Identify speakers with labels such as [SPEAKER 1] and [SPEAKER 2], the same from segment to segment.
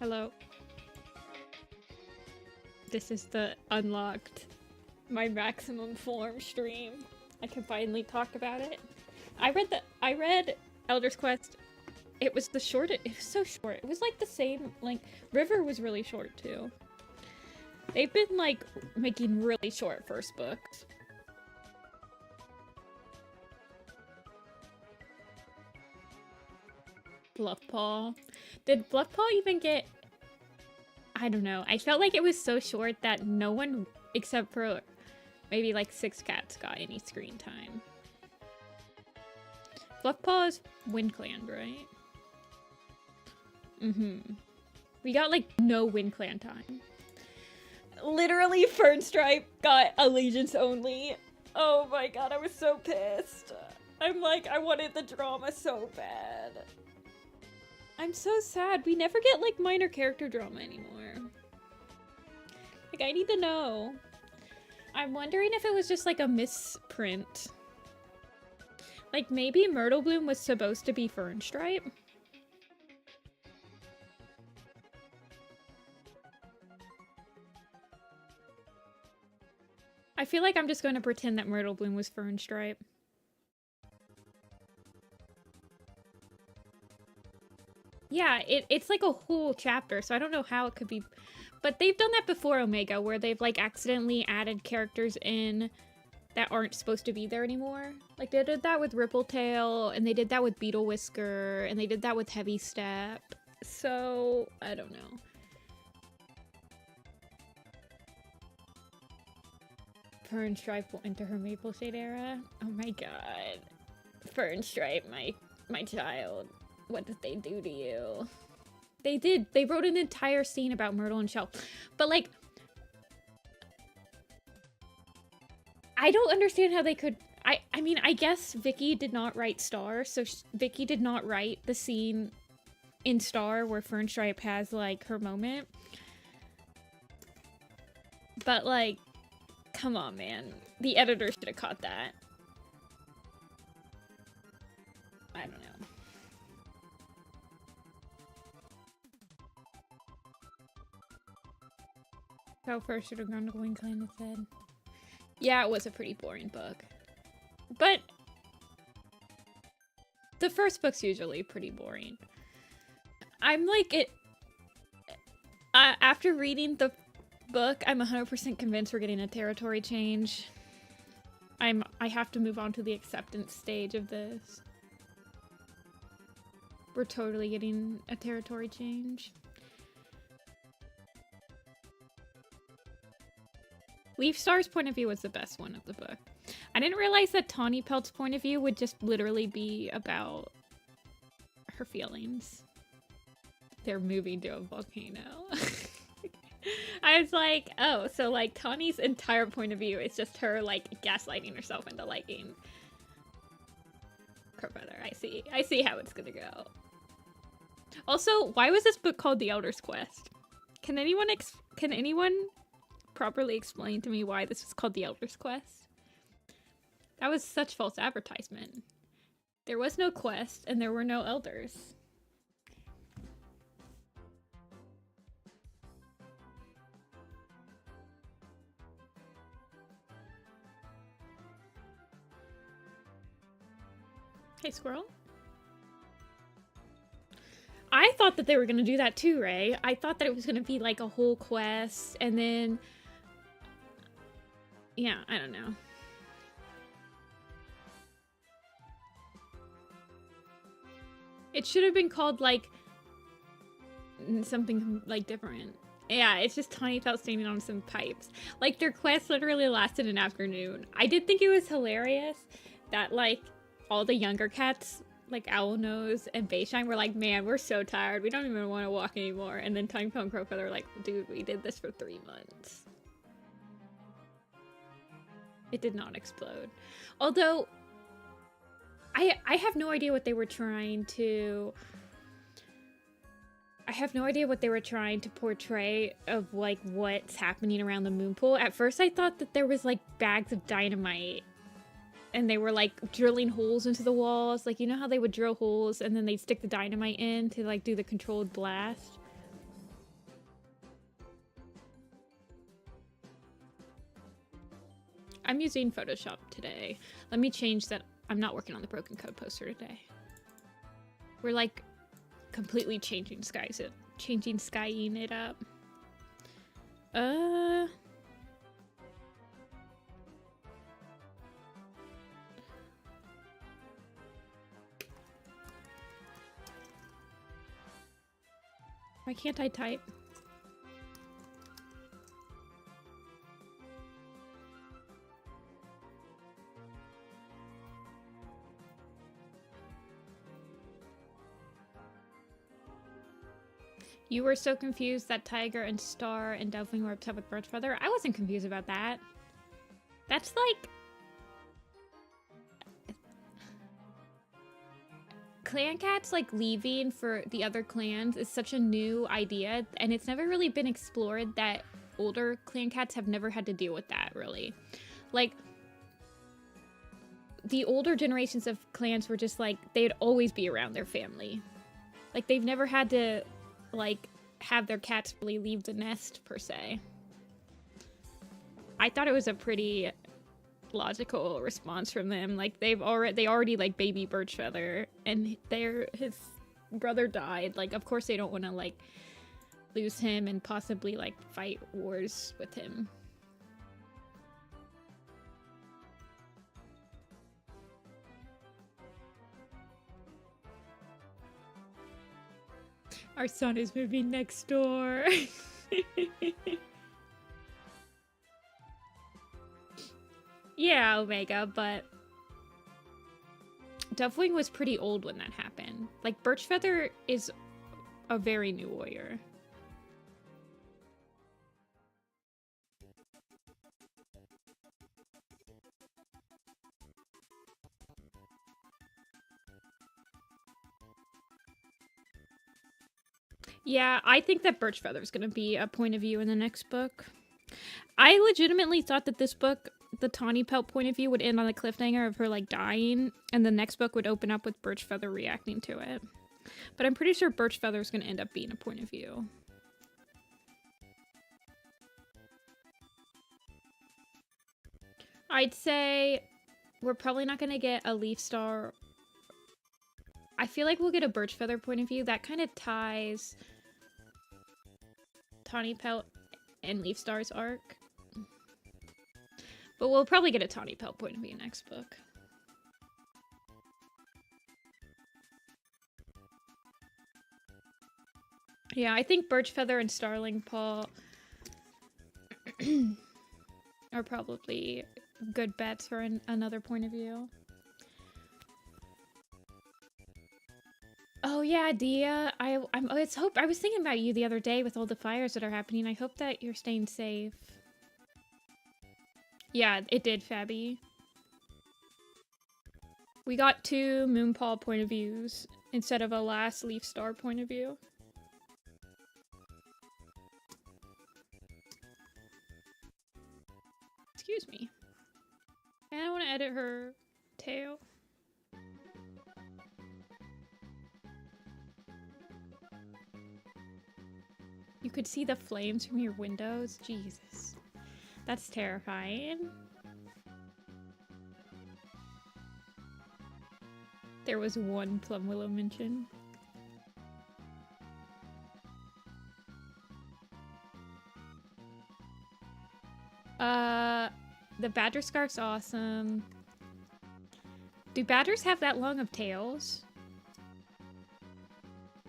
[SPEAKER 1] Hello. This is the unlocked my maximum form stream. I can finally talk about it. I read Elder's Quest. It was the shortest. It was so short. It was like the same, like, River was really short too. They've been like making really short first books. Bluffpaw. Did Bluffpaw even get... I don't know. I felt like it was so short that no one, except for maybe like 6 cats, got any screen time. Bluffpaw is WindClan, right? We got like no WindClan time. Literally, Fernstripe got Allegiance only. Oh my god, I was so pissed. I'm like, I wanted the drama so bad. I'm so sad. We never get, like, minor character drama anymore. Like, I need to know. I'm wondering if it was just, like, a misprint. Like, maybe Myrtle Bloom was supposed to be Fernstripe? I feel like I'm just going to pretend that Myrtle Bloom was Fernstripe. Yeah, it's like a whole chapter, so I don't know how it could be... But they've done that before Omega, where they've, like, accidentally added characters in that aren't supposed to be there anymore. Like, they did that with Rippletail, and they did that with Beetle Whisker, and they did that with Heavy Step. So, I don't know. Fernstripe will enter her Maple Shade era? Oh my god. Fernstripe, my child. What did they do to you? They did. They wrote an entire scene about Myrtle and Shell. But, like... I don't understand how they could... I mean, I guess Vicky did not write Star, so Vicky did not write the scene in Star where Fernstripe has, like, her moment. But, like, come on, man. The editor should have caught that. I don't know. How first should have gone to WindClan instead. Yeah, it was a pretty boring book. But the first book's usually pretty boring. I'm like it. After reading the book, I'm 100% convinced we're getting a territory change. I have to move on to the acceptance stage of this. We're totally getting a territory change. Leaf Star's point of view was the best one of the book. I didn't realize that Tawnypelt's point of view would just literally be about her feelings. They're moving to a volcano. I was like, oh, so like Tawny's entire point of view is just her like gaslighting herself into liking Birchfeather. I see how it's gonna go. Also, why was this book called The Elder's Quest? Can anyone properly explain to me why this was called The Elder's Quest? That was such false advertisement. There was no quest, and there were no elders. Hey, Squirrel. I thought that they were gonna do that too, Ray. I thought that it was gonna be like a whole quest, and then... Yeah, I don't know. It should have been called, like, something, like, different. Yeah, it's just Tawnypelt standing on some pipes. Like, their quest literally lasted an afternoon. I did think it was hilarious that, like, all the younger cats, like Owlnose and Bayshine, were like, man, we're so tired. We don't even want to walk anymore. And then Tawnypelt and Birchfeather were like, dude, we did this for 3 months. It did not explode. Although, I have no idea what they were trying to... I have no idea what they were trying to portray of, like, what's happening around the moon pool. At first, I thought that there was, like, bags of dynamite. And they were, like, drilling holes into the walls. Like, you know how they would drill holes and then they'd stick the dynamite in to, like, do the controlled blast? I'm using Photoshop today. Let me change that. I'm not working on the broken code poster today. We're like completely changing skying it up. Why can't I type? You were so confused that Tiger and Star and Delphine were upset with Birchfeather. I wasn't confused about that. That's like... Clan cats like leaving for the other clans is such a new idea, and it's never really been explored that older clan cats have never had to deal with that, really. Like, the older generations of clans were just like, they'd always be around their family. Like, they've never had to... like, have their cats really leave the nest, per se. I thought it was a pretty logical response from them. Like, they already like baby Birchfeather, and his brother died. Like, of course they don't want to, like, lose him and possibly, like, fight wars with him. Our son is moving next door. Yeah, Omega, but Dovewing was pretty old when that happened. Like, Birchfeather is a very new warrior. Yeah, I think that Birchfeather is going to be a point of view in the next book. I legitimately thought that this book, the Tawnypelt point of view, would end on a cliffhanger of her, like, dying, and the next book would open up with Birchfeather reacting to it. But I'm pretty sure Birchfeather is going to end up being a point of view. I'd say we're probably not going to get a Leafstar. I feel like we'll get a Birchfeather point of view. That kind of ties Tawnypelt and Leafstar's arc. But we'll probably get a Tawnypelt point of view next book. Yeah, I think Birchfeather and Starling Paw are probably good bets for another point of view. Oh yeah, Dia. I was thinking about you the other day with all the fires that are happening. I hope that you're staying safe. Yeah, it did, Fabby. We got 2 Moonpaw point of views instead of a last Leafstar point of view. Excuse me. And I want to edit her tail. You could see the flames from your windows? Jesus. That's terrifying. There was one Plum Willow mention. The badger scarf's awesome. Do badgers have that long of tails?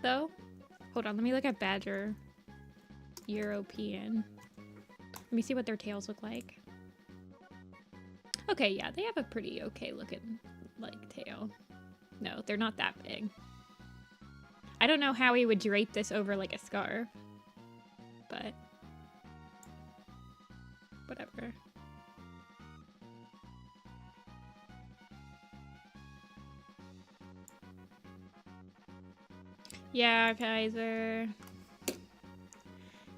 [SPEAKER 1] Though? Hold on, let me look at badger. European. Let me see what their tails look like. Okay, yeah, they have a pretty okay looking, like, tail. No, they're not that big. I don't know how he would drape this over like a scarf, but whatever. Yeah, Kaiser.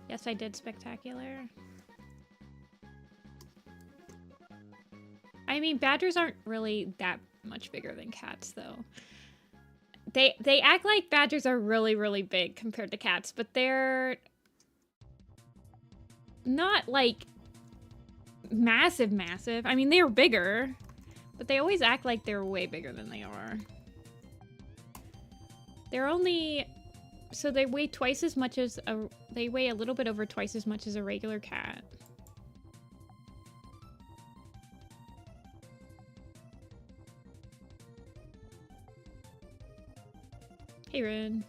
[SPEAKER 1] Yes, I did spectacular. I mean, badgers aren't really that much bigger than cats, though. They act like badgers are really, really big compared to cats, but they're not, like, massive, massive. I mean, they were bigger, but they always act like they're way bigger than they are. They're only... So they weigh twice as much as a... They weigh a little bit over twice as much as a regular cat. Hey, Rin.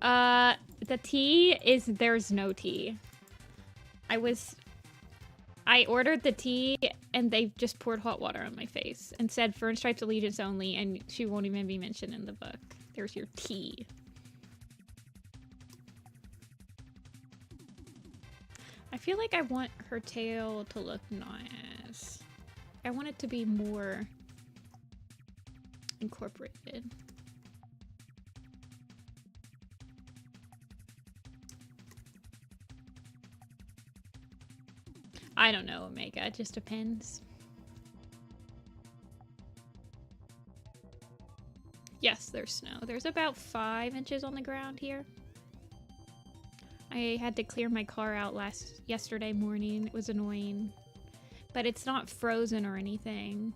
[SPEAKER 1] The tea is... There's no tea. I ordered the tea, and they just poured hot water on my face and said Fern Stripes Allegiance only, and she won't even be mentioned in the book. There's your tea. I feel like I want her tail to look nice. I want it to be more incorporated. I don't know, Omega. It just depends. Yes, there's snow. There's about 5 inches on the ground here. I had to clear my car out yesterday morning. It was annoying. But it's not frozen or anything.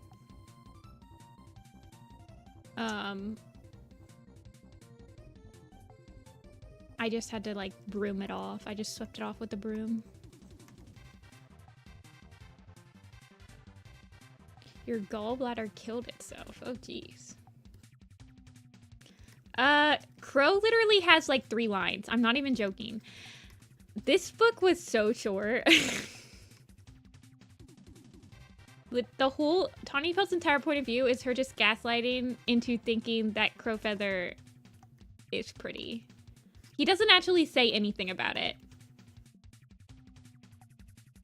[SPEAKER 1] I just had to, like, broom it off. I just swept it off with the broom. Your gallbladder killed itself. Oh, jeez. Crow literally has like 3 lines. I'm not even joking. This book was so short. With the whole Tawnypelt's entire point of view is her just gaslighting into thinking that Crowfeather is pretty. He doesn't actually say anything about it.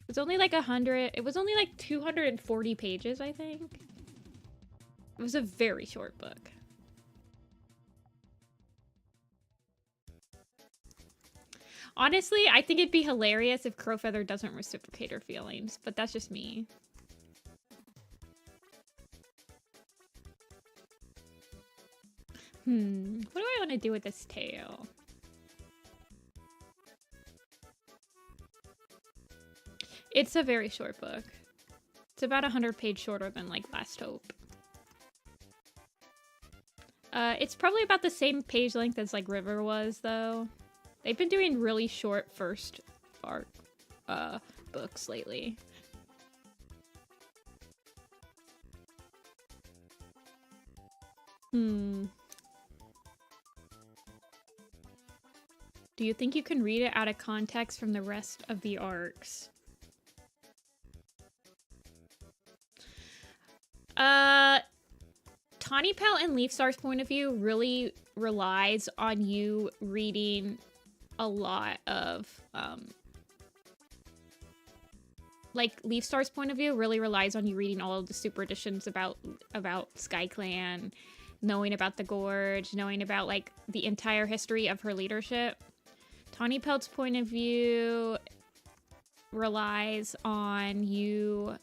[SPEAKER 1] It's only like 100. It was only like 240 pages, I think. It was a very short book. Honestly, I think it'd be hilarious if Crowfeather doesn't reciprocate her feelings, but that's just me. What do I want to do with this tail? It's a very short book. It's about 100 pages shorter than, like, Last Hope. It's probably about the same page length as, like, River was, though. They've been doing really short first arc, books lately. Do you think you can read it out of context from the rest of the arcs? Tawnypelt and Leafstar's point of view really relies on you reading a lot of, like, Leafstar's point of view really relies on you reading all of the super editions about SkyClan, knowing about the Gorge, knowing about, like, the entire history of her leadership. Tawnypelt's point of view relies on you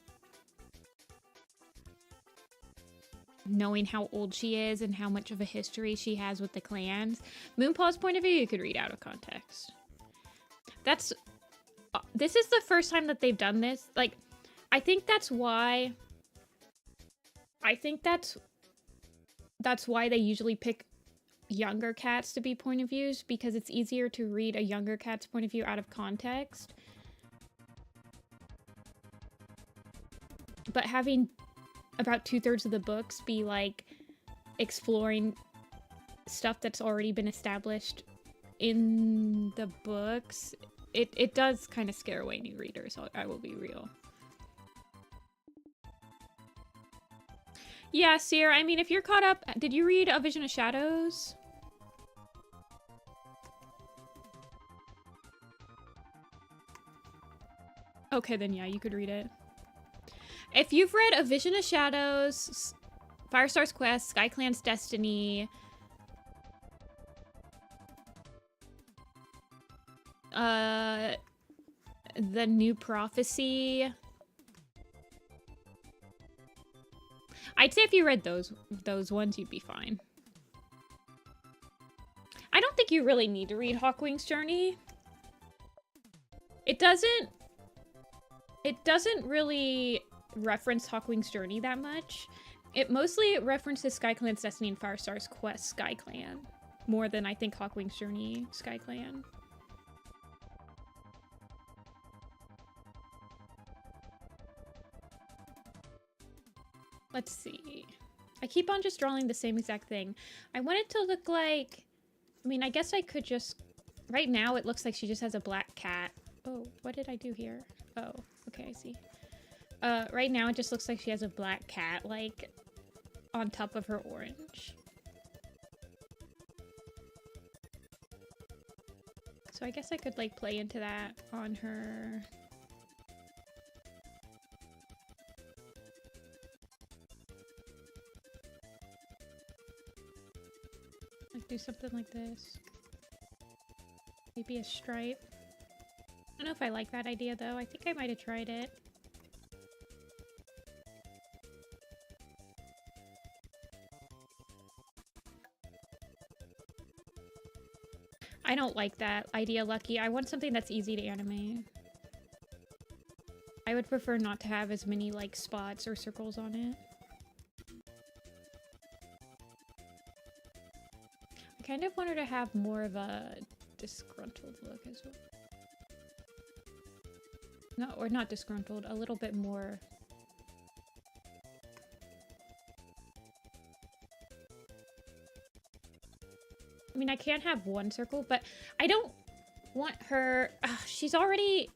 [SPEAKER 1] knowing how old she is and how much of a history she has with the clans. Moonpaw's point of view you could read out of context. This is the first time that they've done this. Like, I think that's why they usually pick younger cats to be point of views, because it's easier to read a younger cat's point of view out of context. But having about 2/3 of the books be like exploring stuff that's already been established in the books, it does kind of scare away new readers, I will be real. Yeah, Seer, I mean, if you're caught up, did you read A Vision of Shadows? Okay, then yeah, you could read it. If you've read A Vision of Shadows, Firestar's Quest, SkyClan's Destiny, the new Prophecy, I'd say if you read those ones, you'd be fine. I don't think you really need to read Hawkwing's Journey. It doesn't... it doesn't really reference Hawkwing's journey that much. It mostly references SkyClan's Destiny and Firestar's quest SkyClan, more than I think Hawkwing's journey SkyClan. Let's see. I keep on just drawing the same exact thing. I want it to look like... I mean, I guess I could just... Right now, it looks like she just has a black cat. Oh, what did I do here? Oh, okay, I see. Right now, it just looks like she has a black cat, like, on top of her orange. So I guess I could, like, play into that on her... Like, do something like this. Maybe a stripe. I don't know if I like that idea, though. I think I might have tried it. I don't like that idea, Lucky. I want something that's easy to animate. I would prefer not to have as many, like, spots or circles on it. I kind of want her to have more of a disgruntled look as well. No, or not disgruntled, a little bit more... I mean, I can have one circle, but I don't want her... she's already...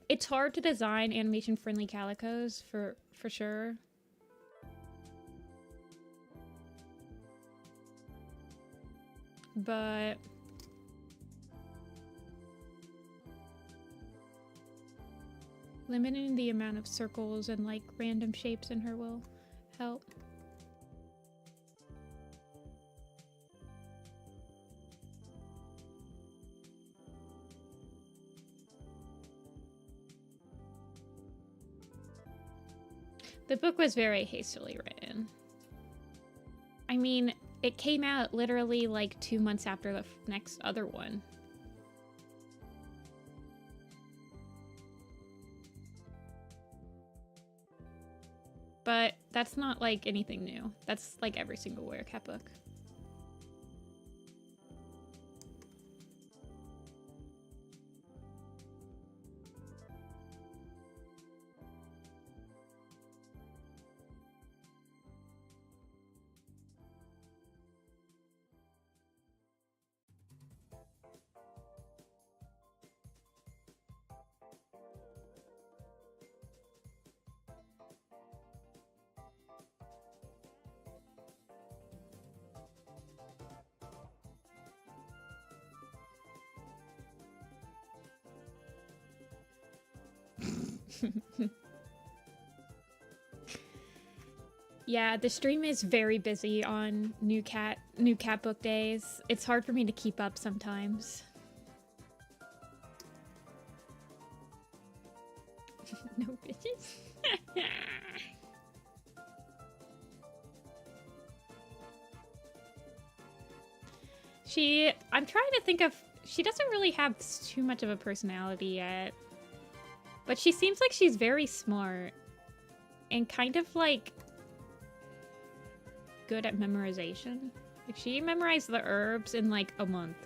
[SPEAKER 1] It's hard to design animation-friendly calicos, for sure. But... limiting the amount of circles and, like, random shapes in her will help. The book was very hastily written. I mean, it came out literally like 2 months after the next other one. But that's not like anything new. That's like every single Werecat book. Yeah, the stream is very busy on new cat book days. It's hard for me to keep up sometimes. No bitches. I'm trying to think of, she doesn't really have too much of a personality yet. But she seems like she's very smart and kind of like good at memorization. Like she memorized the herbs in like a month.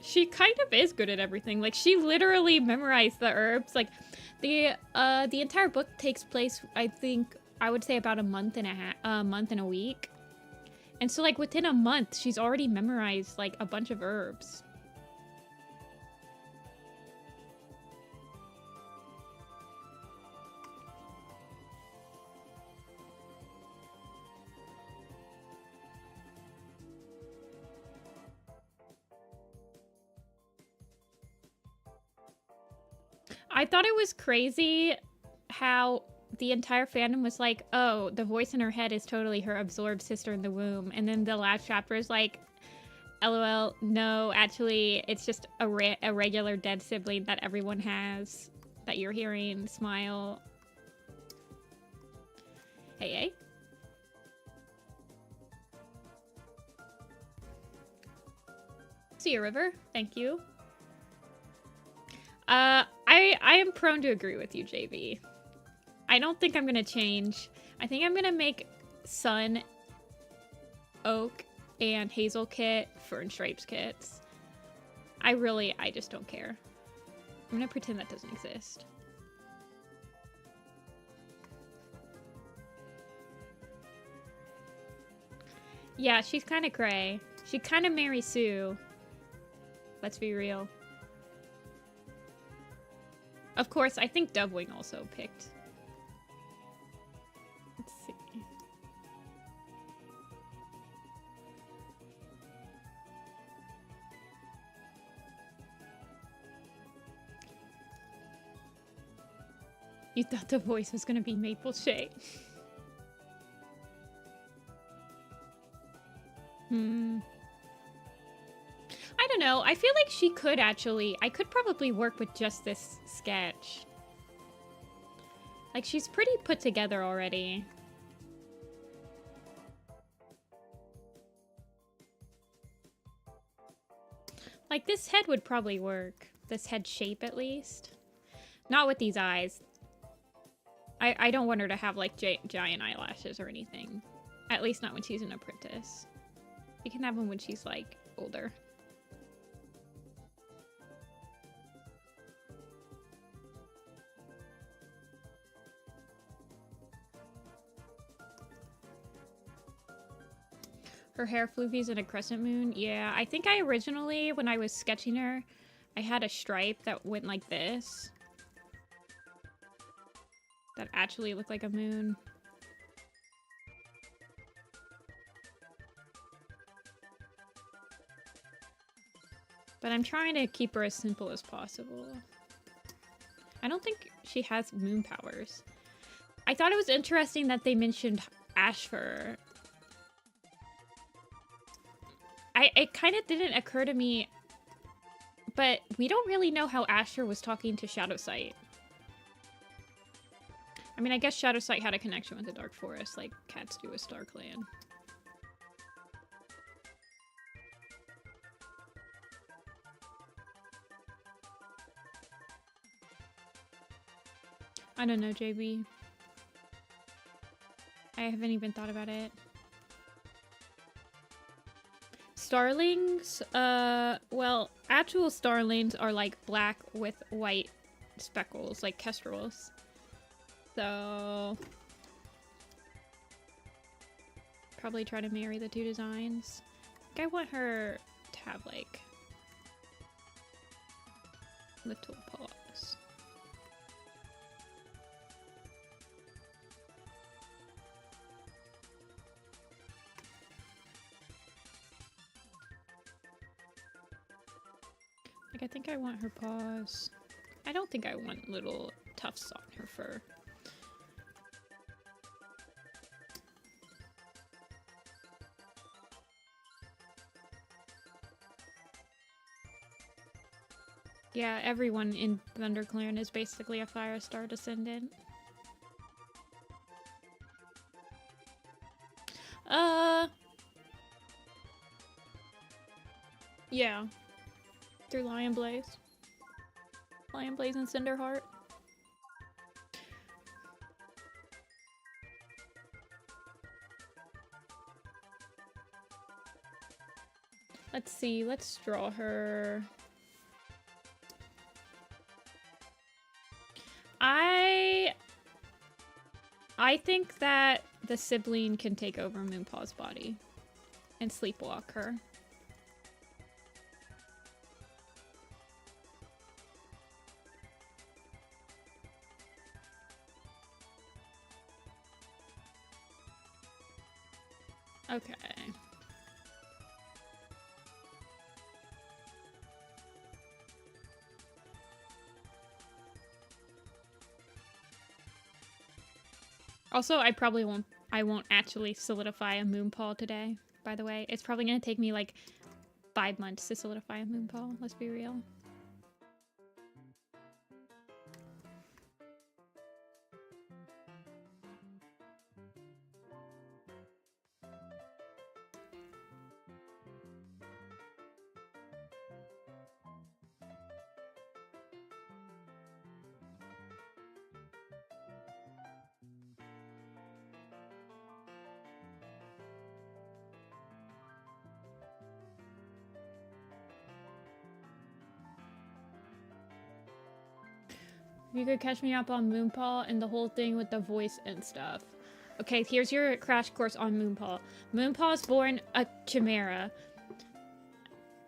[SPEAKER 1] She kind of is good at everything. Like she literally memorized the herbs. Like the entire book takes place, I think, I would say about a month and a week. And so like within a month, she's already memorized like a bunch of herbs. I thought it was crazy how the entire fandom was like, oh, the voice in her head is totally her absorbed sister in the womb. And then the last chapter is like, LOL, no, actually, it's just a regular dead sibling that everyone has. that you're hearing. Smile. Hey, hey. See you, River. Thank you. I am prone to agree with you, JB. I don't think I'm gonna change. I think I'm gonna make Sun, Oak, and Hazel kit Fern Stripes kits. I just don't care. I'm gonna pretend that doesn't exist. Yeah, she's kind of cray. She kind of Mary Sue. Let's be real. Of course, I think Dovewing also picked. Let's see. You thought the voice was gonna be Maple Shade. I don't know. I feel like she could actually... I could probably work with just this sketch. Like, she's pretty put together already. Like, this head would probably work. This head shape, at least. Not with these eyes. I don't want her to have, like, giant eyelashes or anything. At least not when she's an apprentice. You can have them when she's, like, older. Her hair floofies in a crescent moon. Yeah, I think I originally, when I was sketching her, I had a stripe that went like this. That actually looked like a moon. But I'm trying to keep her as simple as possible. I don't think she has moon powers. I thought it was interesting that they mentioned Ashfur. It kind of didn't occur to me, but we don't really know how Ashfur was talking to Shadowsight. I mean, I guess Shadowsight had a connection with the Dark Forest, like cats do with StarClan. I don't know, JB. I haven't even thought about it. Starlings? Well, actual starlings are like black with white speckles, like kestrels. So... probably try to marry the two designs. I think I want her to have, like, little paws. Like, I think I want her paws. I don't think I want little tufts on her fur. Yeah, everyone in ThunderClan is basically a Firestar descendant. Yeah. Through Lion Blaze. Lion Blaze and Cinderheart. Let's see, let's draw her. I think that the sibling can take over Moonpaw's body and sleepwalk her. Okay. Also, I won't actually solidify a Moonpaw today, by the way. It's probably gonna take me like 5 months to solidify a Moonpaw, let's be real. you could catch me up on Moonpaw and the whole thing with the voice and stuff. Okay, here's your crash course on Moonpaw. Moonpaw is born a chimera.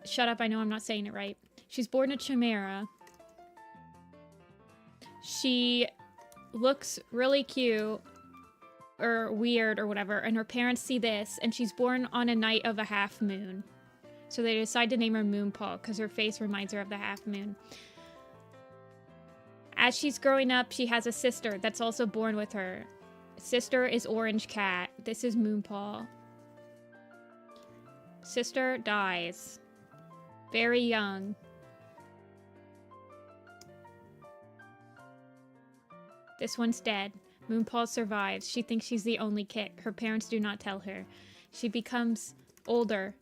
[SPEAKER 1] Shut up, I know I'm not saying it right. She's born a chimera. She looks really cute or weird or whatever, and her parents see this, and she's born on a night of a half moon. So they decide to name her Moonpaw because her face reminds her of the half moon. As she's growing up, she has a sister that's also born with her. Sister is Orange Cat. This is Moonpaw. Sister dies. Very young. This one's dead. Moonpaw survives. She thinks she's the only kid. Her parents do not tell her. She becomes older.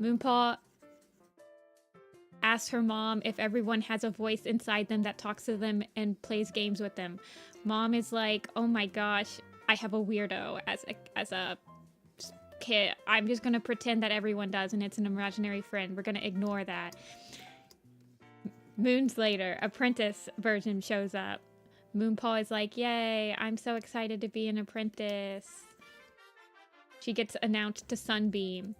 [SPEAKER 1] Moonpaw asks her mom if everyone has a voice inside them that talks to them and plays games with them. Mom is like, oh my gosh, I have a weirdo as a kid. I'm just gonna pretend that everyone does and it's an imaginary friend. We're gonna ignore that. Moons later, Apprentice version shows up. Moonpaw is like, yay, I'm so excited to be an apprentice. She gets announced to Sunbeam.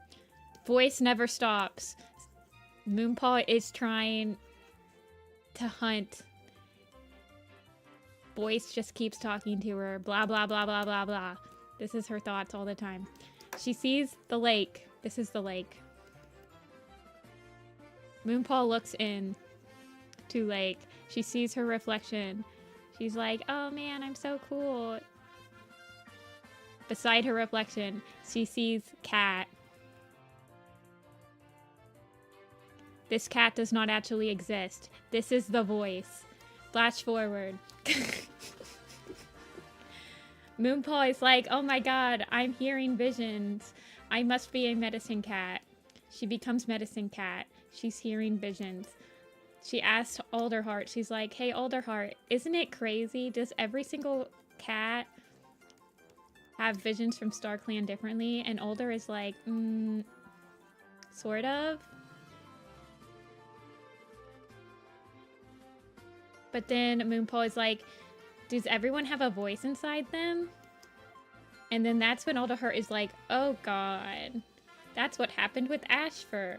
[SPEAKER 1] Voice never stops. Moonpaw is trying to hunt. Voice just keeps talking to her. Blah, blah, blah, blah, blah, blah. This is her thoughts all the time. She sees the lake. This is the lake. Moonpaw looks in to lake. She sees her reflection. She's like, oh man, I'm so cool. Beside her reflection, she sees Cat. This cat does not actually exist. This is the voice. Flash forward. Moonpaw is like, oh my god, I'm hearing visions. I must be a medicine cat. She becomes medicine cat. She's hearing visions. She asks Alderheart, she's like, hey Alderheart, isn't it crazy? Does every single cat have visions from StarClan differently? And Alder is like, sort of. But then Moonpaw is like, does everyone have a voice inside them? And then that's when Alderheart is like, oh god, that's what happened with Ashfur.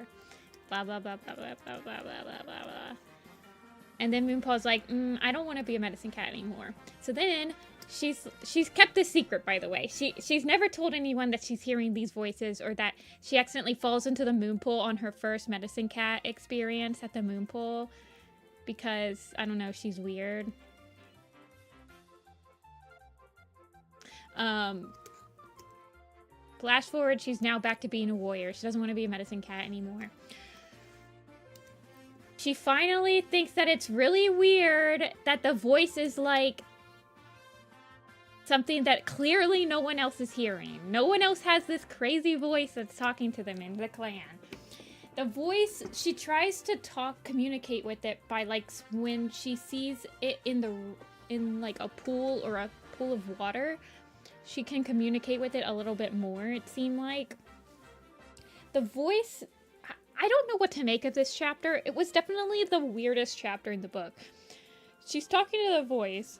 [SPEAKER 1] Blah, blah, blah, blah, blah, blah, blah, blah, blah, blah, blah. And then Moonpaw's like, I don't want to be a medicine cat anymore. So then she's kept this secret, by the way. She's never told anyone that she's hearing these voices or that she accidentally falls into the moon pool on her first medicine cat experience at the moon pool. Because, I don't know, she's weird. Flash forward, she's now back to being a warrior. She doesn't want to be a medicine cat anymore. She finally thinks that it's really weird that the voice is like something that clearly no one else is hearing. No one else has this crazy voice that's talking to them in the clan. The voice, she tries to communicate with it by like when she sees it in like a pool or a pool of water, she can communicate with it a little bit more, it seemed like. The voice, I don't know what to make of this chapter. It was definitely the weirdest chapter in the book. She's talking to the voice.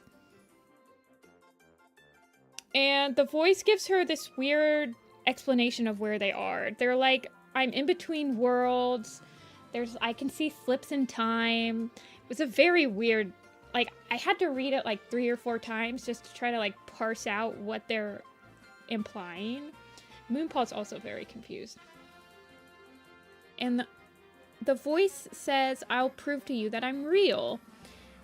[SPEAKER 1] And the voice gives her this weird explanation of where they are. They're like, I'm in between worlds. I can see slips in time. It was a very weird, like, I had to read it like 3 or 4 times just to try to like parse out what they're implying. Moonpaw's also very confused. And the voice says, I'll prove to you that I'm real.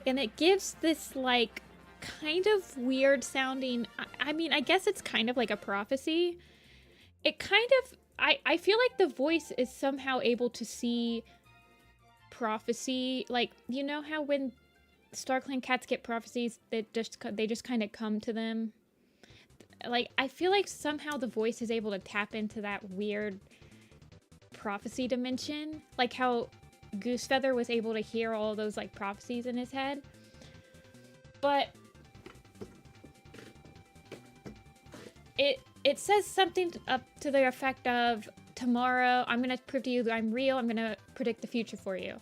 [SPEAKER 1] And it gives this like kind of weird sounding, I mean, I guess it's kind of like a prophecy. It kind of, I feel like the voice is somehow able to see prophecy. Like, you know how when StarClan cats get prophecies, they just kind of come to them? Like, I feel like somehow the voice is able to tap into that weird prophecy dimension. Like how Goosefeather was able to hear all those, like, prophecies in his head. But it says something up to the effect of, tomorrow, I'm going to prove to you that I'm real. I'm going to predict the future for you.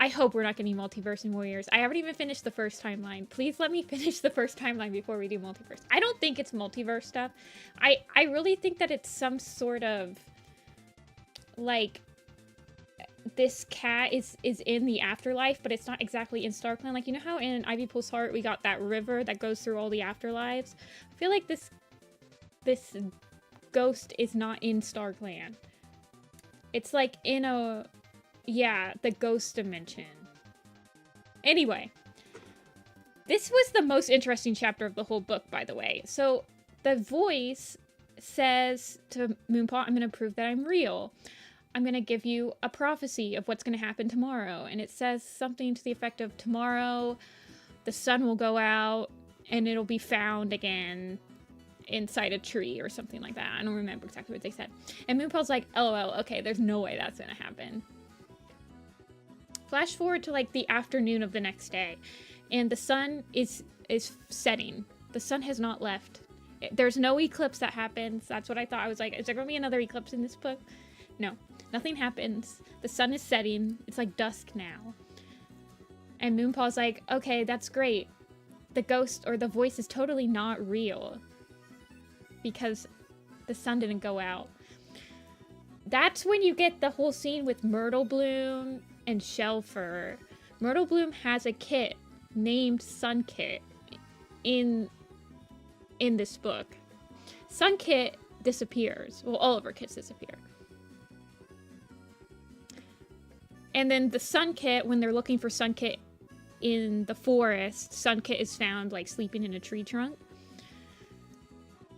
[SPEAKER 1] I hope we're not getting Multiverse and Warriors. I haven't even finished the first timeline. Please let me finish the first timeline before we do Multiverse. I don't think it's Multiverse stuff. I really think that it's some sort of, like, this cat is in the afterlife, but it's not exactly in StarClan. Like, you know how in Ivy Pulse Heart we got that river that goes through all the afterlives? I feel like this ghost is not in StarClan. It's like in a... yeah, the ghost dimension. Anyway, this was the most interesting chapter of the whole book, by the way. So the voice says to Moonpaw, I'm going to prove that I'm real. I'm going to give you a prophecy of what's going to happen tomorrow. And it says something to the effect of, tomorrow the sun will go out and it'll be found again inside a tree or something like that. I don't remember exactly what they said. And Moonpaw's like, LOL, okay, there's no way that's going to happen. Flash forward to like the afternoon of the next day, and the sun is setting. The sun has not left. There's no eclipse that happens. That's what I thought. I was like, is there going to be another eclipse in this book? No, nothing happens. The sun is setting. It's like dusk now. And Moonpaw's like, okay, that's great. The ghost or the voice is totally not real because the sun didn't go out. That's when you get the whole scene with Myrtle Bloom and Shelfer. Myrtle Bloom has a kit named Sun Kit in this book. Sun Kit disappears. Well, all of her kits disappear. And then the Sun Kit, when they're looking for Sun Kit in the forest, Sun Kit is found like sleeping in a tree trunk.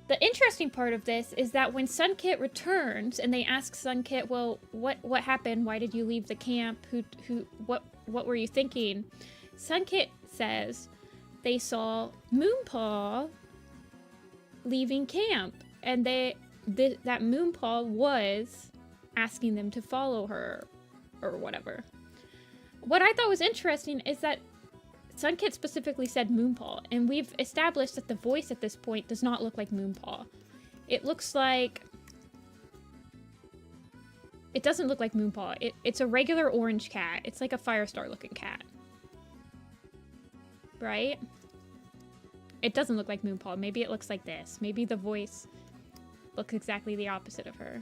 [SPEAKER 1] The interesting part of this is that when Sun Kit returns and they ask Sun Kit, well, what happened? Why did you leave the camp? What were you thinking? Sun Kit says they saw Moonpaw leaving camp, and that Moonpaw was asking them to follow her or whatever. What I thought was interesting is that Sun Kit specifically said Moonpaw, and we've established that the voice at this point does not look like Moonpaw. It looks like... it doesn't look like Moonpaw. It's a regular orange cat. It's like a Firestar looking cat. Right? It doesn't look like Moonpaw. Maybe it looks like this. Maybe the voice looks exactly the opposite of her.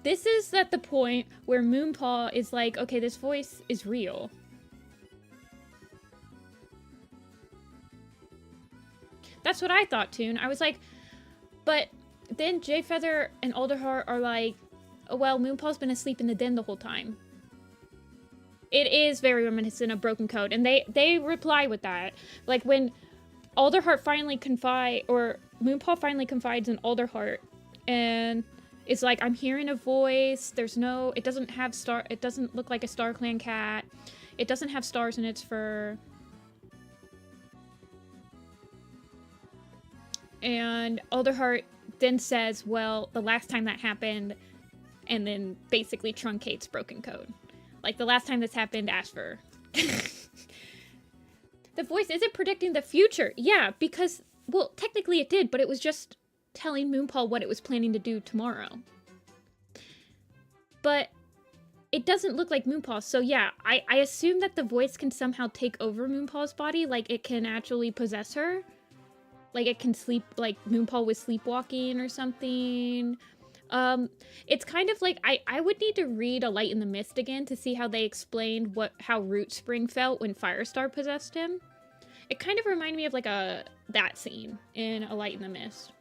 [SPEAKER 1] This is at the point where Moonpaw is like, okay, this voice is real. That's what I thought, too. I was like, but then Birchfeather and Alderheart are like, oh, well, Moonpaw's been asleep in the den the whole time. It is very reminiscent of Broken Code, and they reply with that. Like, when Alderheart finally Moonpaw finally confides in Alderheart, and... it's like, I'm hearing a voice, it doesn't look like a StarClan cat, it doesn't have stars in its fur. And Alderheart then says, well, the last time that happened, and then basically truncates Broken Code. Like, the last time this happened, Ashfur. The voice isn't predicting the future. Yeah, because, well, technically it did, but it was just telling Moonpaw what it was planning to do tomorrow. But it doesn't look like Moonpaw, so yeah, I assume that the voice can somehow take over Moonpaw's body, like it can actually possess her. Like it can sleep, like Moonpaw was sleepwalking or something. It's kind of like, I would need to read A Light in the Mist again to see how they explained how Root Spring felt when Firestar possessed him. It kind of reminded me of like that scene in A Light in the Mist.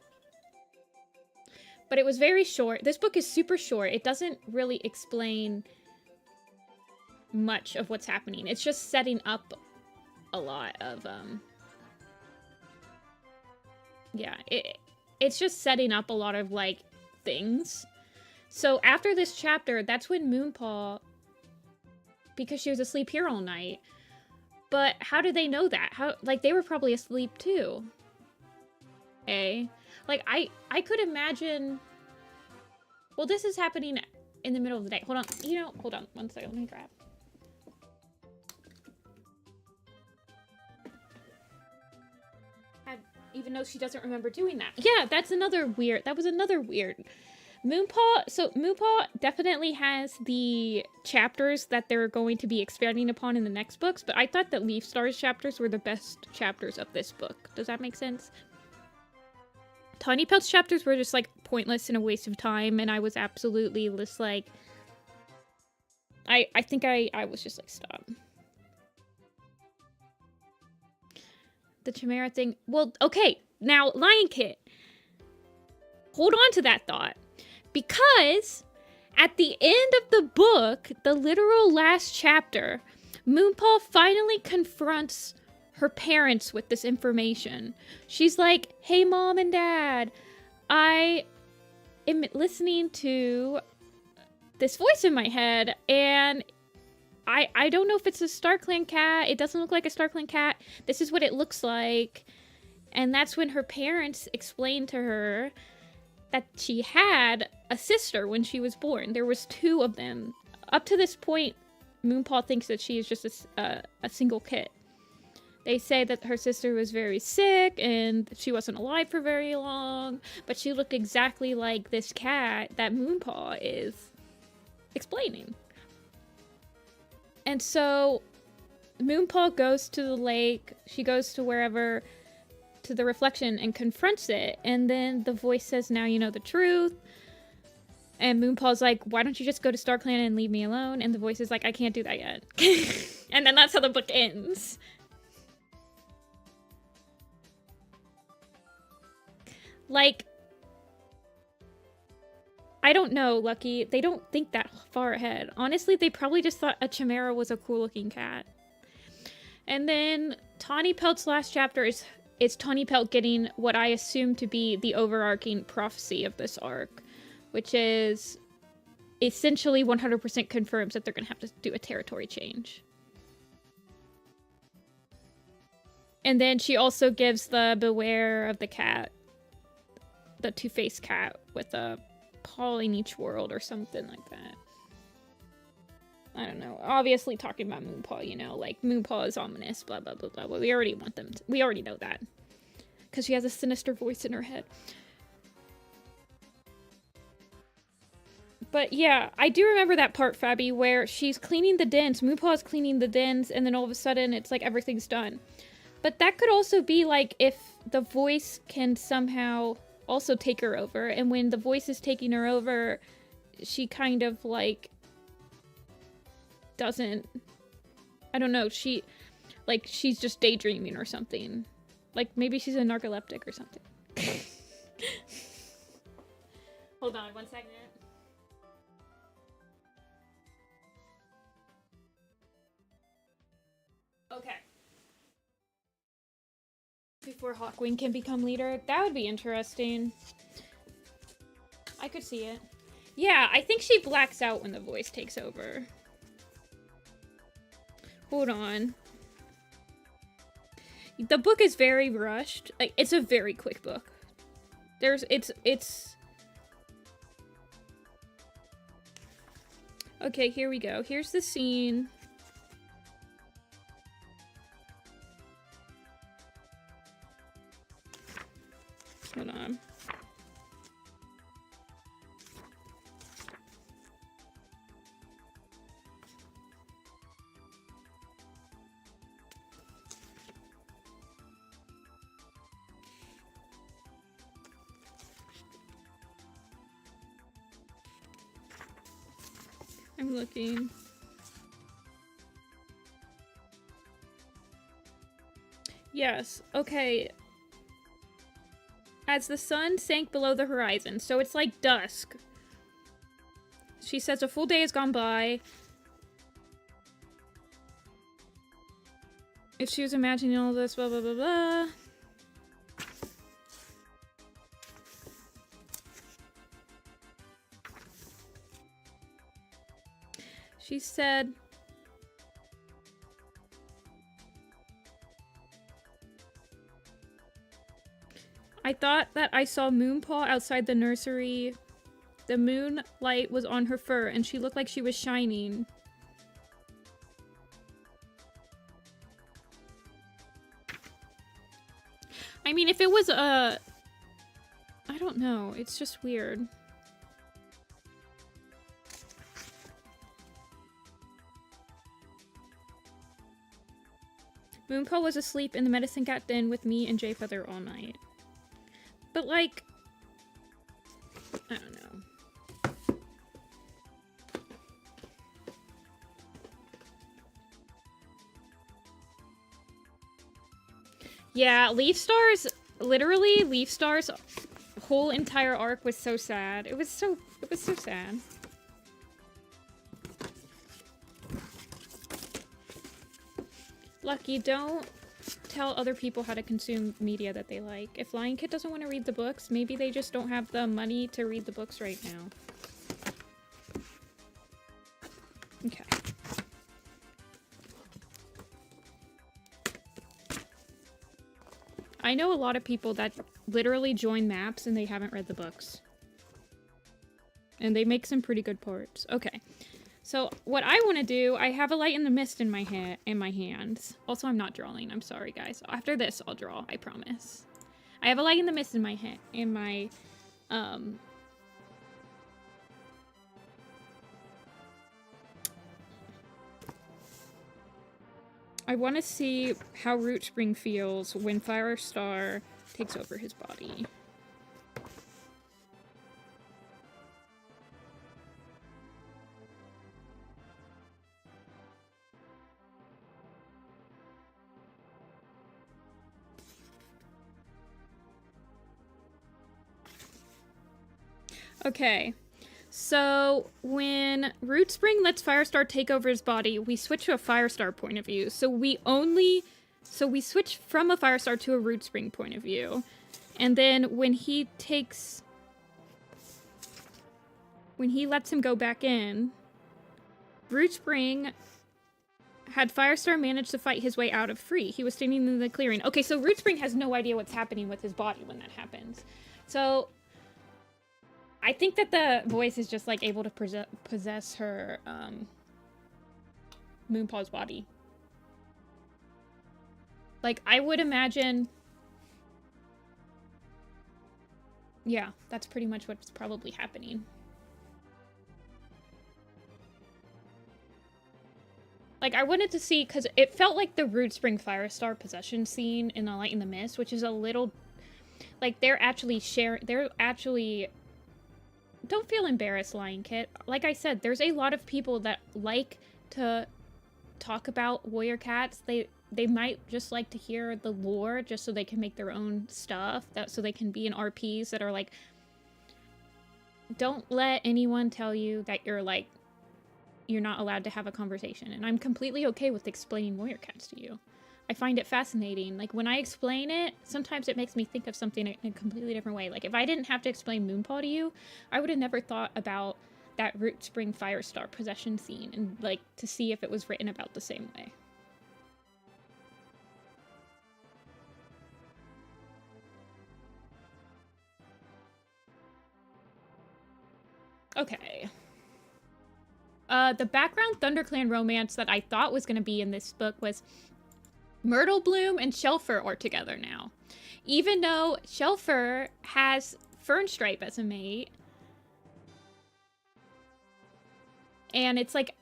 [SPEAKER 1] But it was very short. This book is super short. It doesn't really explain much of what's happening. It's just setting up a lot of, yeah, it's just setting up a lot of, like, things. So after this chapter, that's when Moonpaw, because she was asleep here all night. But how did they know that? Like, they were probably asleep too. Like, I could imagine... well, this is happening in the middle of the day. Hold on. Hold on. One second. Let me grab. Even though she doesn't remember doing that. Yeah, that was another weird... Moonpaw definitely has the chapters that they're going to be expanding upon in the next books, but I thought that Leaf Star's chapters were the best chapters of this book. Does that make sense? Tawnypelt's chapters were just, like, pointless and a waste of time, and I was absolutely just, like... I think I was just like, stop. The Chimera thing... Well, okay, now, Lion Kit. Hold on to that thought. Because at the end of the book, the literal last chapter, Moonpaw finally confronts her parents with this information. She's like, hey, Mom and Dad, I am listening to this voice in my head, and I don't know if it's a StarClan cat. It doesn't look like a StarClan cat. This is what it looks like. And that's when her parents explained to her that she had a sister when she was born. There was 2 of them. Up to this point, Moonpaw thinks that she is just a single kid. They say that her sister was very sick and she wasn't alive for very long, but she looked exactly like this cat that Moonpaw is explaining. And so Moonpaw goes to the lake, she goes to wherever, to the reflection, and confronts it, and then the voice says, now you know the truth. And Moonpaw's like, why don't you just go to StarClan and leave me alone? And the voice is like, I can't do that yet. And then that's how the book ends. Like, I don't know, Lucky. They don't think that far ahead. Honestly, they probably just thought a Chimera was a cool-looking cat. And then Tawnypelt's last chapter is Tawnypelt getting what I assume to be the overarching prophecy of this arc, which is essentially 100% confirms that they're going to have to do a territory change. And then she also gives the beware of the cat, the two-faced cat with a paw in each world or something like that. I don't know. Obviously talking about Moonpaw, you know, like Moonpaw is ominous, blah, blah, blah, blah. But we already want them to, we already know that. Because she has a sinister voice in her head. But yeah, I do remember that part, Fabi, where she's cleaning the dens. Moonpaw is cleaning the dens, and then all of a sudden it's like everything's done. But that could also be like if the voice can somehow also take her over, and when the voice is taking her over, she kind of like doesn't, I don't know, she's just daydreaming or something. Like maybe she's a narcoleptic or something. Hold on 1 second. Okay. Before Hawkwing can become leader, that would be interesting. I could see it. Yeah, I think she blacks out when the voice takes over. Hold on. The book is very rushed. Like, it's a very quick book. It's... Okay, here we go. Here's the scene. Hold on. I'm looking. Yes, okay. As the sun sank below the horizon, so it's like dusk. She says a full day has gone by. If she was imagining all this, blah, blah, blah, blah. She said... I thought that I saw Moonpaw outside the nursery. The moonlight was on her fur, and she looked like she was shining. I mean, if it was a... I don't know. It's just weird. Moonpaw was asleep in the medicine cat den with me and Birchfeather all night. But, like, I don't know. Yeah, Leafstar's, literally, Leafstar's whole entire arc was so sad. It was so sad. Lucky, don't tell other people how to consume media that they like. If Lion Kid doesn't want to read the books, maybe they just don't have the money to read the books right now. Okay. I know a lot of people that literally join maps and they haven't read the books. And they make some pretty good parts. Okay. So what I want to do, I have a light in the mist in my hands. Also, I'm not drawing. I'm sorry, guys. After this, I'll draw. I promise. I have a light in the mist in my I want to see how Rootspring feels when Firestar takes over his body. Okay, so when Rootspring lets Firestar take over his body, we switch to a Firestar point of view. So we switch from a Firestar to a Rootspring point of view. And then when he lets him go back in, Rootspring had Firestar manage to fight his way out of free. He was standing in the clearing. Okay, so Rootspring has no idea what's happening with his body when that happens. So I think that the voice is just, like, able to possess her, Moonpaw's body. Like, I would imagine... Yeah, that's pretty much what's probably happening. Like, I wanted to see, because it felt like the Rootspring Firestar possession scene in A Light in the Mist, which is a little... Like, they're actually... Don't feel embarrassed, Lion Kit. Like I said, there's a lot of people that like to talk about warrior cats. They might just like to hear the lore just so they can make their own stuff, so they can be in RPs that are like... Don't let anyone tell you that you're not allowed to have a conversation. And I'm completely okay with explaining warrior cats to you. I find it fascinating. Like, when I explain it, sometimes it makes me think of something in a completely different way. Like, if I didn't have to explain Moonpaw to you, I would have never thought about that Rootspring Firestar possession scene and, like, to see if it was written about the same way. Okay. The background ThunderClan romance that I thought was going to be in this book was... Myrtle Bloom and Shelfer are together now. Even though Shelfer has Fernstripe as a mate. And it's like,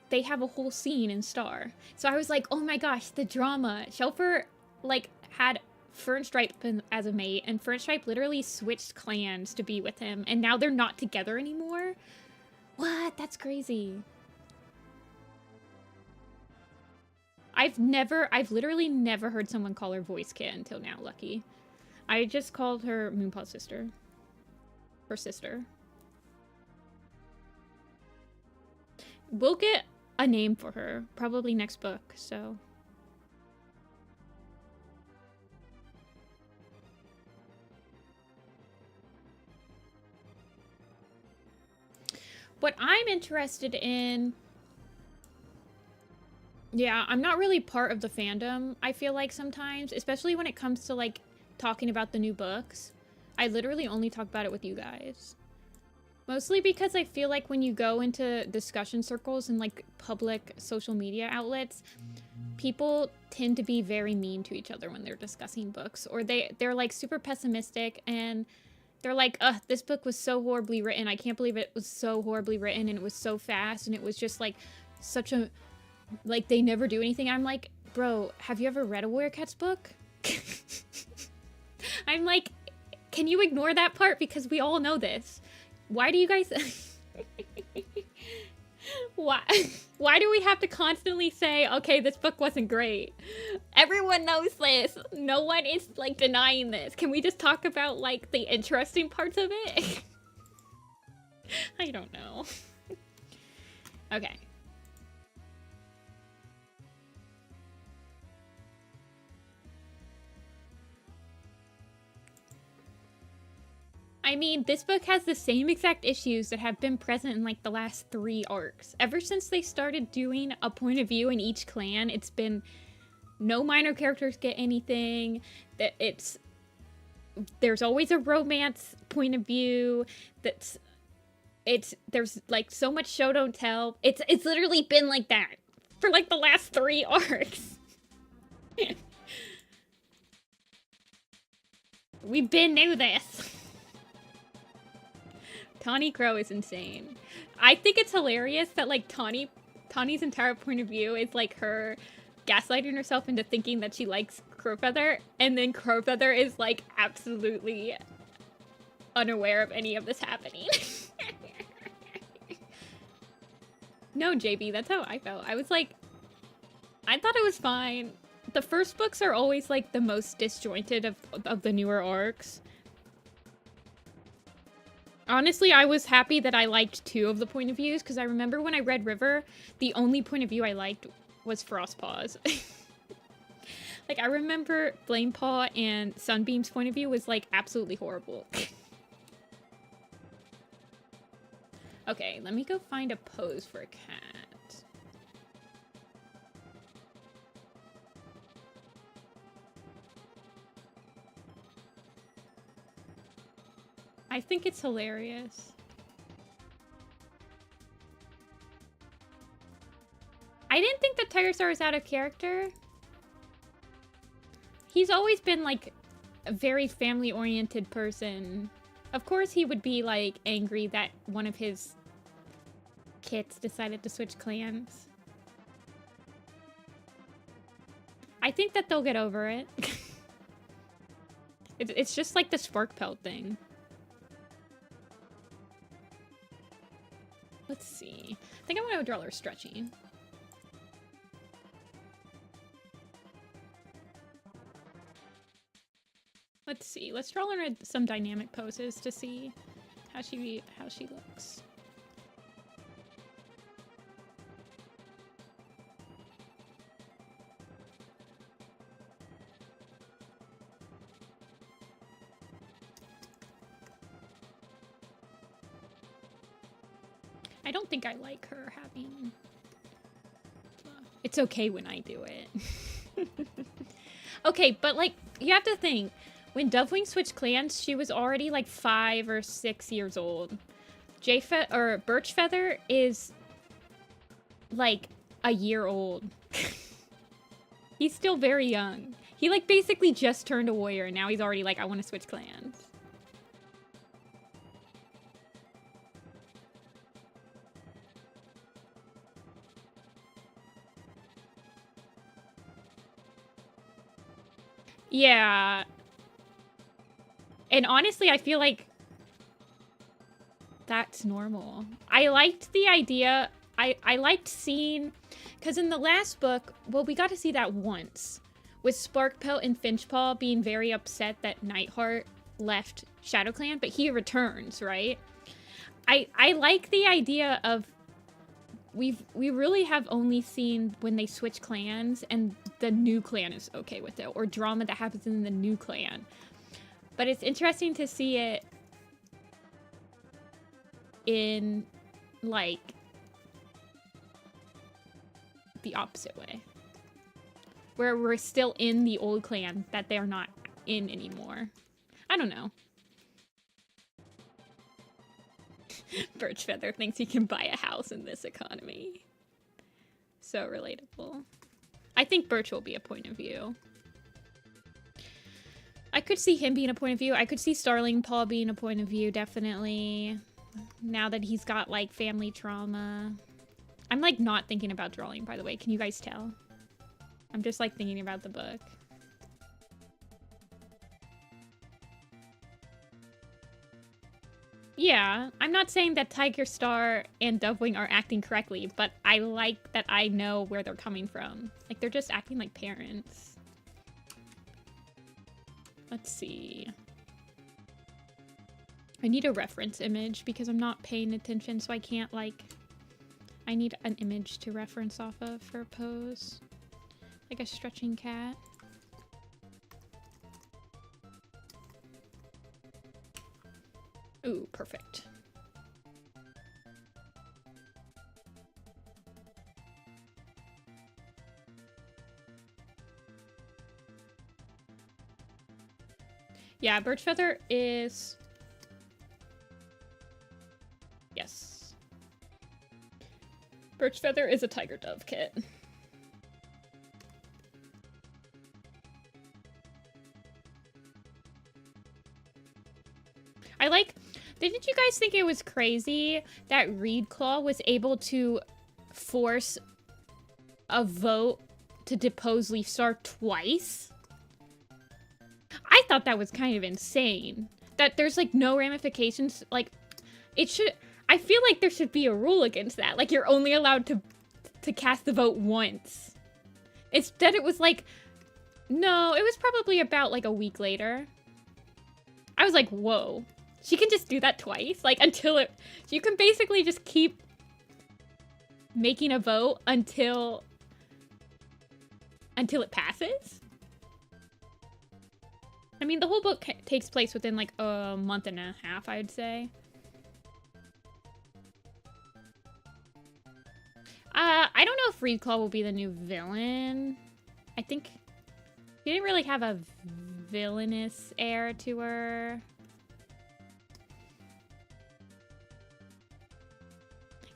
[SPEAKER 1] they have a whole scene in Star. So I was like, oh my gosh, the drama. Shelfer, like, had Fernstripe as a mate, and Fernstripe literally switched clans to be with him, and now they're not together anymore? What? That's crazy. I've literally never heard someone call her Voice Kit until now, Lucky. I just called her Moonpaw's sister. Her sister. We'll get a name for her, probably next book, so... What I'm interested in... Yeah, I'm not really part of the fandom, I feel like sometimes, especially when it comes to, like, talking about the new books. I literally only talk about it with you guys. Mostly because I feel like when you go into discussion circles and, like, public social media outlets, people tend to be very mean to each other when they're discussing books. Or they're like, super pessimistic, and they're like, ugh, this book was so horribly written. I can't believe it was so horribly written, and it was so fast, and it was just, like, such a... Like, they never do anything. I'm like, Bro, have you ever read a Warrior Cats book? I'm like, can you ignore that part? Because we all know this. Why do you guys... Why do we have to constantly say, okay, this book wasn't great? Everyone knows this. No one is, like, denying this. Can we just talk about, like, the interesting parts of it? I don't know. Okay. I mean, this book has the same exact issues that have been present in, like, the last 3 arcs. Ever since they started doing a point of view in each clan, it's been no minor characters get anything, that there's always a romance point of view, there's, like, so much show don't tell. It's literally been like that for, like, the last 3 arcs. We been knew this. Tawny Crow is insane. I think it's hilarious that, like, Tawny's entire point of view is, like, her gaslighting herself into thinking that she likes Crowfeather, and then Crowfeather is, like, absolutely unaware of any of this happening. No, JB, that's how I felt. I was like, I thought it was fine. The first books are always, like, the most disjointed of the newer arcs. Honestly, I was happy that I liked 2 of the point of views, because I remember when I read River, the only point of view I liked was Frostpaw's. Like, I remember Flamepaw and Sunbeam's point of view was, like, absolutely horrible. Okay, let me go find a pose for a cat. I think it's hilarious. I didn't think that Harestar was out of character. He's always been, like, a very family-oriented person. Of course he would be, like, angry that one of his kits decided to switch clans. I think that they'll get over it. It's just like the Sparkpelt thing. Let's see. I think I want to draw her stretching. Let's see. Let's draw her some dynamic poses to see how she looks. I don't think I like her having... It's okay when I do it. Okay, but, like, you have to think. When Dovewing switched clans, she was already, like, 5 or 6 years old. Birchfeather is, like, a year old. He's still very young. He, like, basically just turned a warrior, and now he's already like, I want to switch clans. Yeah. And honestly, I feel like that's normal. I liked the idea. I liked seeing... Because in the last book, well, we got to see that once. With Sparkpelt and Finchpaw being very upset that Nightheart left ShadowClan, but he returns, right? I like the idea of... We really have only seen when they switch clans and the new clan is okay with it, or drama that happens in the new clan. But it's interesting to see it in, like, the opposite way. Where we're still in the old clan that they're not in anymore. I don't know. Birchfeather thinks he can buy a house in this economy. So relatable. I think Birch will be a point of view. I could see him being a point of view. I could see Starling Paw being a point of view, definitely. Now that he's got, like, family trauma. I'm, like, not thinking about drawing, by the way. Can you guys tell? I'm just like thinking about the book. Yeah, I'm not saying that Tiger Star and Dovewing are acting correctly, but I like that I know where they're coming from. Like, they're just acting like parents. Let's see. I need a reference image because I'm not paying attention, so I can't, like... I need an image to reference off of for a pose. Like a stretching cat. Ooh, perfect. Yeah, Birchfeather is... Yes. Birchfeather is a tiger dove kit. I like... Didn't you guys think it was crazy that Reedclaw was able to force a vote to depose Leafstar twice? I thought that was kind of insane. That there's, like, no ramifications. Like, it should... I feel like there should be a rule against that. Like, you're only allowed to cast the vote once. Instead, it was like... No, it was probably about, like, a week later. I was like, whoa. She can just do that twice? Like, until it... You can basically just keep making a vote until it passes? I mean, the whole book takes place within, like, a month and a half, I'd say. I don't know if Reedclaw will be the new villain. I think... She didn't really have a villainous air to her.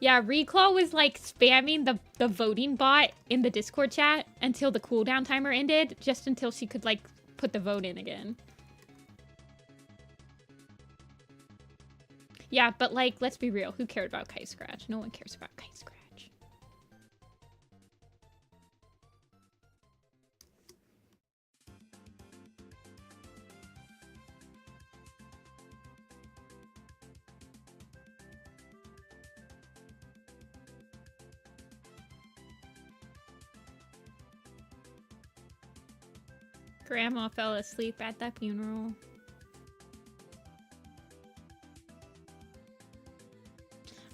[SPEAKER 1] Yeah, Reedclaw was, like, spamming the voting bot in the Discord chat until the cooldown timer ended, just until she could, like, put the vote in again. Yeah, but, like, let's be real. Who cared about Kite Scratch? No one cares about Kite Scratch. Grandma fell asleep at that funeral.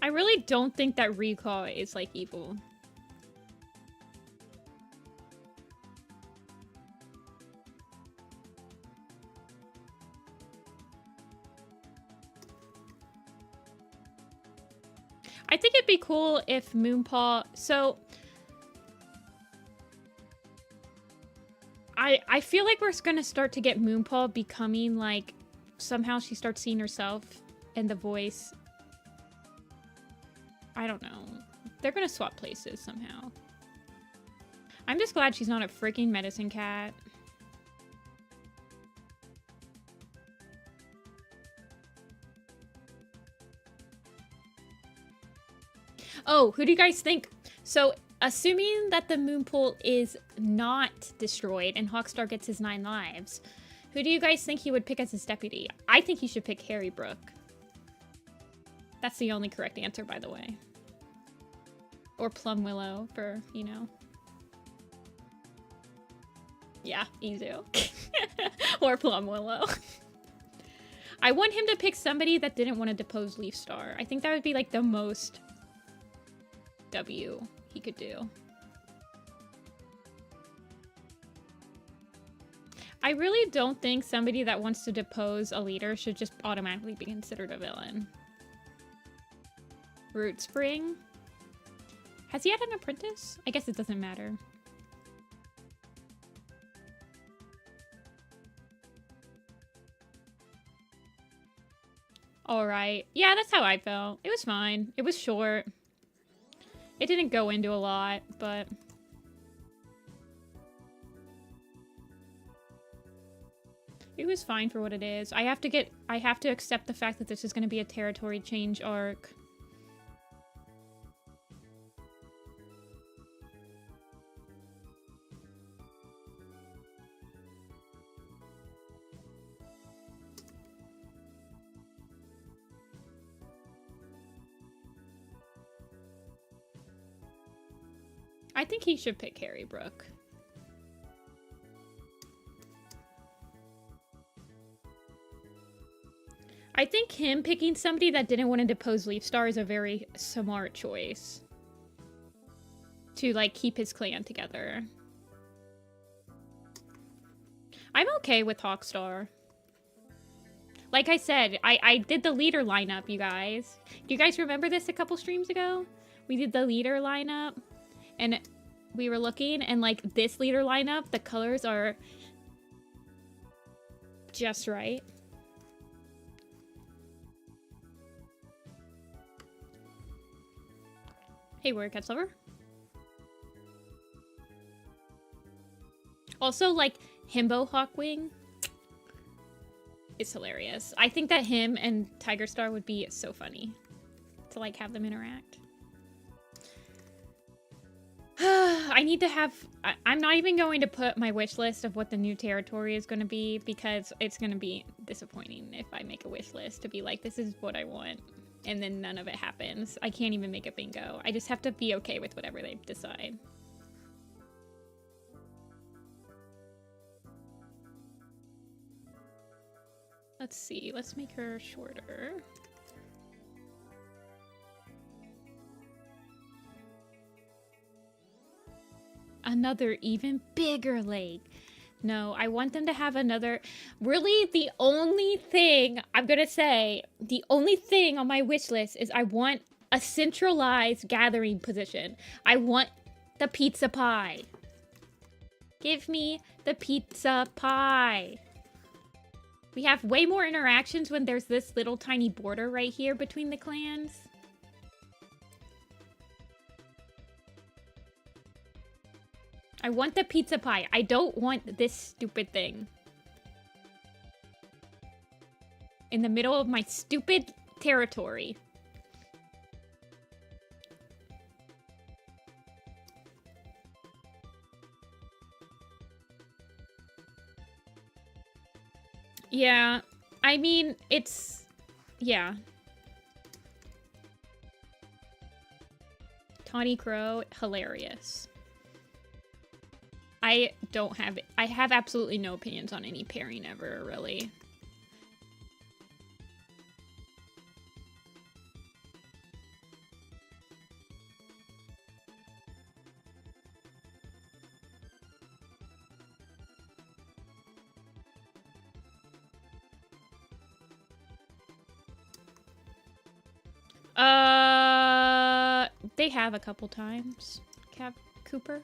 [SPEAKER 1] I really don't think that Reedclaw is, like, evil. I think it'd be cool if Moonpaw... So... I feel like we're gonna start to get Moonpaw becoming, like, somehow she starts seeing herself and the voice. I don't know. They're gonna swap places somehow. I'm just glad she's not a freaking medicine cat. Oh, who do you guys think? So... Assuming that the moon pool is not destroyed and Hawkstar gets his 9 lives, who do you guys think he would pick as his deputy? I think he should pick Harry Brook. That's the only correct answer, by the way. Or Plum Willow for, you know. Yeah, Izu. Or Plum Willow. I want him to pick somebody that didn't want to depose Leafstar. I think that would be, like, the most W he could do. I really don't think somebody that wants to depose a leader should just automatically be considered a villain. Root Spring? Has he had an apprentice? I guess it doesn't matter. Alright. Yeah, that's how I felt. It was fine. It was short. It didn't go into a lot, but... It was fine for what it is. I have to accept the fact that this is going to be a territory change arc. I think he should pick Harry Brook. I think him picking somebody that didn't want to depose Leafstar is a very smart choice. To, like, keep his clan together. I'm okay with Hawkstar. Like I said, I did the leader lineup, you guys. Do you guys remember this a couple streams ago? We did the leader lineup, and we were looking, and like this leader lineup, the colors are just right. Hey, Warrior Cat's Lover. Also, like, Himbo Hawkwing is hilarious. I think that him and Tiger Star would be so funny to, like, have them interact. I need to have... I'm not even going to put my wish list of what the new territory is going to be, because it's going to be disappointing if I make a wish list to be like, this is what I want, and then none of it happens. I can't even make a bingo. I just have to be okay with whatever they decide. Let's see. Let's make her shorter. Another even bigger lake. No, I want them to have another... Really, the only thing I'm gonna say, the only thing on my wish list is I want a centralized gathering position. I want the pizza pie. Give me the pizza pie. We have way more interactions when there's this little tiny border right here between the clans. I want the pizza pie. I don't want this stupid thing in the middle of my stupid territory. Yeah, I mean, it's... yeah. Tawny Crow, hilarious. I have absolutely no opinions on any pairing ever, really. They have a couple times. Copper.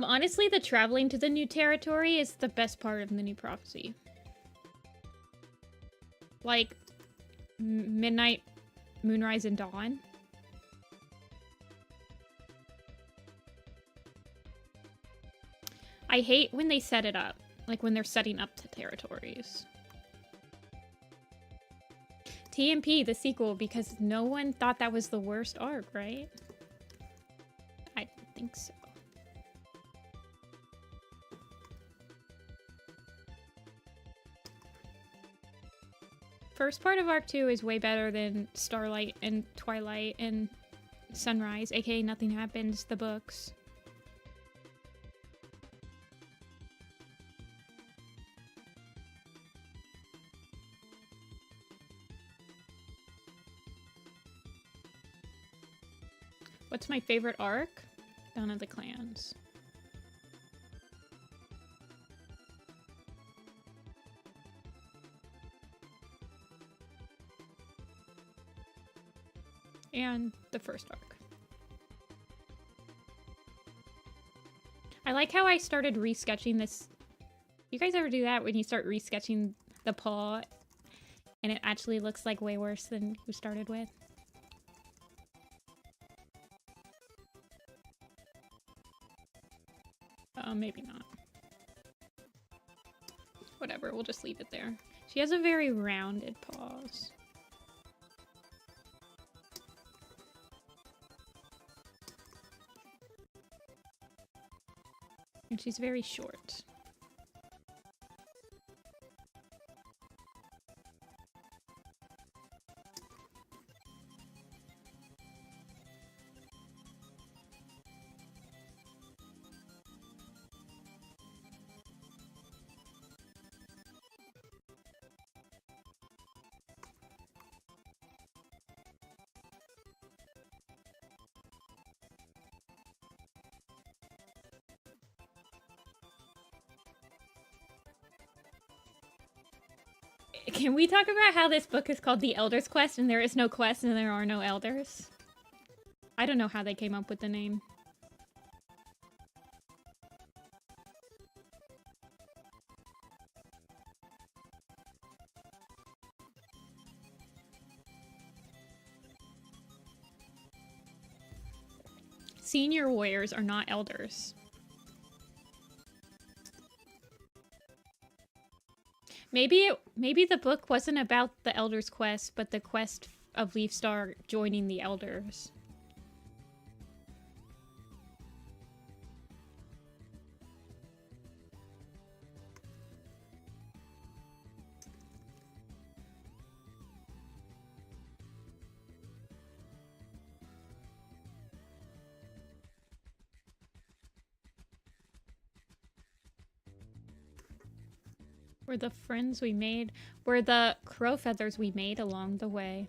[SPEAKER 1] Honestly, the traveling to the new territory is the best part of the new prophecy. Like, midnight, moonrise, and dawn. I hate when they set it up. Like, when they're setting up the territories. TMP, the sequel, because no one thought that was the worst arc, right? I don't think so. First part of Arc 2 is way better than Starlight and Twilight and Sunrise, aka Nothing Happens, the books. What's my favorite arc? Dawn of the Clans. And the first arc. I like how I started resketching this. You guys ever do that when you start resketching the paw and it actually looks like way worse than you started with? Maybe not. Whatever, we'll just leave it there. She has a very rounded paws. And she's very short. Can we talk about how this book is called The Elder's Quest and there is no quest and there are no elders? I don't know how they came up with the name. Senior warriors are not elders. Maybe the book wasn't about the Elder's Quest, but the quest of Leafstar joining the Elders. Were the friends we made, were the crow feathers we made along the way.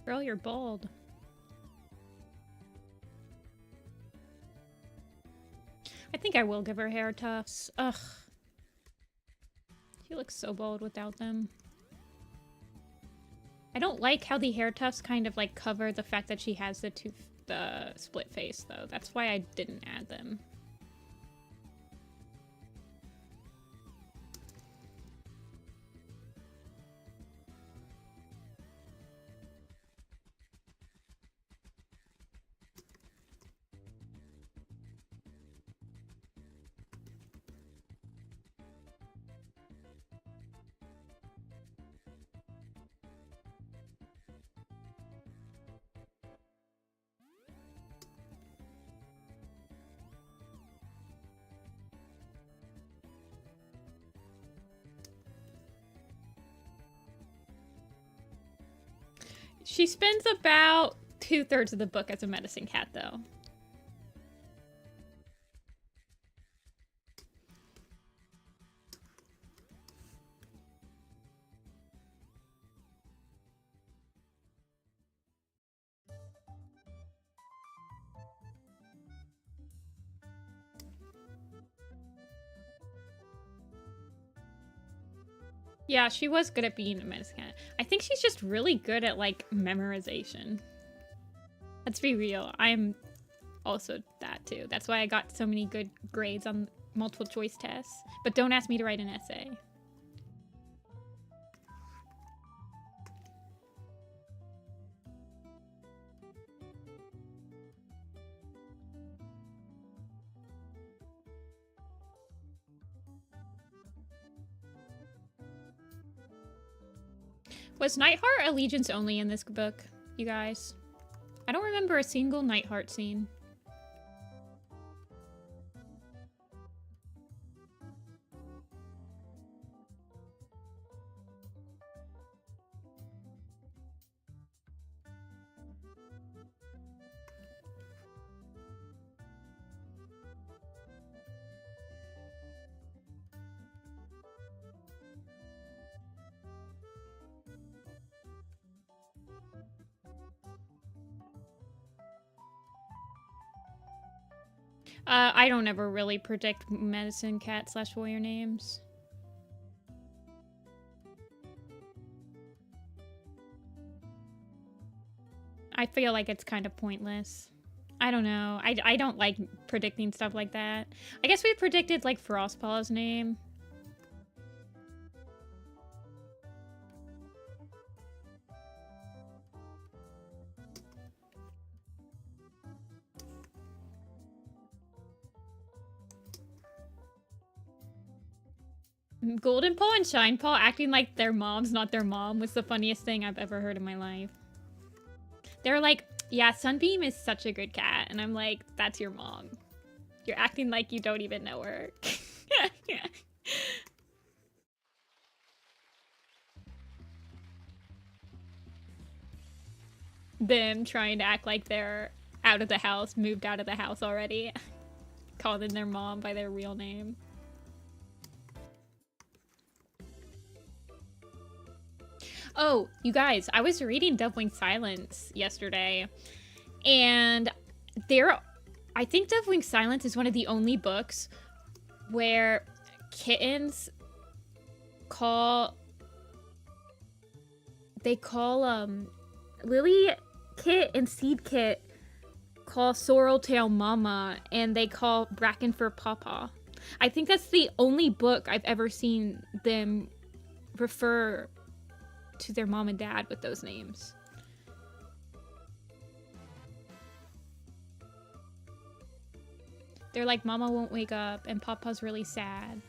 [SPEAKER 1] Girl, you're bald. I think I will give her hair tufts. Ugh. She looks so bald without them. I don't like how the hair tufts kind of like cover the fact that she has the split face though. That's why I didn't add them. She spends about 2/3 of the book as a medicine cat, though. Yeah, she was good at being a medicine cat. I think she's just really good at, like, memorization. Let's be real. I'm also that, too. That's why I got so many good grades on multiple choice tests. But don't ask me to write an essay. Was Nightheart allegiance only in this book, you guys? I don't remember a single Nightheart scene. I don't ever really predict medicine cat / warrior names. I feel like it's kind of pointless. I don't know. I don't like predicting stuff like that. I guess we predicted like Frostpaw's name. Golden Paw and Shine Paw acting like their mom's not their mom was the funniest thing I've ever heard in my life. They're like, yeah, Sunbeam is such a good cat. And I'm like, that's your mom. You're acting like you don't even know her. Them trying to act like they're out of the house, moved out of the house already. Calling their mom by their real name. Oh, you guys, I was reading Deathwing Silence yesterday, and I think Deathwing Silence is one of the only books where kittens call Lily Kit and Seed Kit call Sorreltail Mama, and they call Brackenfur Papa. I think that's the only book I've ever seen them refer to their mom and dad with those names. They're like, Mama won't wake up and Papa's really sad.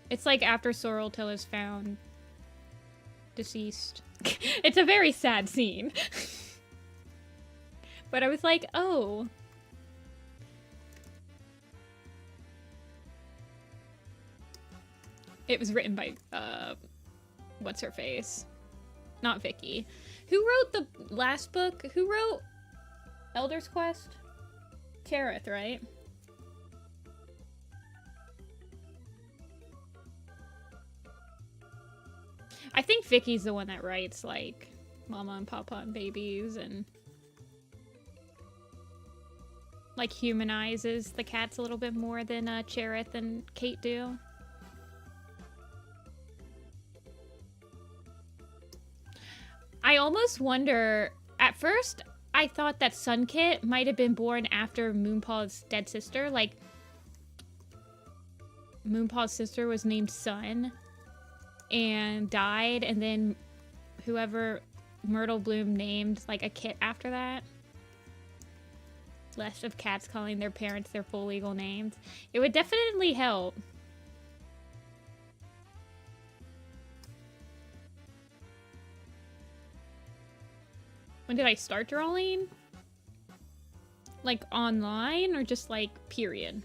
[SPEAKER 1] It's like after Sorreltail is found deceased. It's a very sad scene. But I was like, oh. It was written by, what's her face? Not Vicky. Who wrote the last book? Who wrote Elder's Quest? Kareth, right? I think Vicky's the one that writes, like, Mama and Papa and babies and, like, humanizes the cats a little bit more than Cherith and Kate do. I almost wonder, at first, I thought that Sunkit might have been born after Moonpaw's dead sister. Like, Moonpaw's sister was named Sun and died, and then whoever Myrtle Bloom named, like, a kit after that. Less of cats calling their parents their full legal names. It would definitely help. When did I start drawing? Like, online or just, like, period?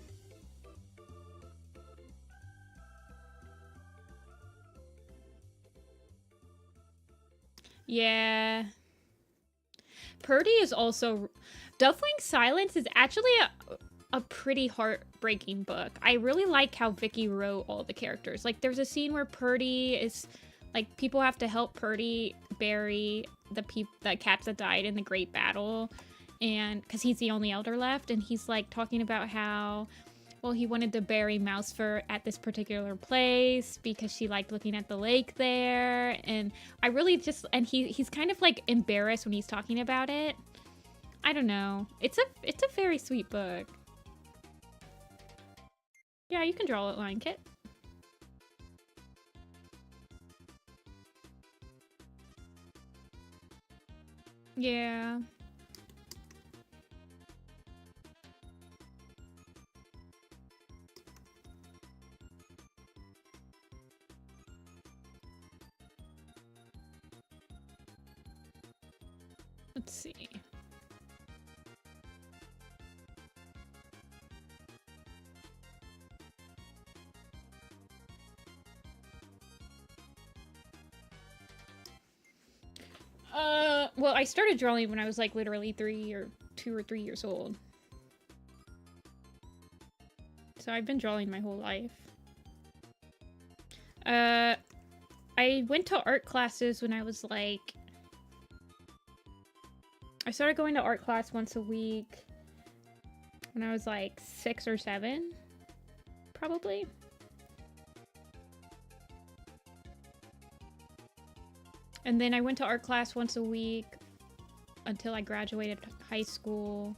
[SPEAKER 1] Yeah. Purdy is also... Deathwing Silence is actually a pretty heartbreaking book. I really like how Vicky wrote all the characters. Like, there's a scene where Purdy is... Like, people have to help Purdy bury the cats that died in the Great Battle, and because he's the only elder left, and he's like talking about how, well, he wanted to bury Mousefur at this particular place because she liked looking at the lake there, and I really just, and he's kind of like embarrassed when he's talking about it. I don't know. It's a very sweet book. Yeah, you can draw it, Line Kit. Yeah. Let's see. Well, I started drawing when I was like literally 2 or 3 years old. So I've been drawing my whole life. I went to art classes when I was like... I started going to art class once a week when I was like 6 or 7, probably. And then I went to art class once a week until I graduated high school.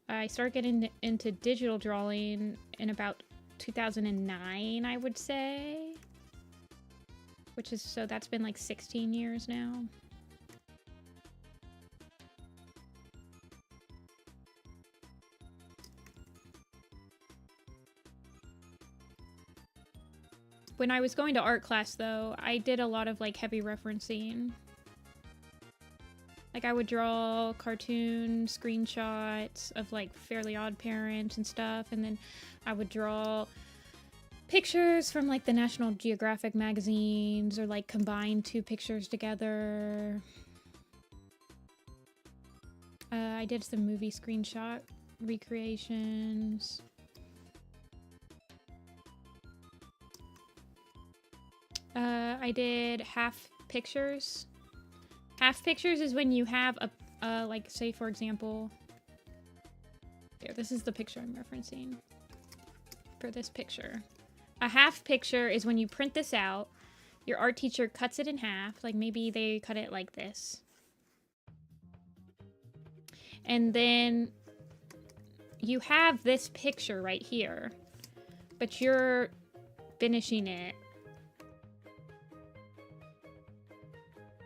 [SPEAKER 1] I started getting into digital drawing in about 2009, I would say. Which is, so that's been like 16 years now. When I was going to art class, though, I did a lot of, like, heavy referencing. Like, I would draw cartoon screenshots of, like, Fairly Odd Parents and stuff, and then I would draw pictures from, like, the National Geographic magazines, or, like, combine 2 pictures together. I did some movie screenshot recreations. I did half pictures. Half pictures is when you have a, like, say for example, here, this is the picture I'm referencing for this picture. A half picture is when you print this out, your art teacher cuts it in half, like maybe they cut it like this. And then you have this picture right here, but you're finishing it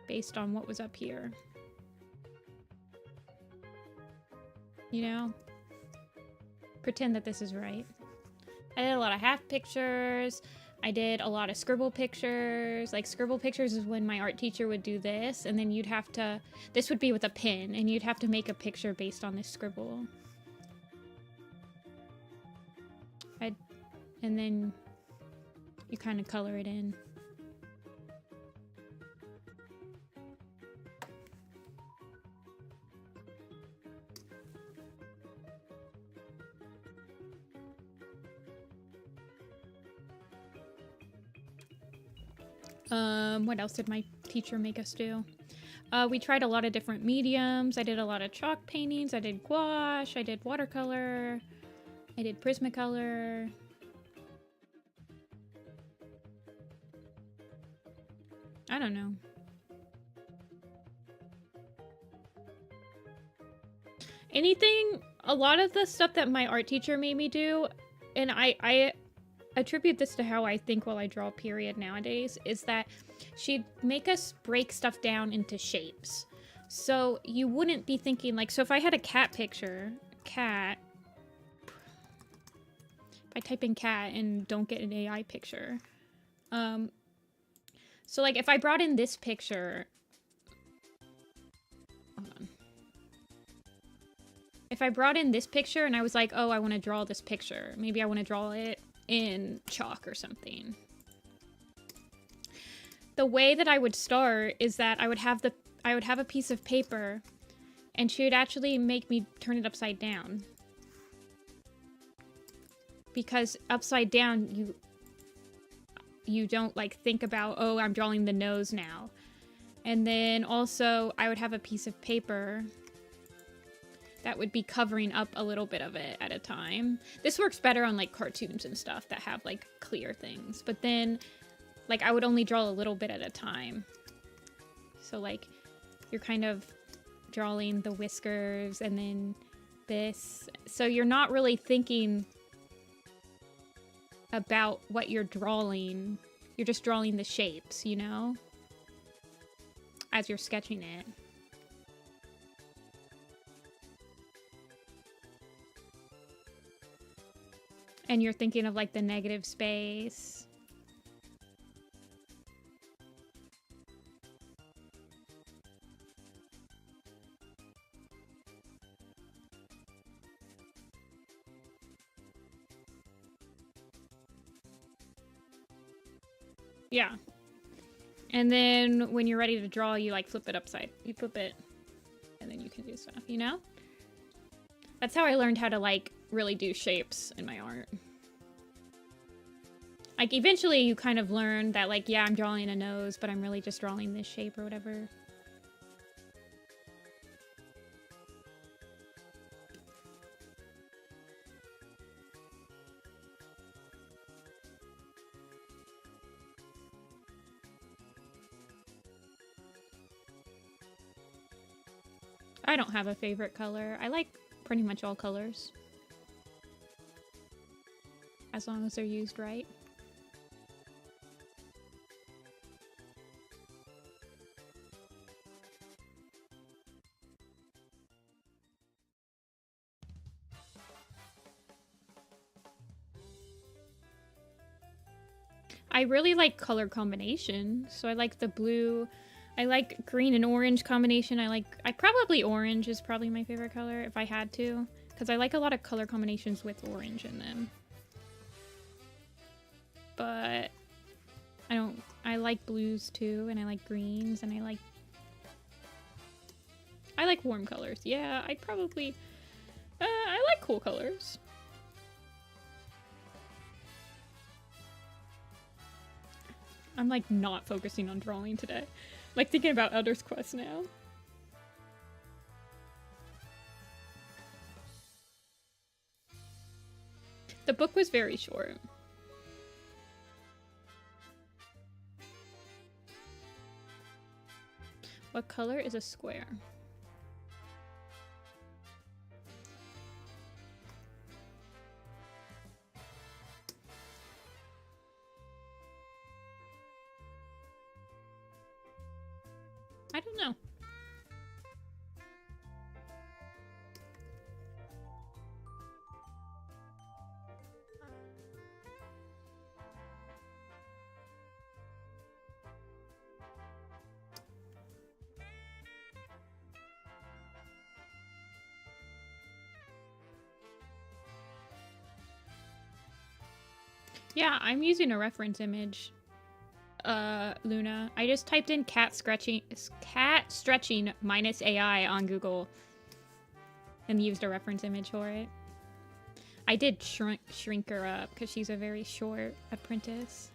[SPEAKER 1] based on what was up here. You know? Pretend that this is right. I did a lot of half pictures. I did a lot of scribble pictures. Like, scribble pictures is when my art teacher would do this, and then you'd have to... This would be with a pen, and you'd have to make a picture based on this scribble. And then you kind of color it in. What else did my teacher make us do? We tried a lot of different mediums. I did a lot of chalk paintings. I did gouache. I did watercolor. I did Prismacolor. I don't know. Anything, a lot of the stuff that my art teacher made me do, and I attribute this to how I think while I draw period nowadays, is that she'd make us break stuff down into shapes. So you wouldn't be thinking, like, so if I had a cat picture, cat, if I type in cat and don't get an AI picture, so like if I brought in this picture, hold on. If I brought in this picture and I was like, oh, I want to draw this picture, maybe I want to draw it in chalk or something. The way that I would start is that I would have a piece of paper, and she would actually make me turn it upside down. Because upside down, you don't like think about, oh, I'm drawing the nose now. And then also I would have a piece of paper that would be covering up a little bit of it at a time. This works better on like cartoons and stuff that have like clear things. But then like I would only draw a little bit at a time. So like you're kind of drawing the whiskers and then this. So you're not really thinking about what you're drawing. You're just drawing the shapes, you know? As you're sketching it. And you're thinking of like the negative space. Yeah. And then when you're ready to draw, you like flip it upside. You flip it and then you can do stuff, you know? That's how I learned how to like really do shapes in my art. Like eventually you kind of learn that like, yeah, I'm drawing a nose, but I'm really just drawing this shape or whatever. I don't have a favorite color. I like pretty much all colors. As long as they're used right. I really like color combination, so I like the blue. I like green and orange combination. I probably orange is probably my favorite color if I had to, because I like a lot of color combinations with orange in them. But I like blues too, and I like greens, and I like warm colors. Yeah, I like cool colors. I'm like not focusing on drawing today. I'm like thinking about Elder's Quest now. The book was very short. What color is a square? I don't know. Yeah, I'm using a reference image, Luna. I just typed in cat stretching minus AI on Google and used a reference image for it. I did shrink her up because she's a very short apprentice.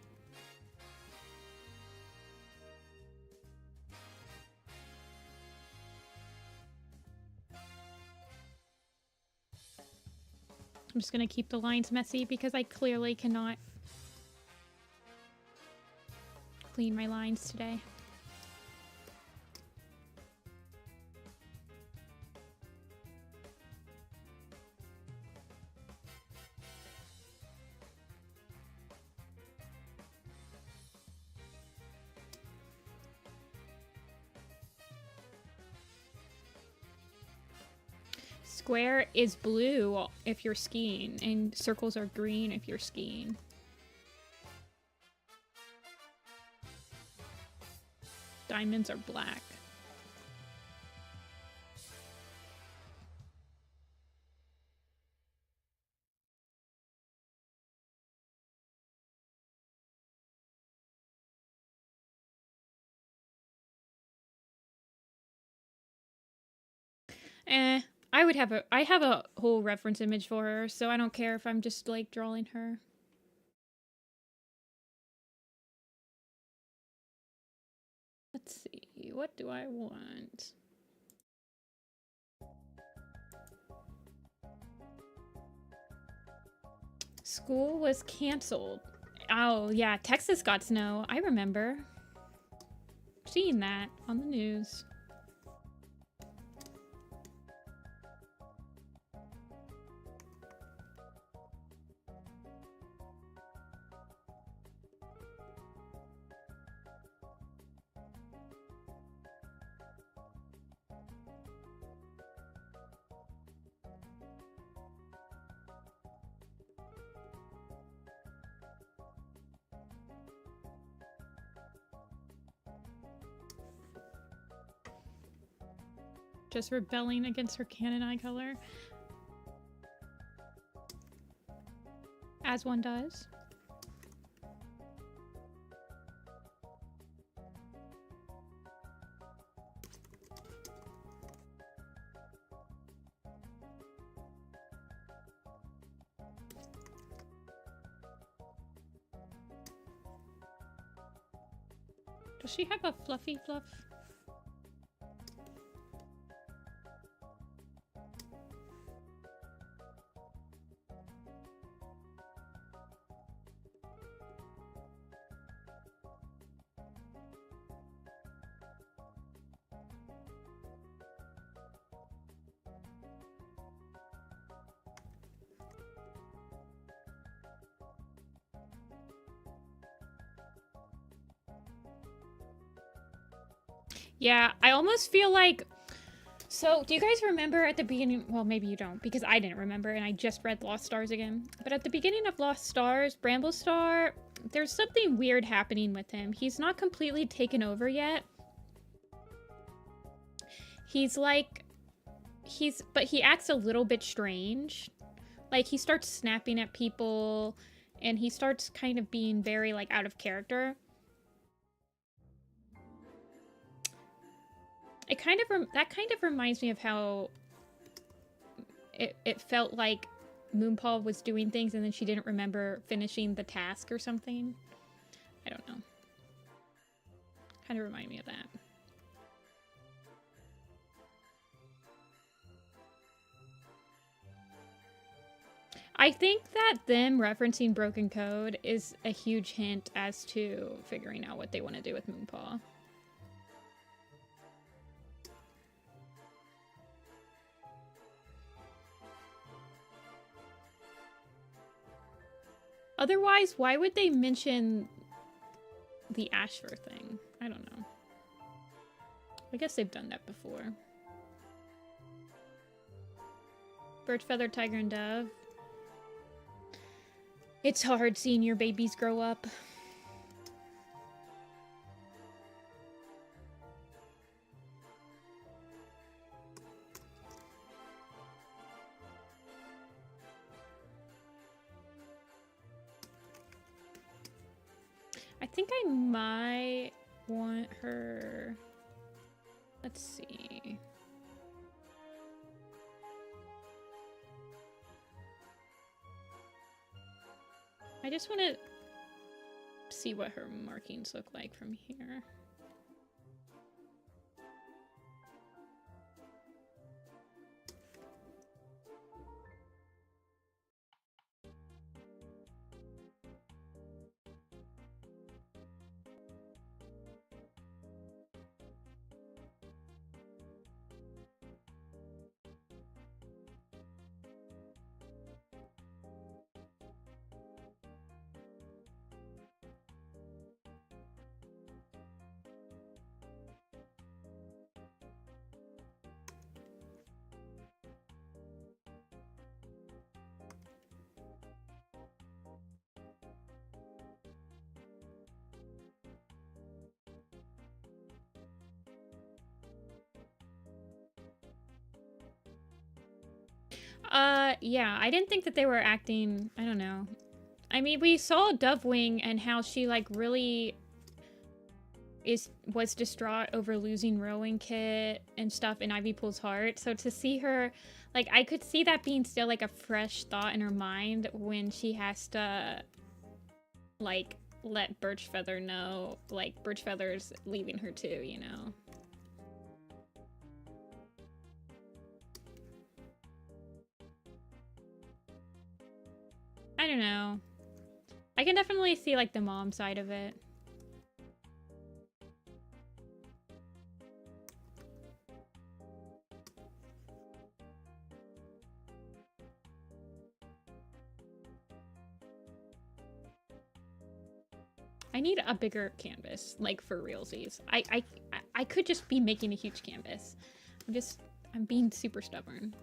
[SPEAKER 1] I'm just gonna keep the lines messy because I clearly cannot clean my lines today. Square is blue if you're skiing, and circles are green if you're skiing. Diamonds are black. I have a whole reference image for her, so I don't care if I'm just like drawing her. Let's see, what do I want? School was canceled. Oh yeah, Texas got snow. I remember seeing that on the news. Just rebelling against her Canon eye color. As one does. Does she have a fluffy fluff? Yeah, I almost feel like... So, do you guys remember at the beginning... Well, maybe you don't, because I didn't remember, and I just read Lost Stars again. But at the beginning of Lost Stars, Bramblestar, there's something weird happening with him. He's not completely taken over yet. He's like... But he acts a little bit strange. Like, he starts snapping at people, and he starts kind of being very, like, out of character. That kind of reminds me of how it felt like Moonpaw was doing things and then she didn't remember finishing the task or something. I don't know. Kind of remind me of that. I think that them referencing broken code is a huge hint as to figuring out what they want to do with Moonpaw. Otherwise, why would they mention the Ashfur thing? I don't know. I guess they've done that before. Birchfeather, Tiger, and Dove. It's hard seeing your babies grow up. I think I might want her... Let's see. I just want to see what her markings look like from here. Yeah, I didn't think that they were acting, I don't know. I mean, we saw Dovewing and how she, like, really was distraught over losing Rowing Kit and stuff in Ivy Pool's heart. So to see her, like, I could see that being still, like, a fresh thought in her mind when she has to, like, let Birchfeather know, like, Birchfeather's leaving her too, you know? I don't know. I can definitely see, like, the mom side of it. I need a bigger canvas, like, for realsies. I could just be making a huge canvas. I'm being super stubborn.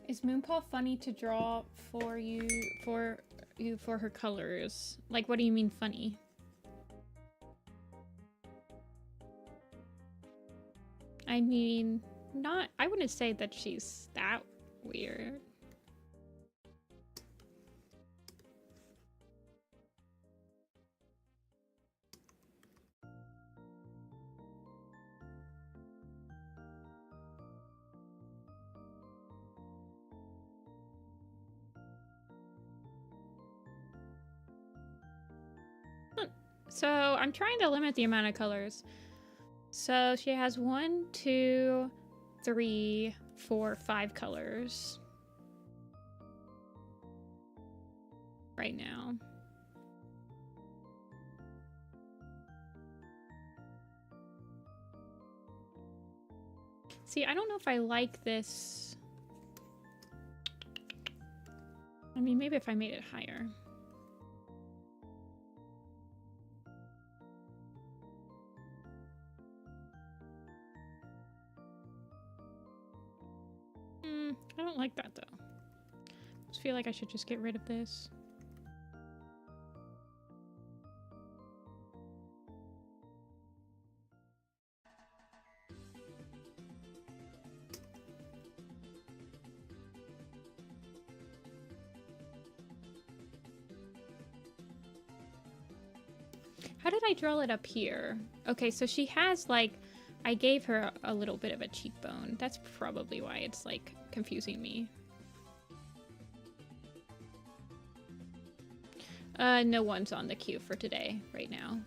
[SPEAKER 1] Is Moonpaw funny to draw for you for her colors? Like, what do you mean funny? I mean, I wouldn't say that she's that weird. So I'm trying to limit the amount of colors. So she has 1, 2, 3, 4, 5 colors right now. See, I don't know if I like this. I mean, maybe if I made it higher. I don't like that, though. I just feel like I should just get rid of this. did I draw it up here? Okay, so she has, like, I gave her a little bit of a cheekbone. That's probably why it's, like, confusing me. No one's on the queue for today right now.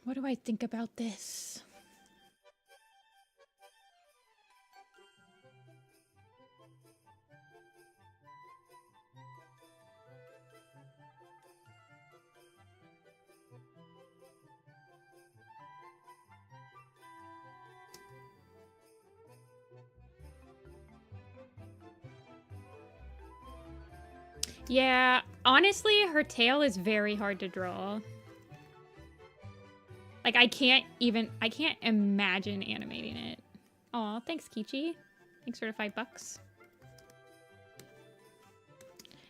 [SPEAKER 1] What do I think about this? Yeah, honestly, her tail is very hard to draw. Like, I can't imagine animating it. Aw, thanks, Kichi. Thanks for the $5.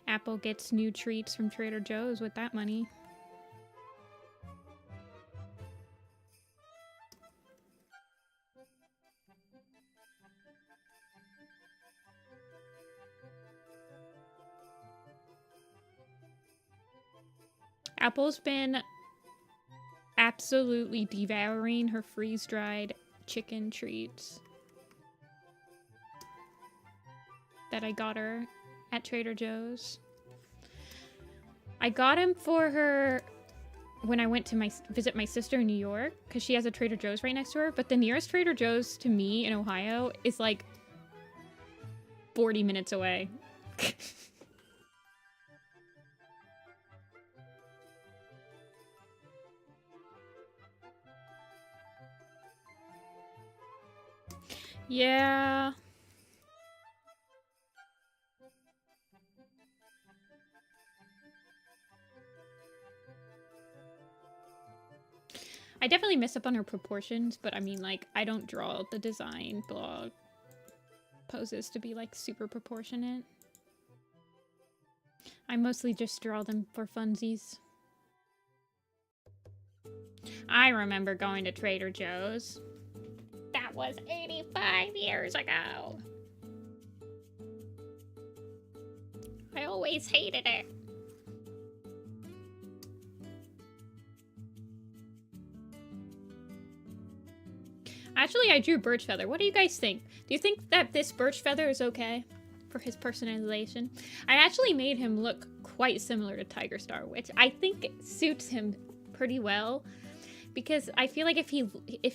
[SPEAKER 1] Apple gets new treats from Trader Joe's with that money. Apple's been absolutely devouring her freeze-dried chicken treats that I got her at Trader Joe's. I got him for her when I went to visit my sister in New York, because she has a Trader Joe's right next to her, but the nearest Trader Joe's to me in Ohio is like 40 minutes away. Yeah. I definitely mess up on her proportions, but I mean, like, I don't draw the design blog poses to be, like, super proportionate. I mostly just draw them for funsies. I remember going to Trader Joe's. That was 85 years ago. I always hated it. Actually, I drew Birchfeather. What do you guys think? Do you think that this Birchfeather is okay for his personalization? I actually made him look quite similar to Tigerstar, which I think suits him pretty well. Because I feel like if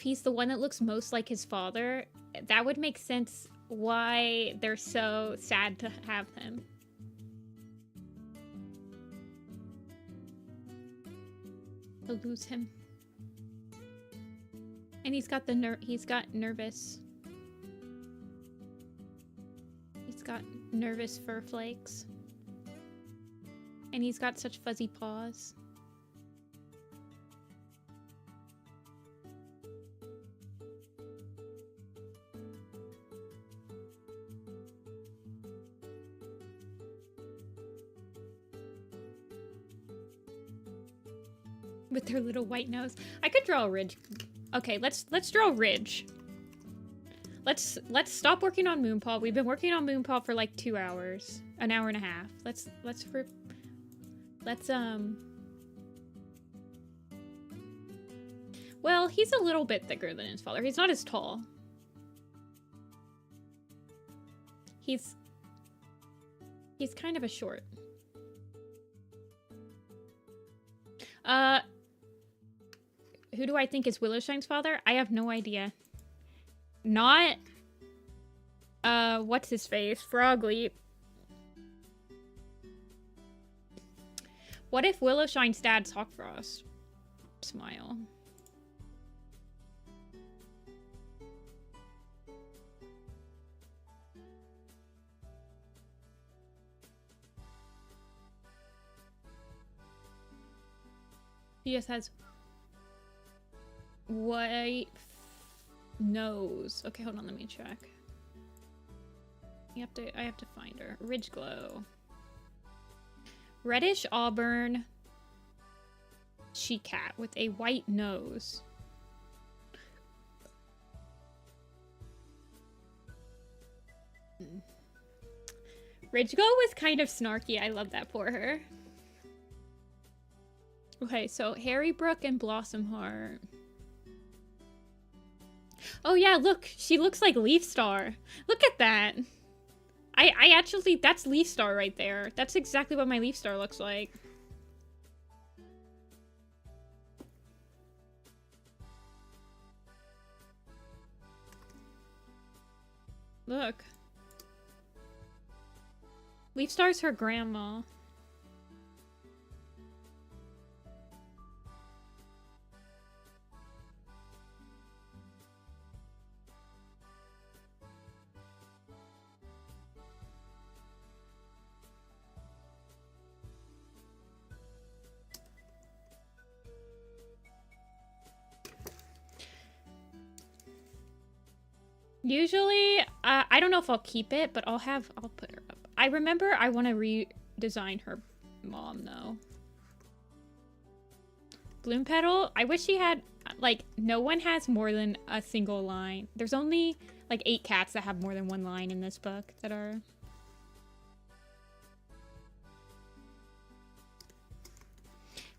[SPEAKER 1] he's the one that looks most like his father, that would make sense why they're so sad to have him. They'll lose him. And he's got nervous. He's got nervous fur flakes. And he's got such fuzzy paws. With their little white nose. I could draw a ridge. Okay, let's draw a ridge. Let's stop working on Moonpaw. We've been working on Moonpaw for like 2 hours. An hour and a half. Well, he's a little bit thicker than his father. He's not as tall. He's kind of a short. Who do I think is Willowshine's father? I have no idea. Not, what's his face? Frogleap. What if Willowshine's dad's Hawkfrost? Smile. He just has white nose. Okay, hold on, let me check. I have to find her. Ridge Glow. Reddish auburn she-cat with a white nose. Ridge Glow was kind of snarky. I love that for her. Okay, so Harry Brook and Blossom Heart. Oh yeah, look, she looks like Leaf Star. Look at that. I actually, that's Leaf Star right there. That's exactly what my Leaf Star looks like. Look. Leaf Star's her grandma. Usually, I don't know if I'll keep it, but I'll put her up. I remember I want to redesign her mom, though. Bloom Petal, I wish she had, like, no one has more than a single line. There's only, like, 8 cats that have more than one line in this book that are...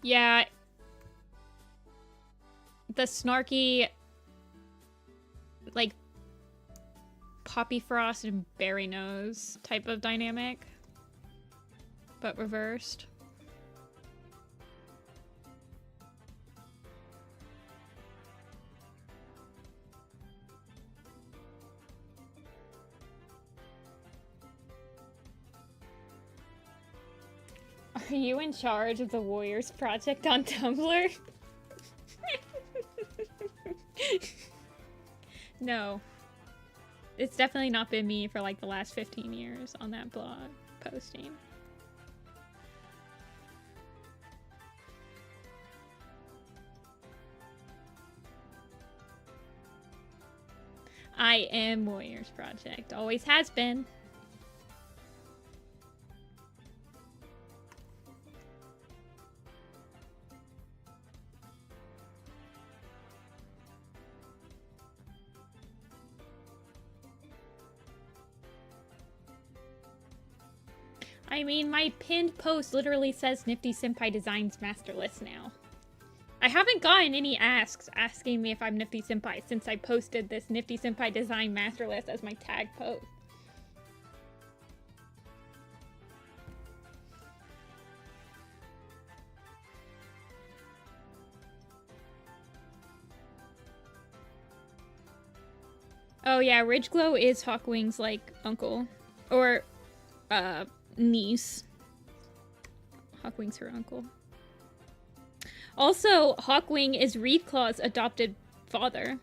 [SPEAKER 1] Yeah. The snarky, like, Poppy Frost and Berry Nose type of dynamic, but reversed. Are you in charge of the Warriors Project on Tumblr? No. It's definitely not been me for like the last 15 years on that blog posting. I am Warriors Project. Always has been. I mean, my pinned post literally says Nifty-Senpai Designs Master List now. I haven't gotten any asks asking me if I'm Nifty-Senpai since I posted this Nifty-Senpai Design Master List as my tag post. Oh yeah, Ridgeglow is Hawkwing's, like, uncle. Or, niece. Hawkwing's her uncle. Also, Hawkwing is Wreathclaw's adopted father.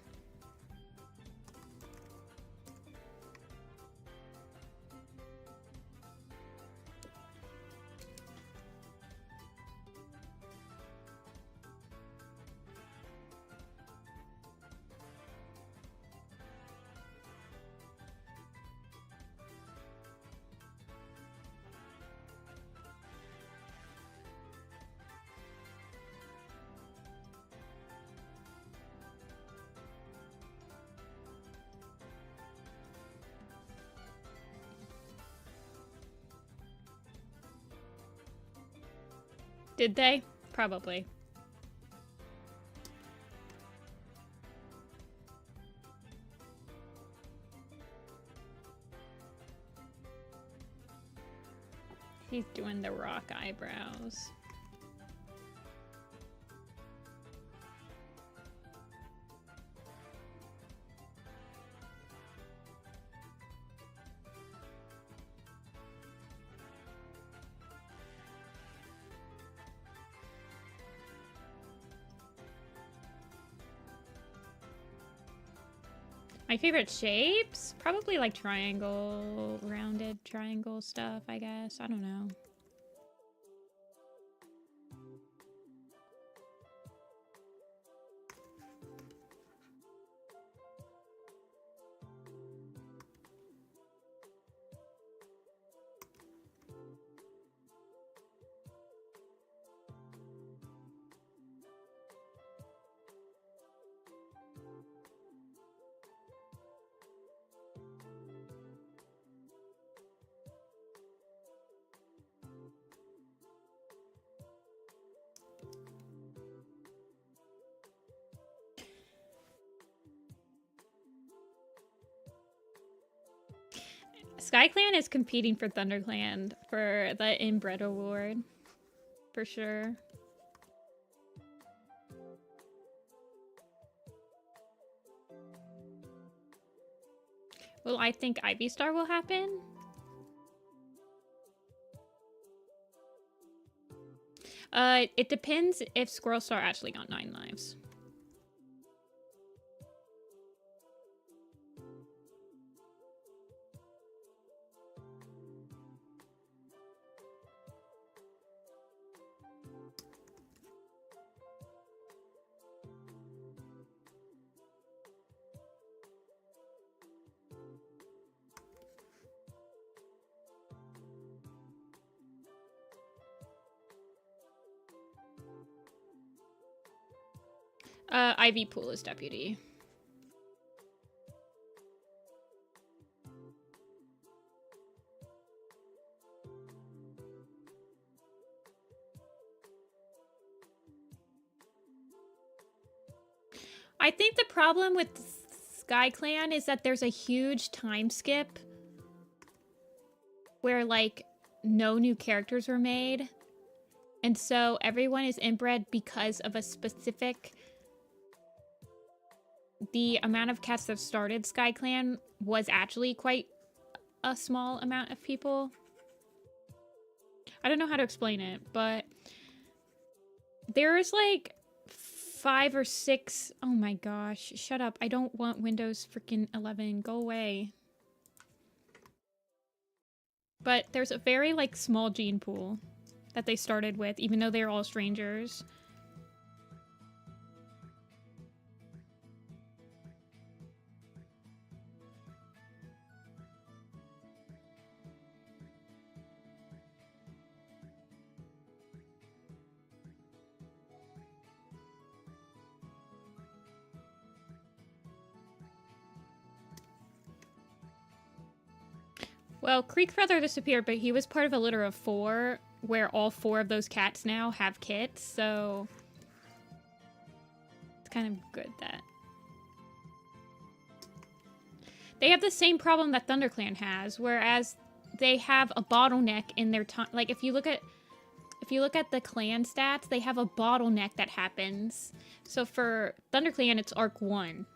[SPEAKER 1] Did they? Probably. He's doing the rock eyebrows. My favorite shapes? Probably like triangle, rounded triangle stuff, I guess. I don't know. SkyClan is competing for ThunderClan for the Inbred Award. For sure. Well, I think Ivy's-Star will happen. It depends if Squirrel-Star actually got 9 lives. Ivy Pool is deputy. I think the problem with SkyClan is that there's a huge time skip where, like, no new characters were made. And so everyone is inbred because of a specific... The amount of cats that started SkyClan was actually quite a small amount of people. I don't know how to explain it, but there's like 5 or 6... Oh my gosh, shut up. I don't want Windows freaking 11. Go away. But there's a very like small gene pool that they started with, even though they're all strangers. Well, Creekfeather disappeared, but he was part of a litter of 4, where all 4 of those cats now have kits, so... It's kind of good that... They have the same problem that ThunderClan has, whereas they have a bottleneck in their time. Like, if you look at the clan stats, they have a bottleneck that happens. So for ThunderClan, it's Arc 1.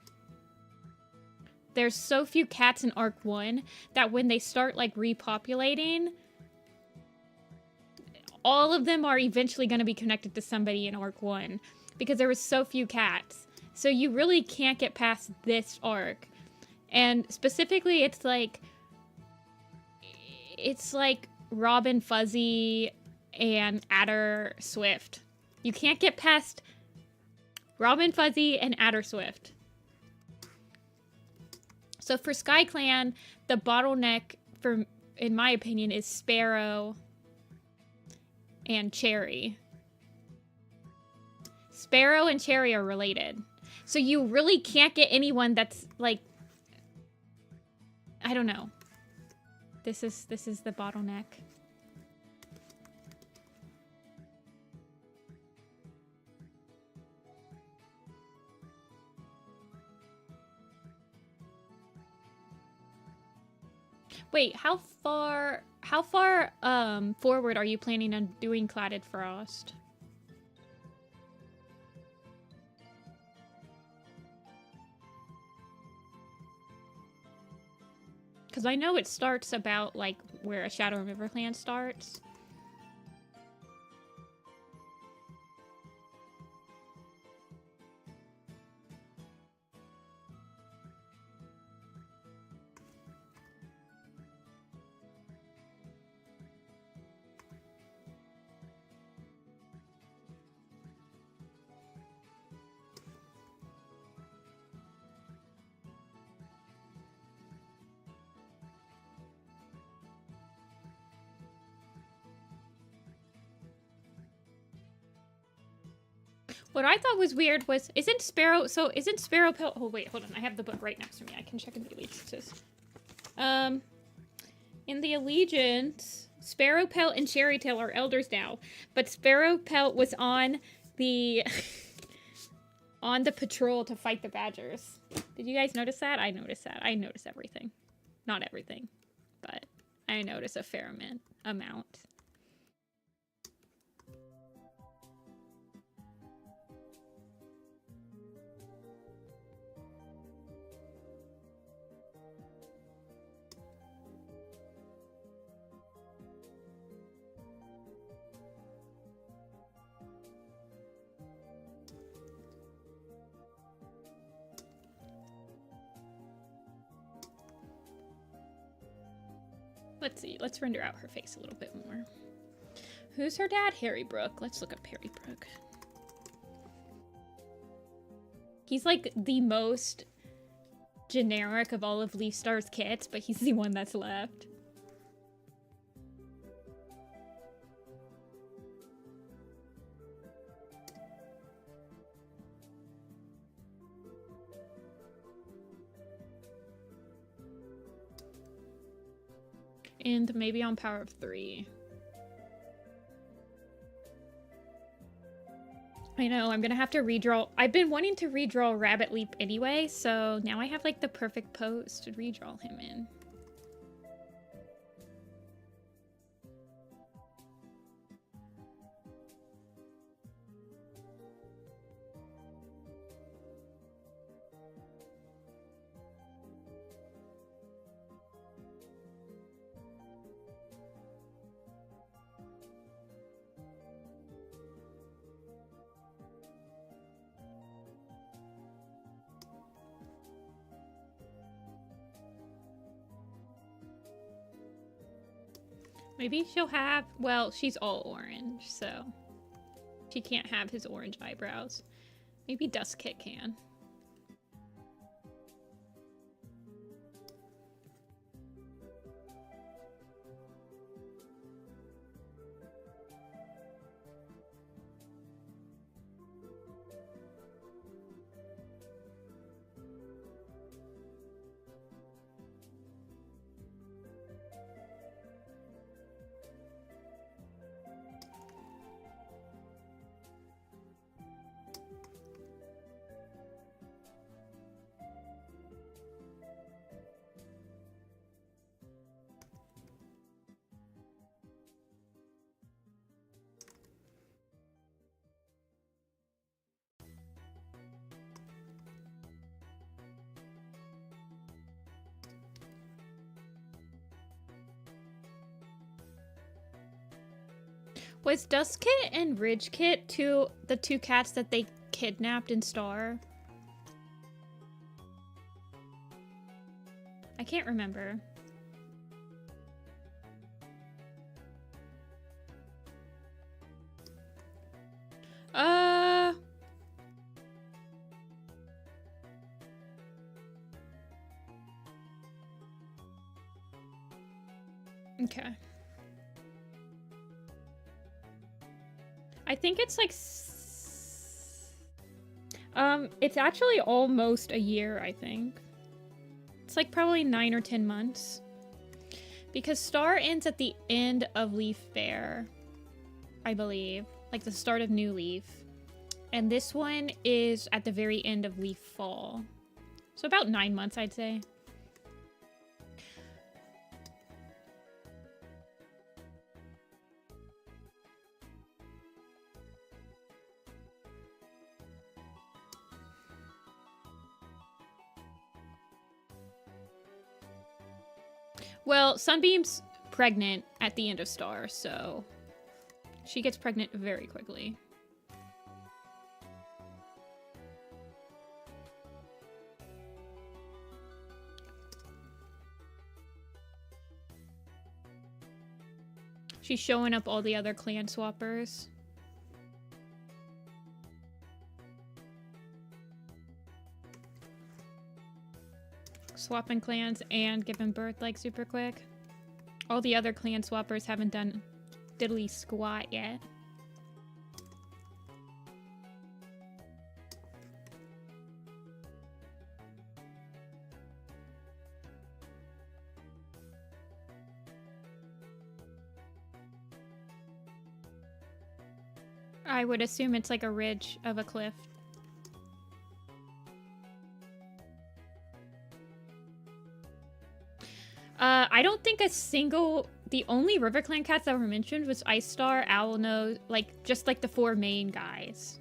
[SPEAKER 1] There's so few cats in Arc 1 that when they start, like, repopulating, all of them are eventually going to be connected to somebody in Arc 1 because there was so few cats. So you really can't get past this arc. And specifically, it's like Robin Fuzzy and Adder Swift. You can't get past Robin Fuzzy and Adder Swift. So for SkyClan, the bottleneck, in my opinion, is Sparrow and Cherry. Sparrow and Cherry are related. So you really can't get anyone that's, like... I don't know. This is the bottleneck. Wait, how far forward are you planning on doing Cladded Frost? Because I know it starts about, like, where a Shadow and RiverClan starts. What I thought was weird was, isn't Sparrowpelt, oh wait, hold on, I have the book right next to me, I can check in the allegiances. In the allegiance, Sparrowpelt and Cherrytail are elders now, but Sparrowpelt was on the, on the patrol to fight the badgers. Did you guys notice that? I noticed that. I notice everything. Not everything, but I notice a fair amount. Let's see. Let's render out her face a little bit more. Who's her dad? Harry Brook. Let's look up Harry Brook. He's like the most generic of all of Leaf Star's kits, but he's the one that's left. And maybe on Power of 3. I know, I'm gonna have to redraw. I've been wanting to redraw Rabbit Leap anyway, so now I have like the perfect pose to redraw him in. Maybe she'll have, well, she's all orange, so she can't have his orange eyebrows. Maybe Dustkit can. Was Dustkit and Ridgekit the two cats that they kidnapped in Star? I can't remember. Okay. I think it's like, it's actually almost a year, I think. It's like probably 9 or 10 months. Because Star ends at the end of Leaf Fair, I believe. Like the start of New Leaf. And this one is at the very end of Leaf Fall. So about 9 months, I'd say. Well, Sunbeam's pregnant at the end of Star, so she gets pregnant very quickly. She's showing up all the other clan swappers. Swapping clans and giving birth like super quick. All the other clan swappers haven't done diddly squat yet. I would assume it's like a ridge of a cliff. I don't think a single... The only RiverClan cats that were mentioned was Icestar, Owlnose, like, just like the 4 main guys.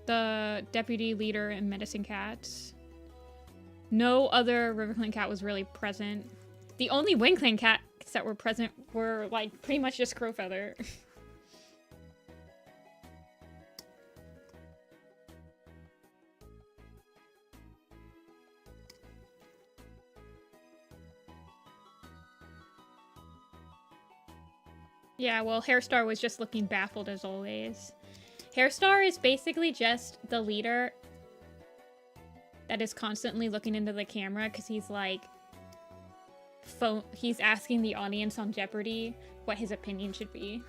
[SPEAKER 1] The deputy leader and medicine cats. No other RiverClan cat was really present. The only WindClan cats that were present were, like, pretty much just Crowfeather. Yeah, well, Harestar was just looking baffled as always. Harestar is basically just the leader that is constantly looking into the camera because he's like... He's asking the audience on Jeopardy what his opinion should be.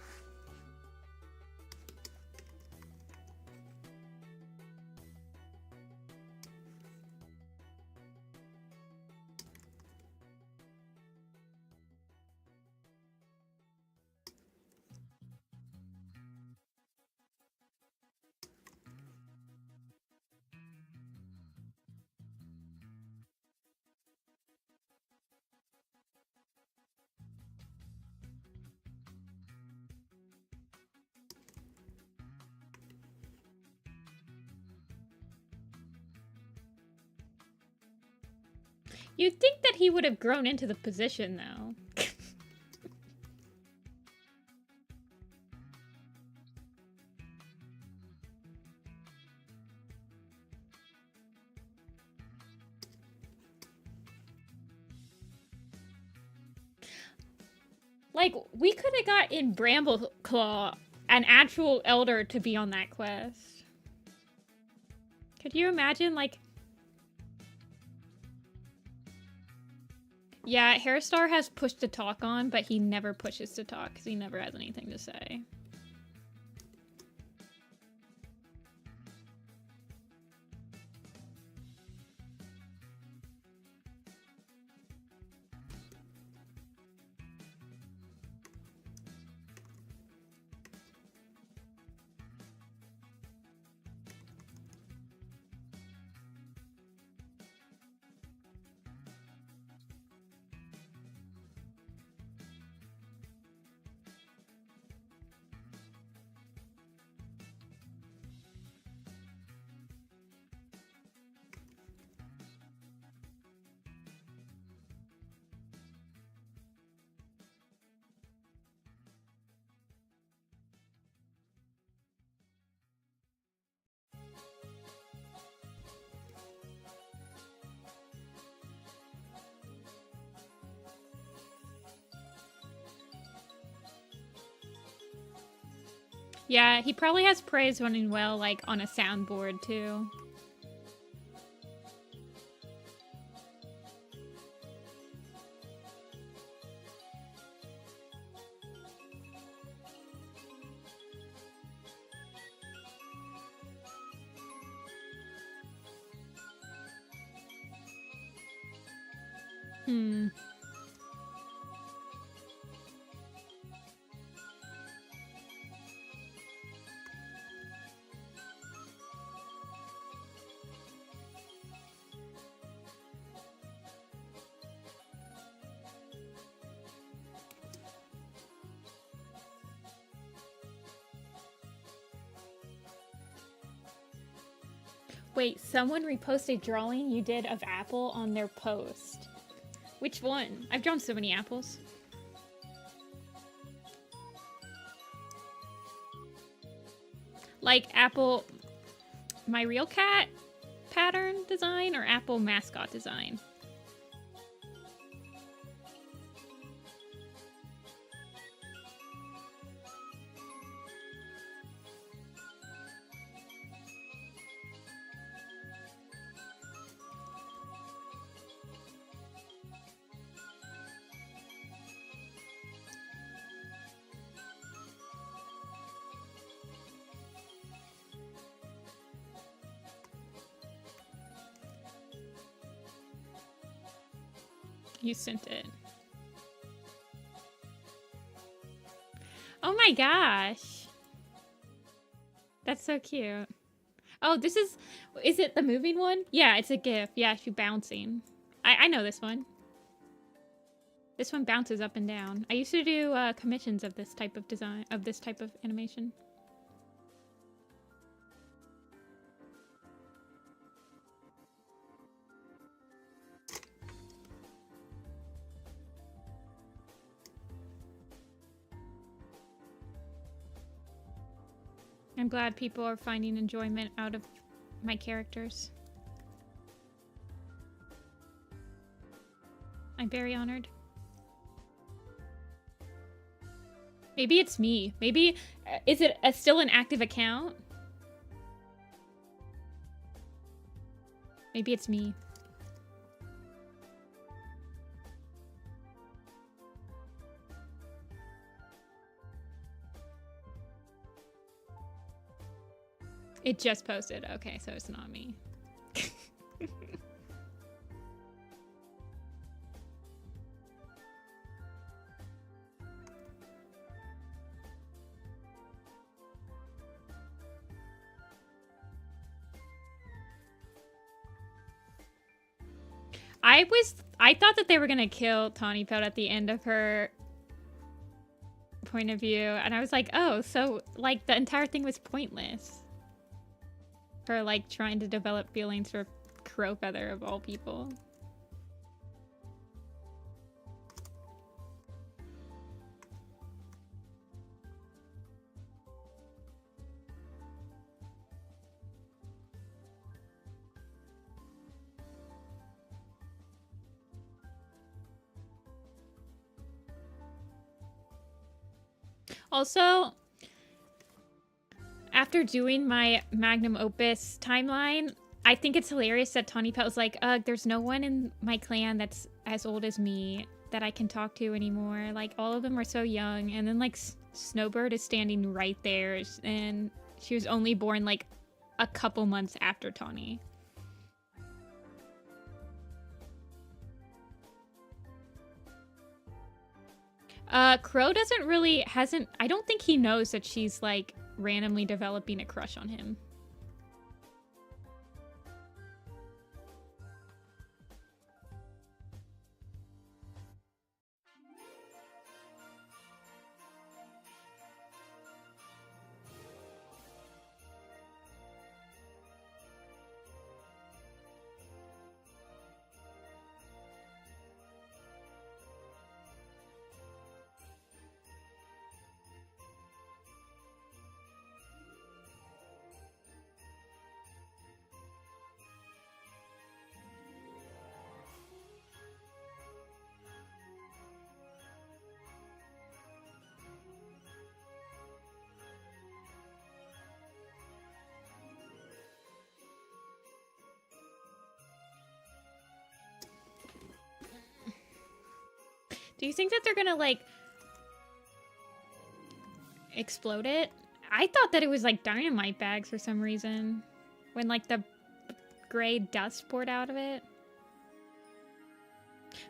[SPEAKER 1] You'd think that he would have grown into the position, though. Like, we could have got in Brambleclaw an actual elder to be on that quest. Could you imagine, like... Yeah, Harestar has push to talk on, but he never pushes to talk because he never has anything to say. Yeah, he probably has praise running well, like, on a soundboard, too. Wait, someone reposted a drawing you did of Apple on their post. Which one? I've drawn so many apples. Like Apple, my real cat pattern design or Apple mascot design? You sent it. my gosh. That's so cute. Oh, this is it the moving one? Yeah, it's a GIF. Yeah, she's bouncing. I know this one. This one bounces up and down. I used to do commissions of this type of design, of this type of animation. I'm glad people are finding enjoyment out of my characters. I'm very honored. Maybe it's me. Maybe, is it still an active account? Maybe it's me. It just posted. Okay, so it's not me. I thought that they were gonna kill Tawnypelt at the end of her point of view, and I was like, oh, so like the entire thing was pointless. Her like trying to develop feelings for Crowfeather of all people. Also, after doing my magnum opus timeline, I think it's hilarious that Tawnypelt was like, there's no one in my clan that's as old as me that I can talk to anymore. Like, all of them are so young. And then, like, Snowbird is standing right there. And she was only born, like, a couple months after Tawny. Crow I don't think he knows that she's, like, randomly developing a crush on him. Do you think that they're gonna, like, explode it? I thought that it was, like, dynamite bags for some reason. When, like, the gray dust poured out of it.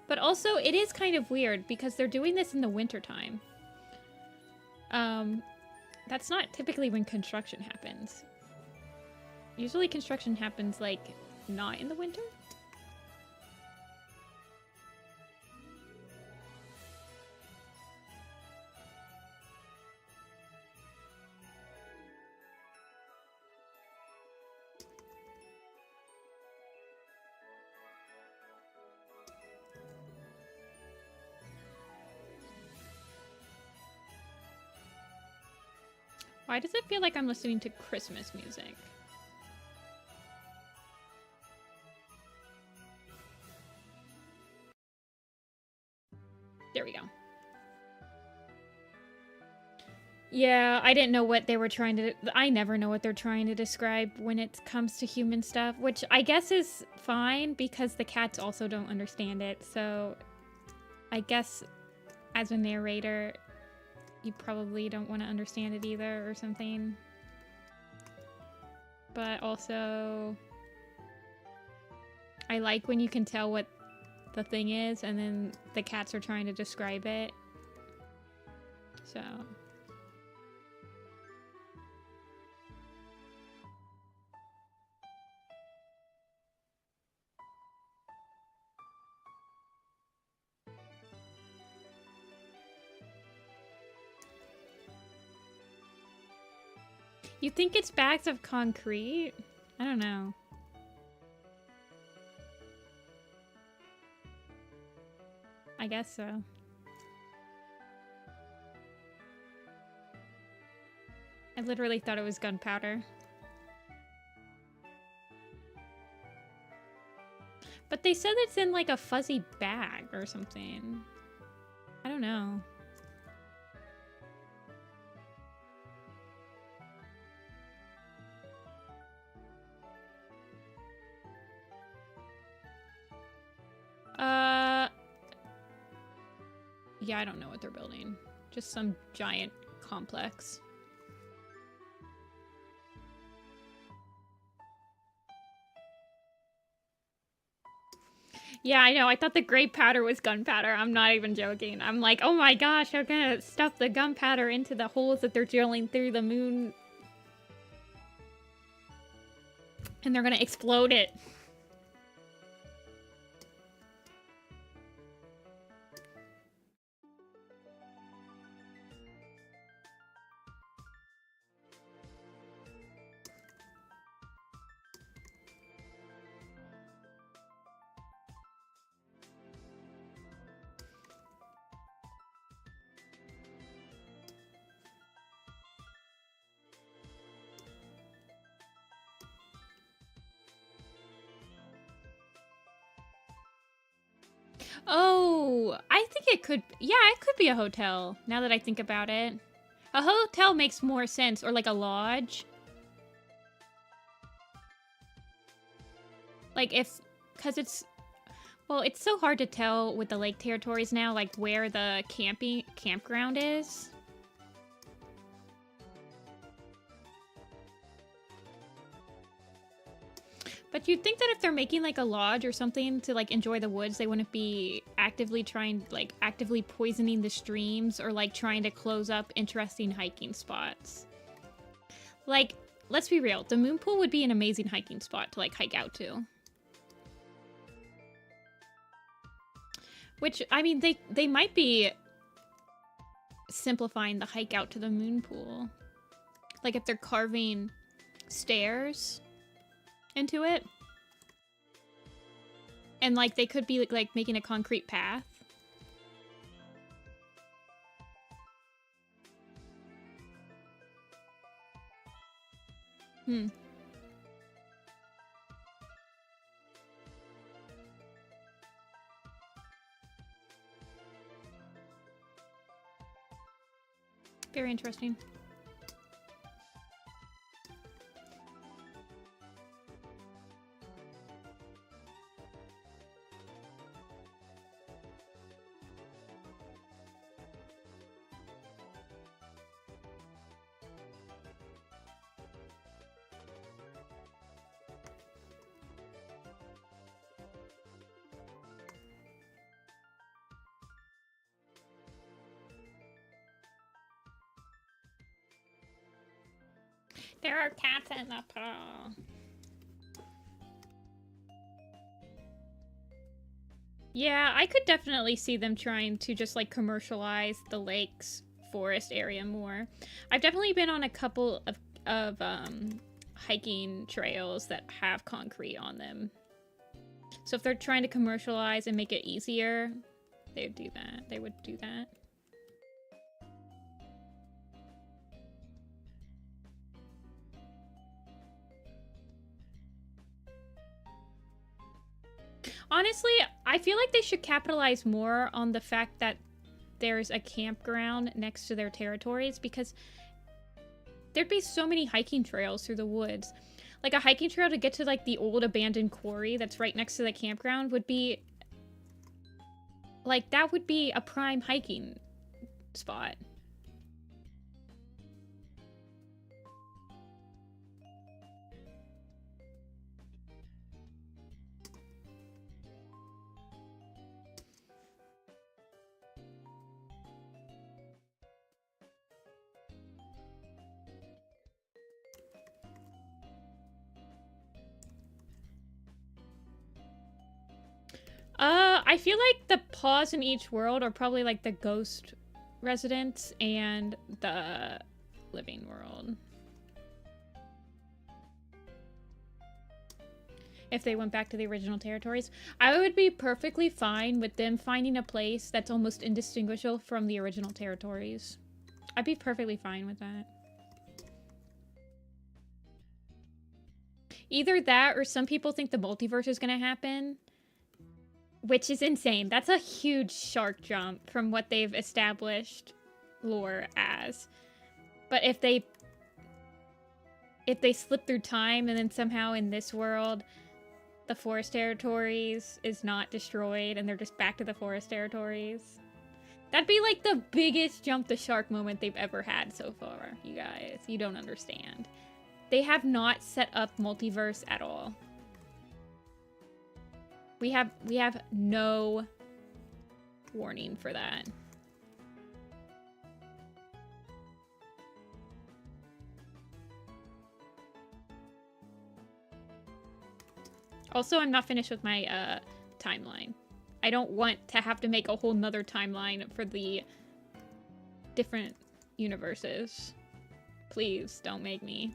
[SPEAKER 1] But also, it is kind of weird because they're doing this in the wintertime. That's not typically when construction happens. Usually construction happens, like, not in the winter? Why does it feel like I'm listening to Christmas music? There we go. Yeah, I didn't know what they were trying to... I never know what they're trying to describe when it comes to human stuff, which I guess is fine because the cats also don't understand it, so I guess as a narrator, you probably don't want to understand it either or something. But also, I like when you can tell what the thing is and then the cats are trying to describe it. So, You think it's bags of concrete? I don't know. I guess so. I literally thought it was gunpowder. But they said it's in like a fuzzy bag or something. I don't know. Yeah, I don't know what they're building. Just some giant complex. Yeah, I know. I thought the gray powder was gunpowder. I'm not even joking. I'm like, oh my gosh, I'm gonna stuff the gunpowder into the holes that they're drilling through the moon. And they're gonna explode it. Oh, I think it could, yeah, it could be a hotel, now that I think about it. A hotel makes more sense, or like a lodge. Like if, because it's, well, it's so hard to tell with the lake territories now, like where the campground is. But you'd think that if they're making like a lodge or something to like enjoy the woods, they wouldn't be actively actively poisoning the streams or like trying to close up interesting hiking spots. Like, let's be real, the moon pool would be an amazing hiking spot to like hike out to. Which, I mean, they might be simplifying the hike out to the moon pool. Like if they're carving stairs into it. And like they could be like making a concrete path. Very interesting. There are cats in the pool. Yeah, I could definitely see them trying to just like commercialize the lake's forest area more. I've definitely been on a couple of hiking trails that have concrete on them. So if they're trying to commercialize and make it easier, they would do that. They would do that. Honestly, I feel like they should capitalize more on the fact that there's a campground next to their territories, because there'd be so many hiking trails through the woods. Like a hiking trail to get to like the old abandoned quarry that's right next to the campground would be like, that would be a prime hiking spot. I feel like the paws in each world are probably like the ghost residents and the living world. if they went back to the original territories. I would be perfectly fine with them finding a place that's almost indistinguishable from the original territories. I'd be perfectly fine with that. Either that, or some people think the multiverse is going to happen, which is insane. That's a huge shark jump from what they've established lore as. But if they slip through time and then somehow in this world the forest territories is not destroyed and they're just back to the forest territories, that'd be like the biggest jump the shark moment they've ever had so far, you guys. You don't understand. They have not set up multiverse at all. We have no warning for that. Also, I'm not finished with my timeline. I don't want to have to make a whole nother timeline for the different universes. Please don't make me.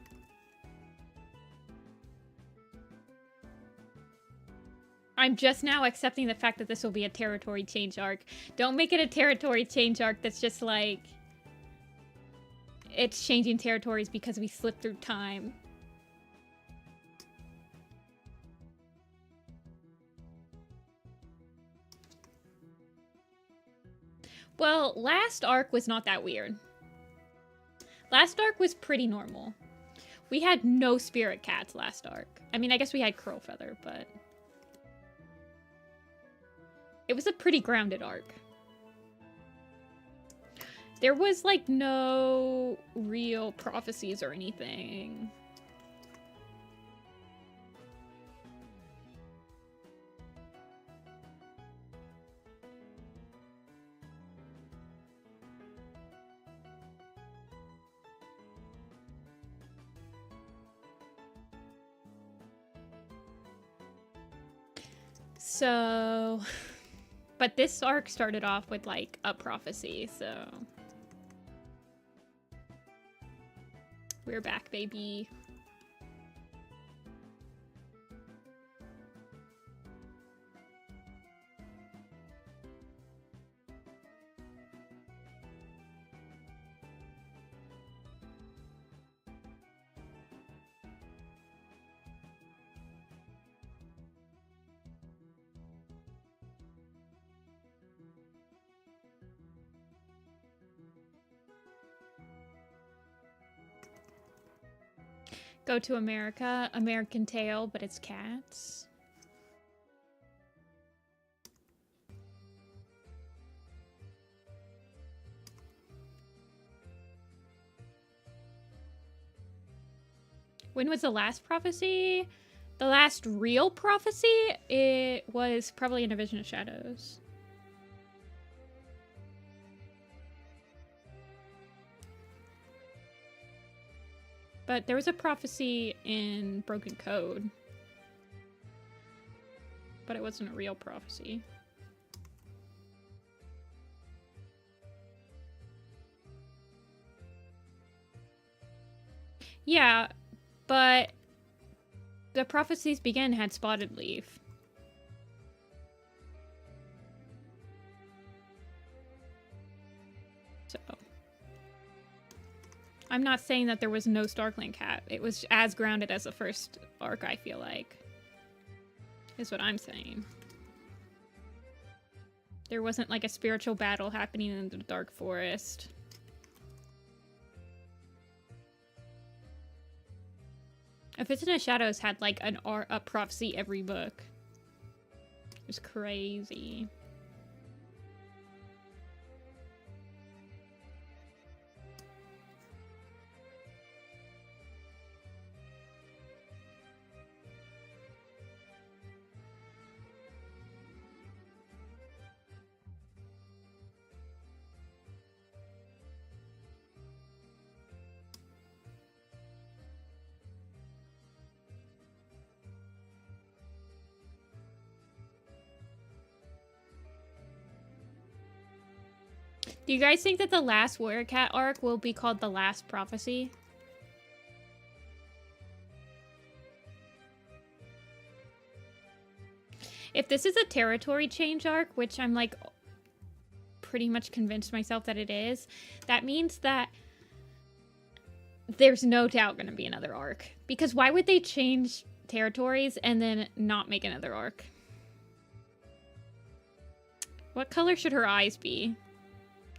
[SPEAKER 1] I'm just now accepting the fact that this will be a territory change arc. Don't make it a territory change arc that's just like, it's changing territories because we slipped through time. Well, last arc was not that weird. Last arc was pretty normal. We had no spirit cats last arc. I mean, I guess we had Curlfeather, but it was a pretty grounded arc. There was, like, no real prophecies or anything. So, but this arc started off with, like, a prophecy, so we're back, baby. Go to America, American Tail, but it's cats. When was the last prophecy? The last real prophecy? It was probably in A Vision of Shadows. But there was a prophecy in Broken Code. But it wasn't a real prophecy. Yeah, but the Prophecies Begin had Spotted Leaf. So I'm not saying that there was no StarClan cat. It was as grounded as the first arc, I feel like. Is what I'm saying. There wasn't like a spiritual battle happening in the Dark Forest. A Vision of Shadows had like a prophecy every book. It was crazy. Do you guys think that the last Warrior Cat arc will be called The Last Prophecy? If this is a territory change arc, which I'm like pretty much convinced myself that it is, that means that there's no doubt going to be another arc. Because why would they change territories and then not make another arc? What color should her eyes be,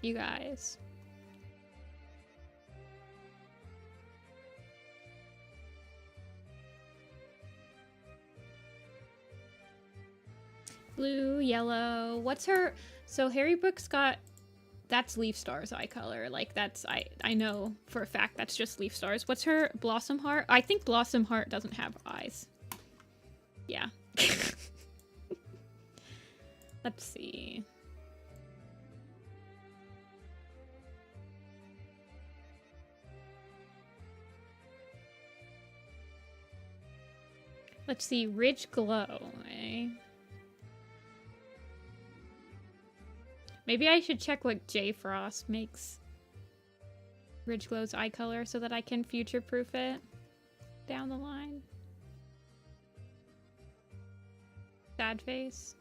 [SPEAKER 1] you guys? Blue, yellow. What's her... So Harry Brooks got... That's Leaf Star's eye color. Like, that's... I know for a fact that's just Leaf Star's. What's her Blossom Heart? I think Blossom Heart doesn't have eyes. Yeah. Let's see. Let's see. Ridge Glow, eh? Maybe I should check what J Frost makes Ridge Glow's eye color so that I can future-proof it down the line. Sad face.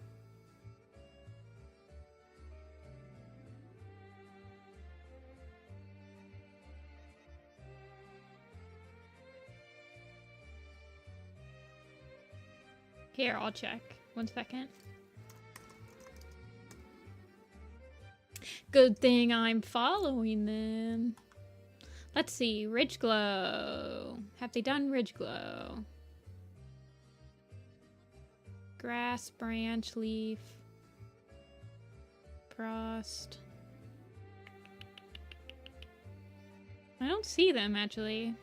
[SPEAKER 1] Here, I'll check. 1 second. Good thing I'm following them. Let's see. Ridge Glow. Have they done Ridge Glow? Grass, branch, leaf. Frost. I don't see them, actually.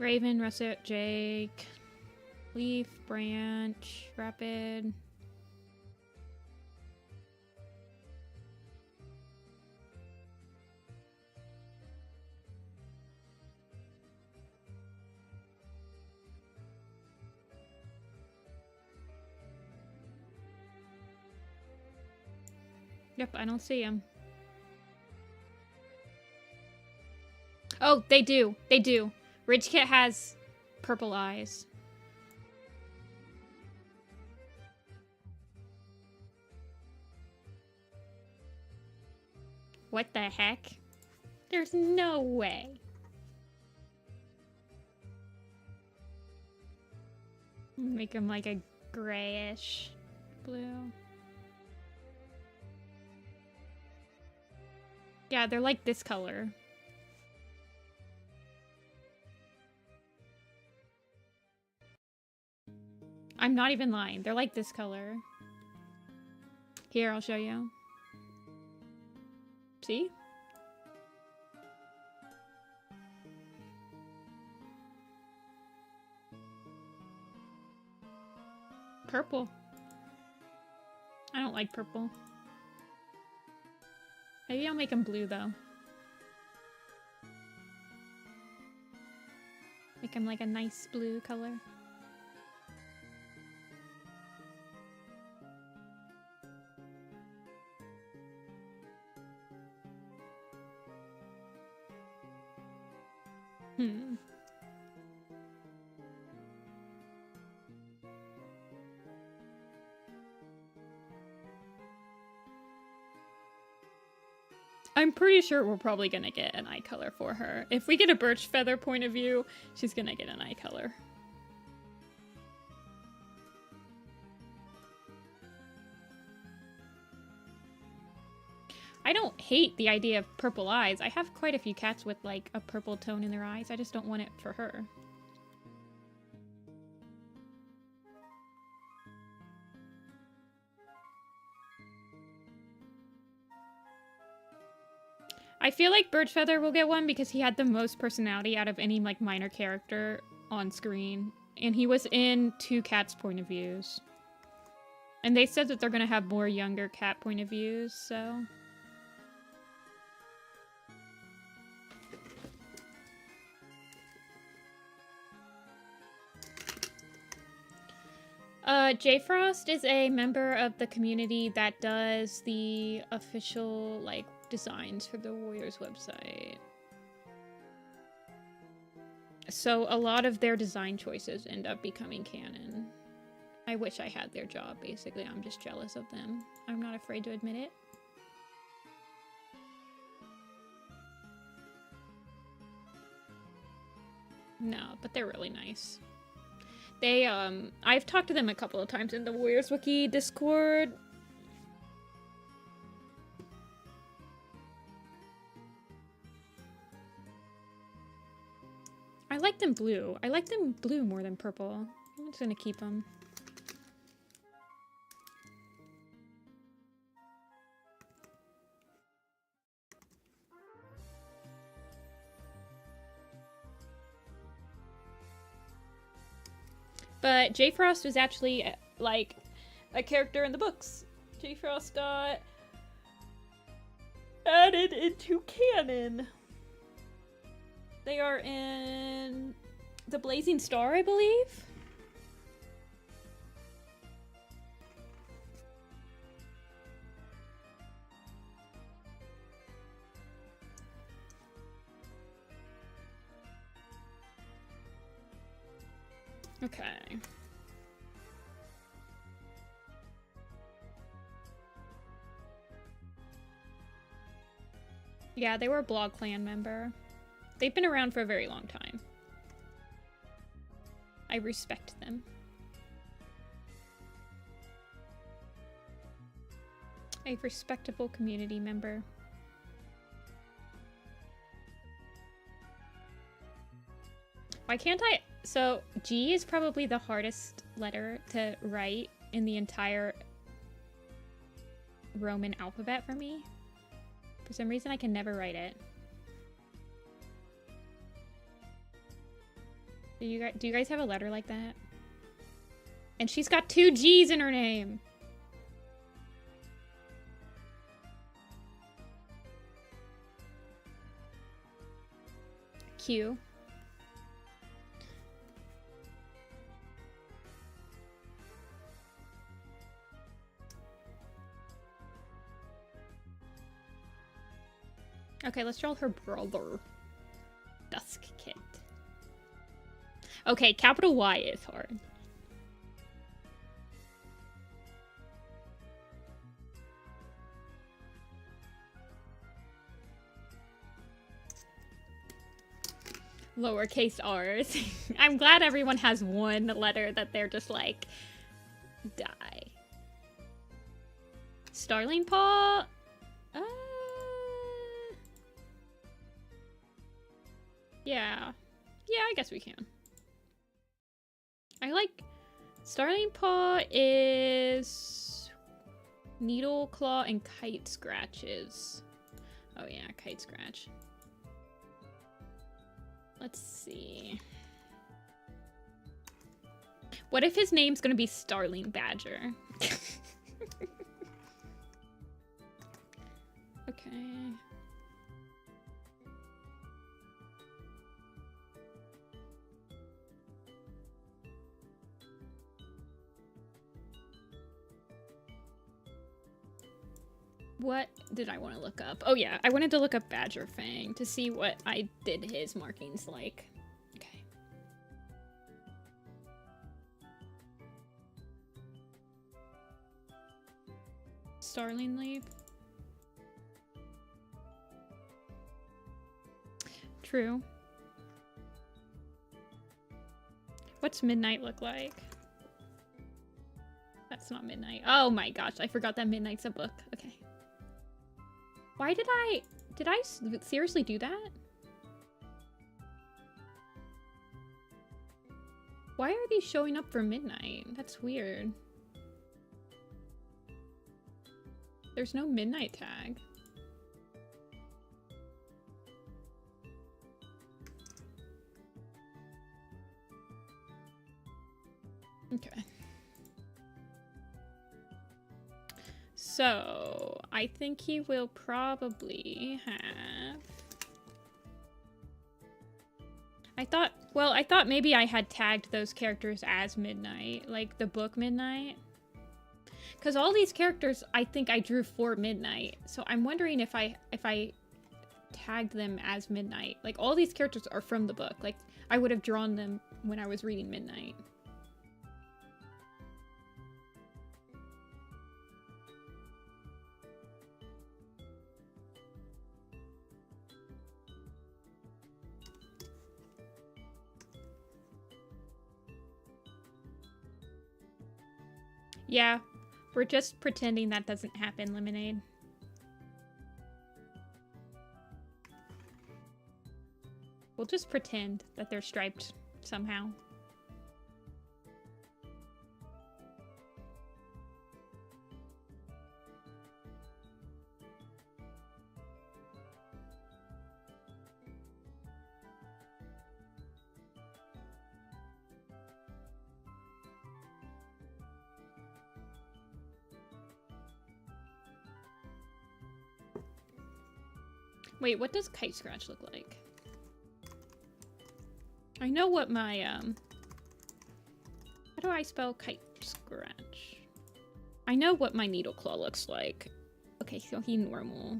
[SPEAKER 1] Raven, Russet, Jake. Leaf, branch, rapid. Yep, I don't see him. Oh, they do. They do. Ridge Kit has purple eyes. What the heck? There's no way. Make them like a grayish blue. Yeah, they're like this color. I'm not even lying. They're like this color. Here, I'll show you. See? Purple. I don't like purple. Maybe I'll make them blue, though. Make them like a nice blue color. I'm pretty sure we're probably gonna get an eye color for her. If we get a Birchfeather point of view, she's gonna get an eye color. I don't hate the idea of purple eyes. I have quite a few cats with like a purple tone in their eyes. I just don't want it for her. I feel like Birchfeather will get one because he had the most personality out of any like minor character on screen. And he was in 2 cats' point of views. And they said that they're gonna have more younger cat point of views, so... J Frost is a member of the community that does the official, like, designs for the Warriors website. So a lot of their design choices end up becoming canon. I wish I had their job, basically. I'm just jealous of them. I'm not afraid to admit it. No, but they're really nice. They, I've talked to them a couple of times in the Warriors Wiki Discord. I like them blue. I like them blue more than purple. I'm just gonna keep them. But J Frost was actually, like, a character in the books. J Frost got added into canon. They are in the Blazing Star, I believe. Okay. Yeah, they were a blog clan member. They've been around for a very long time. I respect them. A respectable community member. Why can't I? So, G is probably the hardest letter to write in the entire Roman alphabet for me. For some reason, I can never write it. Do you guys have a letter like that? And she's got 2 G's in her name. Q. Okay, let's draw her brother. Dusk Kit. Okay, capital Y is hard. Lowercase r's. I'm glad everyone has one letter that they're just like, die. Starling Paw? Yeah. Yeah, I guess we can. I like... Starling Paw is... Needle Claw and Kite Scratches. Oh yeah, Kite Scratch. Let's see. What if his name's gonna be Starling Badger? Okay. What did I want to look up? Oh yeah, I wanted to look up Badger Fang to see what I did his markings like. Okay. Starling Leaf. True. What's Midnight look like? That's not Midnight. Oh my gosh, I forgot that Midnight's a book. Okay. Why did I seriously do that? Why are these showing up for Midnight? That's weird. There's no Midnight tag. Okay. So, I think he will probably have... I thought maybe I had tagged those characters as Midnight, like the book Midnight. Because all these characters, I think I drew for Midnight. So I'm wondering if I tagged them as Midnight. Like, all these characters are from the book. Like, I would have drawn them when I was reading Midnight. Yeah, we're just pretending that doesn't happen, Lemonade. We'll just pretend that they're striped somehow. Wait, what does Kite Scratch look like? I know what my, how do I spell Kite Scratch? I know what my Needle Claw looks like. Okay, so he's normal.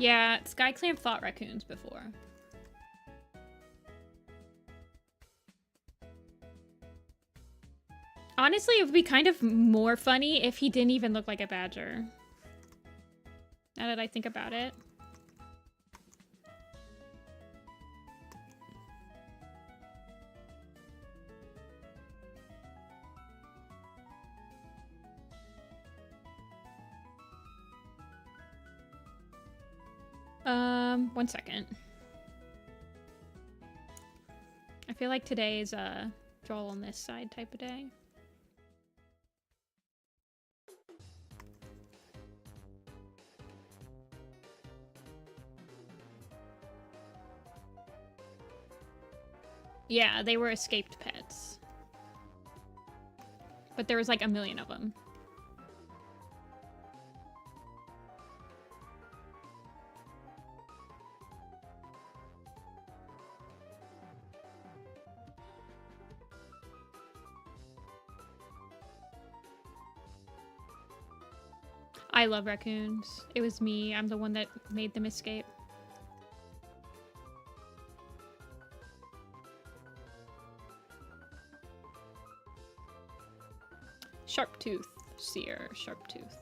[SPEAKER 1] Yeah, SkyClan fought Raccoons before. Honestly, it would be kind of more funny if he didn't even look like a badger. Now that I think about it. One second. I feel like today is a draw on this side type of day. Yeah, they were escaped pets. But there was like a million of them. I love Raccoons. It was me. I'm the one that made them escape. Sharptooth. Seer. Sharptooth.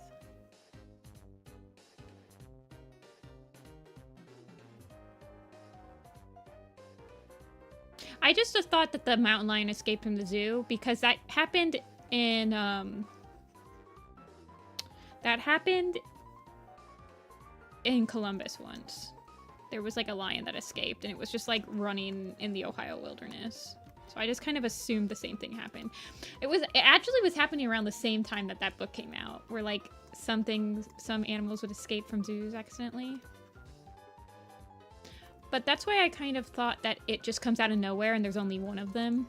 [SPEAKER 1] I just thought that the mountain lion escaped from the zoo because that happened in, that happened in Columbus once. There was like a lion that escaped and it was just like running in the Ohio wilderness. So I just kind of assumed the same thing happened. It actually was happening around the same time that that book came out, where like some animals would escape from zoos accidentally. But that's why I kind of thought that it just comes out of nowhere and there's only one of them.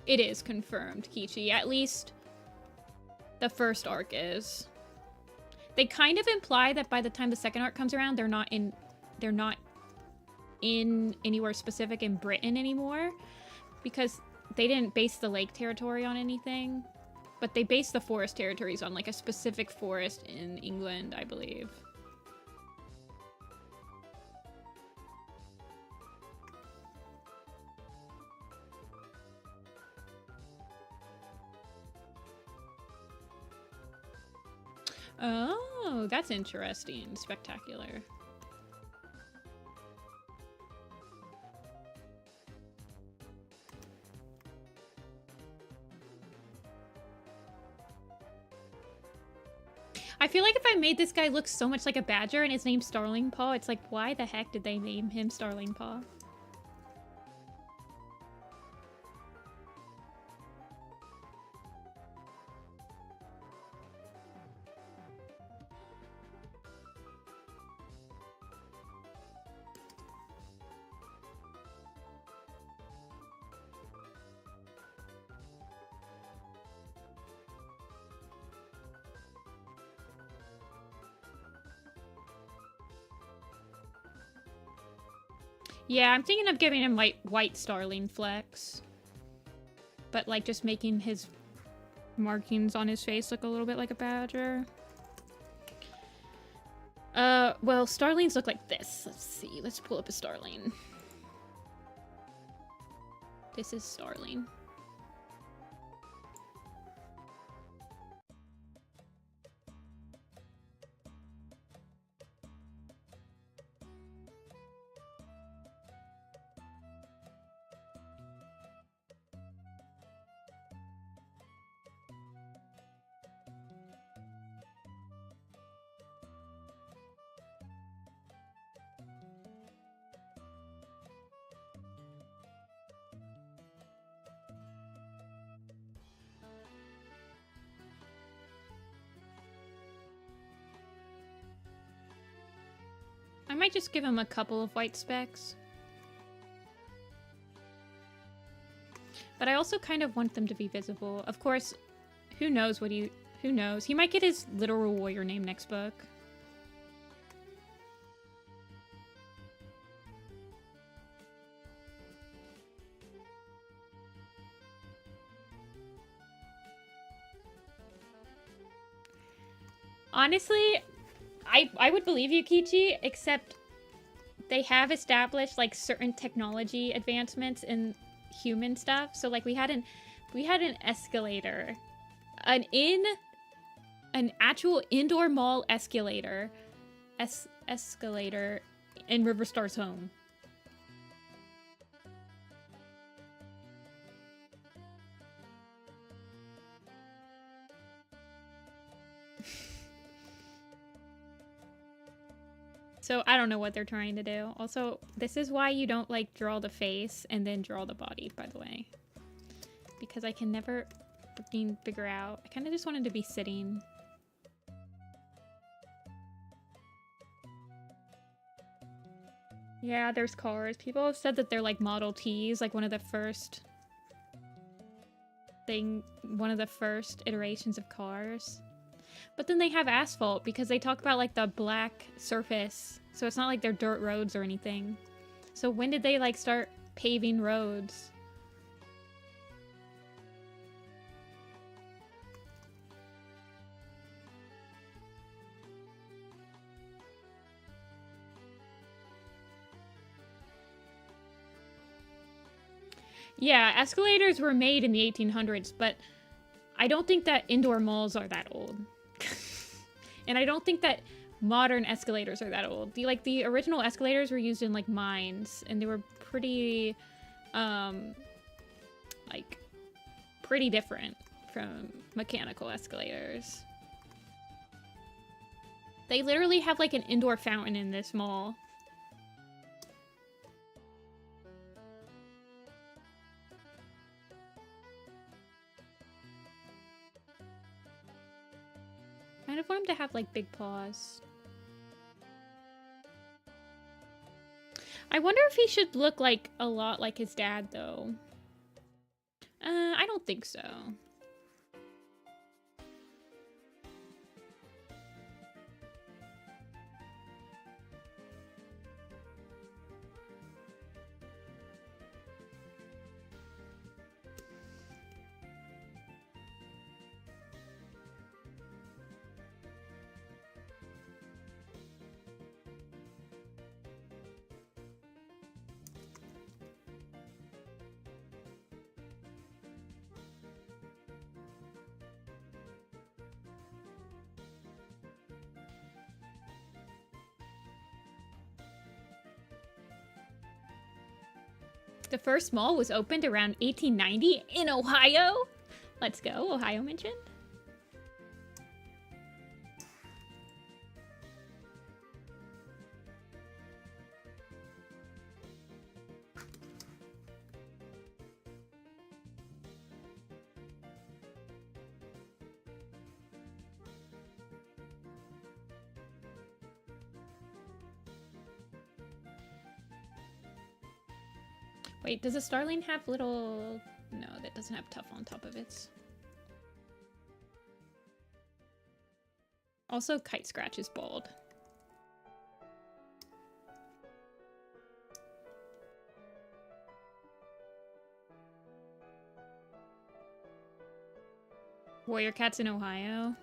[SPEAKER 1] It is confirmed, Kichi. At least the first arc is. They kind of imply that by the time the second arc comes around, they're not in anywhere specific in Britain anymore, because they didn't base the lake territory on anything, but they based the forest territories on like a specific forest in England, I believe. Oh, that's interesting. Spectacular. I feel like if I made this guy look so much like a badger and his name's Starling Paw, it's like, why the heck did they name him Starling Paw? Yeah, I'm thinking of giving him white starling flecks. But like just making his markings on his face look a little bit like a badger. Well, starlings look like this. Let's see. Let's pull up a starling. This is starling. I might just give him a couple of white specks. But I also kind of want them to be visible. Of course, who knows what who knows? He might get his literal warrior name next book. Honestly, I would believe you, Kichi, except they have established like certain technology advancements in human stuff. So like we had an escalator, an actual indoor mall escalator in Riverstar's home. So I don't know what they're trying to do. Also, this is why you don't like draw the face and then draw the body, by the way. Because I can never freaking figure out. I kind of just wanted to be sitting. Yeah, there's cars. People have said that they're like Model Ts, like one of the first iterations of cars. But then they have asphalt because they talk about like the black surface. So it's not like they're dirt roads or anything. So when did they like start paving roads? Yeah, escalators were made in the 1800s, but I don't think that indoor malls are that old. And I don't think that modern escalators are that old. The original escalators were used in like mines, and they were pretty pretty different from mechanical escalators. They literally have like an indoor fountain in this mall. I kind of want him to have like big paws. I wonder if he should look like a lot like his dad though. I don't think so. The first mall was opened around 1890 in Ohio. Let's go, Ohio mentioned. Wait, does a starling have little... No, that doesn't have tough on top of it. Also, Kite Scratch is bald. Warrior Cats in Ohio.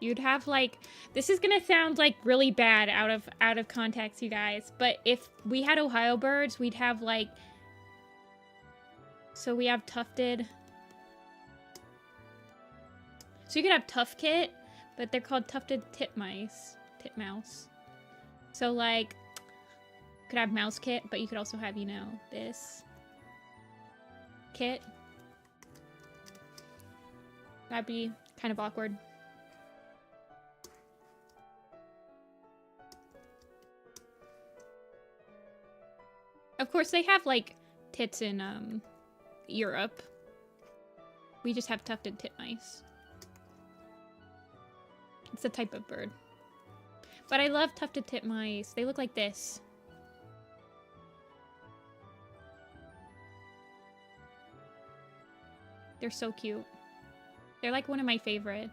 [SPEAKER 1] You'd have like, this is gonna sound like really bad out of context, you guys, but if we had Ohio birds, we'd have like, so we have tufted. So you could have tuft kit, but they're called tufted titmouse. So like, you could have mouse kit, but you could also have, you know, this kit. That'd be kind of awkward. Of course, they have, like, tits in, Europe. We just have tufted titmice. It's a type of bird. But I love tufted titmice. They look like this. They're so cute. They're like one of my favorite.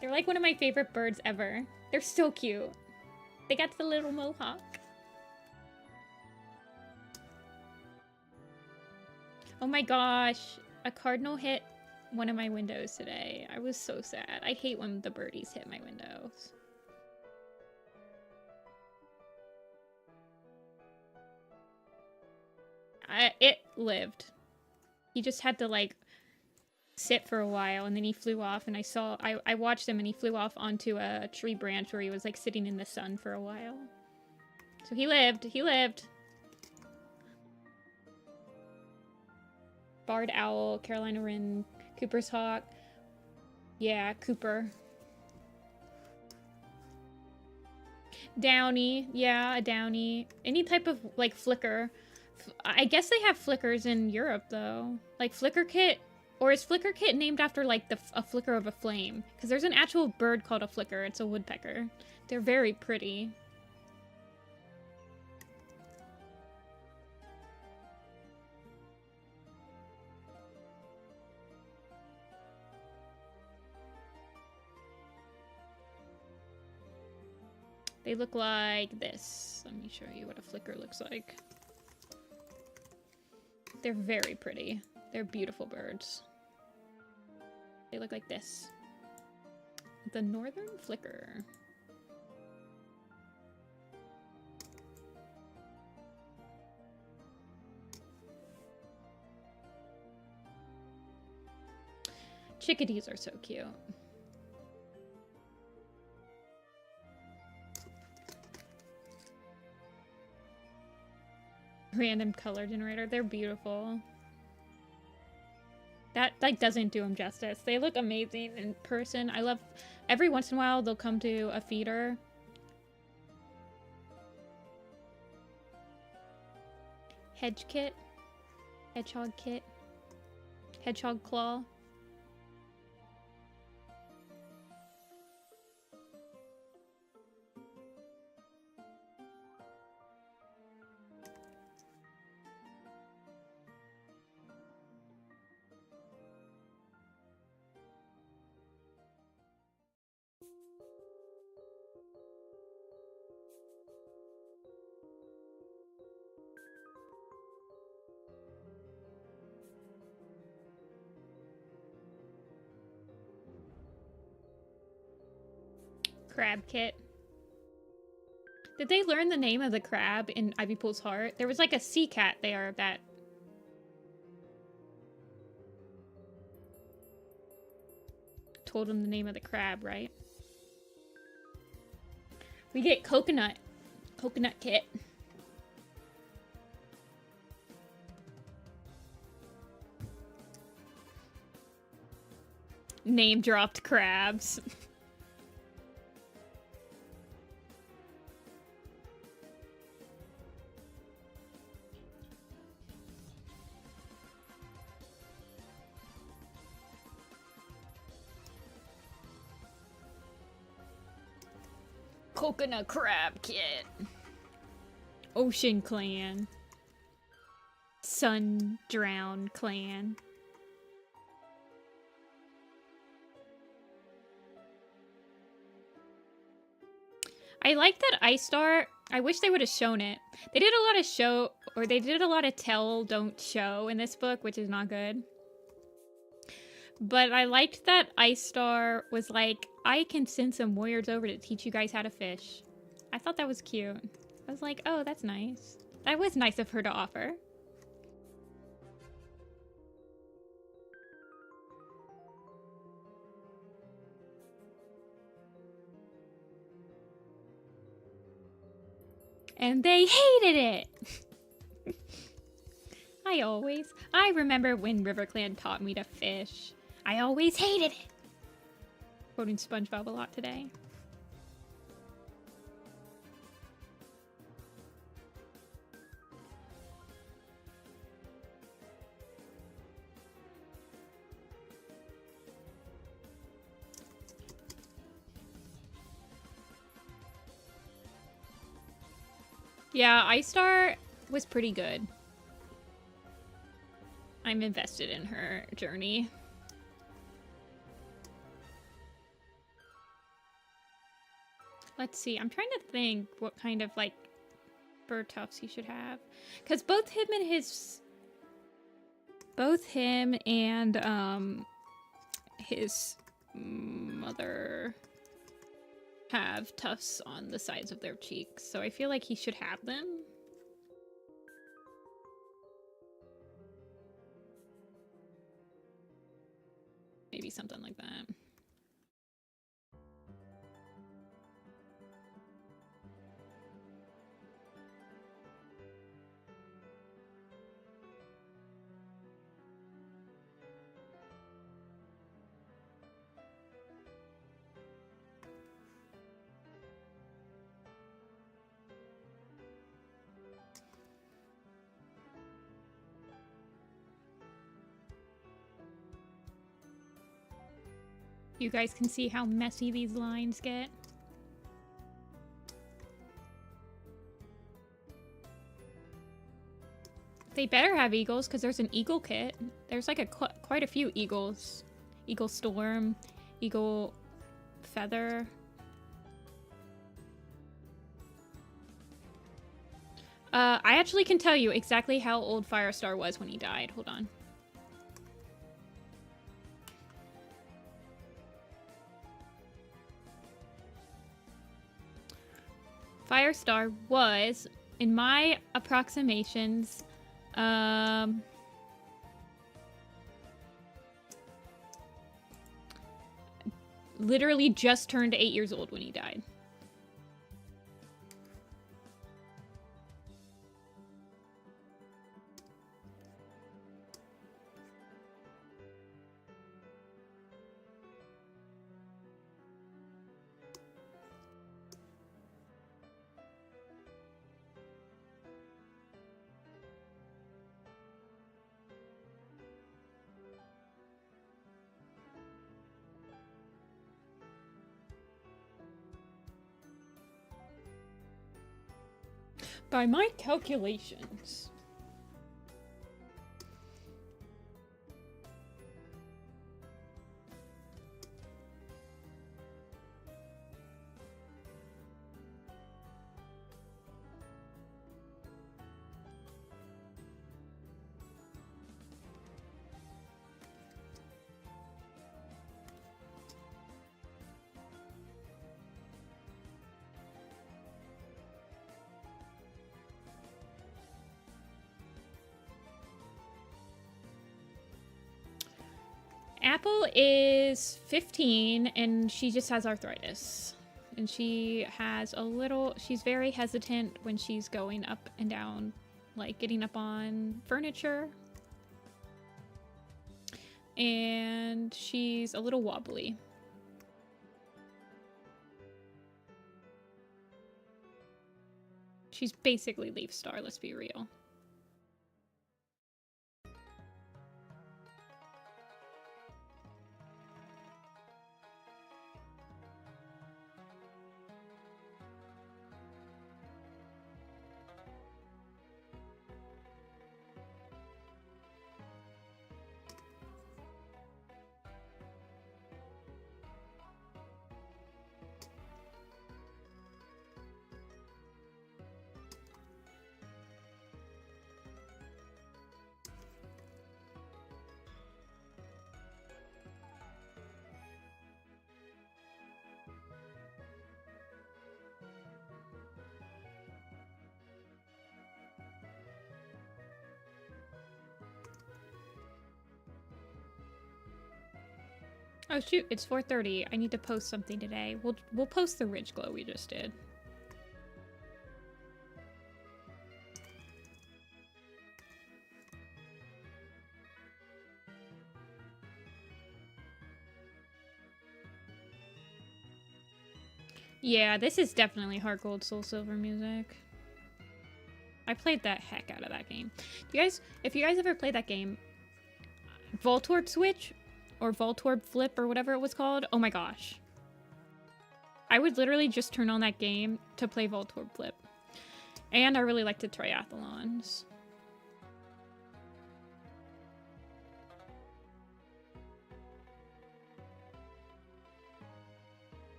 [SPEAKER 1] They're like one of my favorite birds ever. They're so cute. They got the little mohawk. Oh my gosh. A cardinal hit one of my windows today. I was so sad. I hate when the birdies hit my windows. It lived. He just had to, like, sit for a while, and then he flew off, and I watched him, and he flew off onto a tree branch where he was, like, sitting in the sun for a while. So he lived. Barred owl, Carolina wren, Cooper's hawk. Yeah, Cooper. Downy. Yeah, a downy. Any type of, like, flicker. I guess they have flickers in Europe, though. Like, flicker kit. Or is flicker kit named after, like, a flicker of a flame? Because there's an actual bird called a flicker. It's a woodpecker. They're very pretty. They look like this. Let me show you what a flicker looks like. They're very pretty. They're beautiful birds. They look like this. The northern flicker. Chickadees are so cute. Random color generator. They're beautiful. That, like, doesn't do them justice. They look amazing in person. I love... Every once in a while, they'll come to a feeder. Hedge kit. Hedgehog kit. Hedgehog claw. Crab kit. Did they learn the name of the crab in Ivypool's heart? There was like a sea cat there that... told him the name of the crab, right? We get coconut. Coconut kit. Name dropped crabs. Coconut crab kit. Ocean clan. Sun drown clan. I like that Star. I wish they would have shown it. They did a lot of show, or they did a lot of tell, don't show in this book, which is not good. But I liked that Star was like, I can send some warriors over to teach you guys how to fish. I thought that was cute. I was like, oh, that's nice. That was nice of her to offer. And they hated it! I remember when RiverClan taught me to fish. I always hated it! Quoting SpongeBob a lot today. Yeah, Star was pretty good. I'm invested in her journey. Let's see, I'm trying to think what kind of, like, bird tufts he should have. Because both him and his mother have tufts on the sides of their cheeks, so I feel like he should have them. Maybe something like that. You guys can see how messy these lines get. They better have eagles, because there's an eagle kit. There's like quite a few eagles. Eagle Storm, Eagle Feather. I actually can tell you exactly how old Firestar was when he died. Hold on. Firestar was, in my approximations, literally just turned 8 years old when he died. By my calculations, Apple is 15 and she just has arthritis. And she has she's very hesitant when she's going up and down, like getting up on furniture. And she's a little wobbly. She's basically Leaf Star, let's be real. Oh shoot, it's 4:30. I need to post something today. We'll post the Ridge Glow we just did. Yeah, this is definitely Heart Gold Soul Silver music. I played that heck out of that game. If you guys ever played that game, Voltorb Switch or Voltorb Flip or whatever it was called, oh my gosh. I would literally just turn on that game to play Voltorb Flip. And I really liked the triathlons.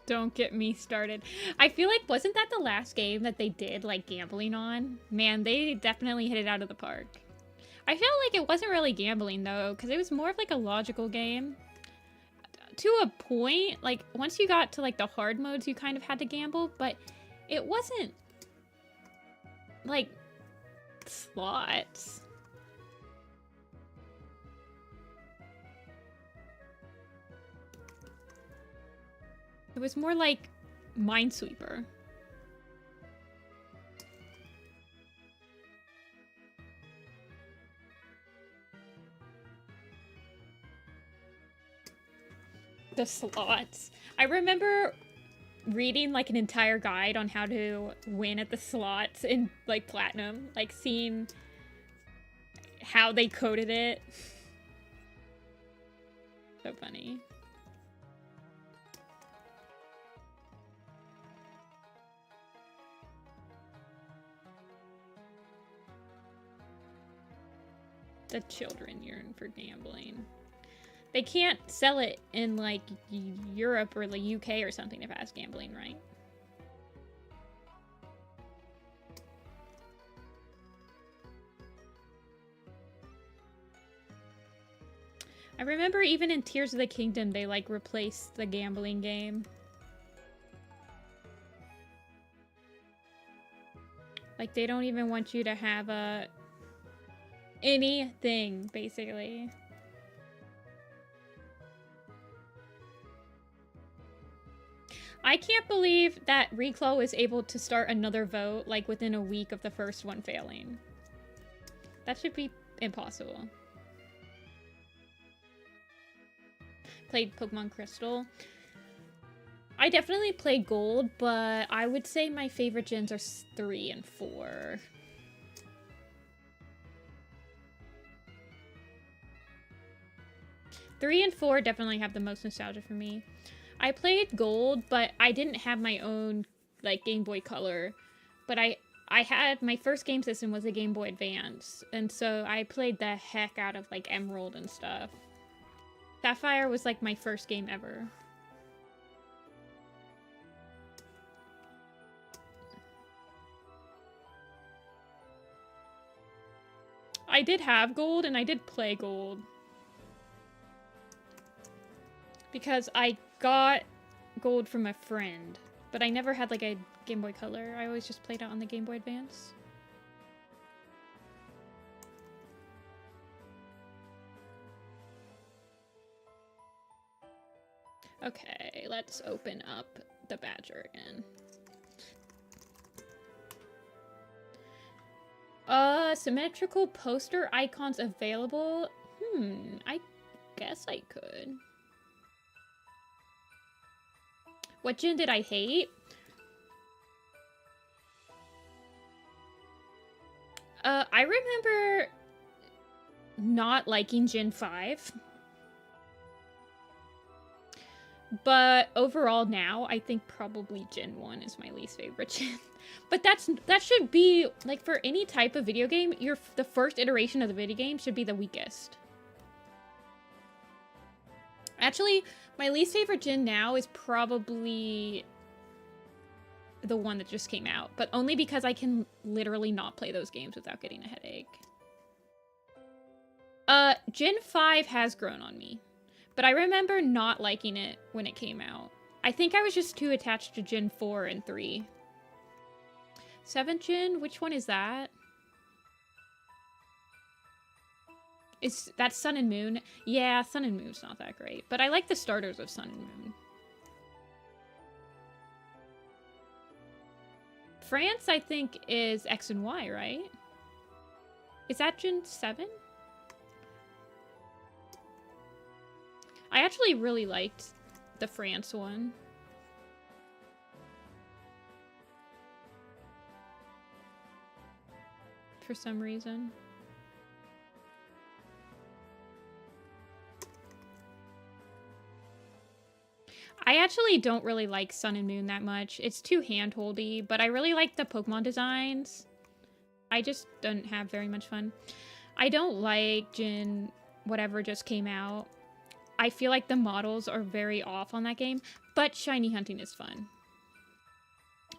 [SPEAKER 1] Don't get me started. I feel like, wasn't that the last game that they did, like, gambling on? Man, they definitely hit it out of the park. I feel like it wasn't really gambling, though, because it was more of, like, a logical game. To a point, like, once you got to, like, the hard modes, you kind of had to gamble, but it wasn't, like, slots. It was more like Minesweeper. The slots. I remember reading like an entire guide on how to win at the slots in like Platinum, like seeing how they coded it. So funny. The children yearn for gambling. They can't sell it in like Europe or the UK or something if it has gambling, right? I remember even in Tears of the Kingdom, they like replaced the gambling game. Like they don't even want you to have anything, basically. I can't believe that Reclaw was able to start another vote, like, within a week of the first one failing. That should be impossible. Played Pokemon Crystal. I definitely played Gold, but I would say my favorite gens are 3 and 4. Three and 4 definitely have the most nostalgia for me. I played Gold, but I didn't have my own like Game Boy Color. But I had my first game system was a Game Boy Advance, and so I played the heck out of like Emerald and stuff. Sapphire was like my first game ever. I did have Gold and I did play Gold. Because I got Gold from a friend, but I never had like a Game Boy Color. I always just played it on the Game Boy Advance. Okay, let's open up the Badger again. Symmetrical poster icons available? I guess I could. What gen did I hate? I remember not liking Gen 5. But overall now, I think probably Gen 1 is my least favorite gen. But that should be, like, for any type of video game, the first iteration of the video game should be the weakest. Actually, my least favorite gen now is probably the one that just came out, but only because I can literally not play those games without getting a headache. Gen 5 has grown on me, but I remember not liking it when it came out. I think I was just too attached to Gen 4 and 3. 7th gen? Which one is that? Is that Sun and Moon? Yeah, Sun and Moon's not that great, but I like the starters of Sun and Moon. France, I think, is X and Y, right? Is that Gen 7? I actually really liked the France one. For some reason. I actually don't really like Sun and Moon that much. It's too handholdy, but I really like the Pokemon designs. I just don't have very much fun. I don't like Gen whatever just came out. I feel like the models are very off on that game, but shiny hunting is fun.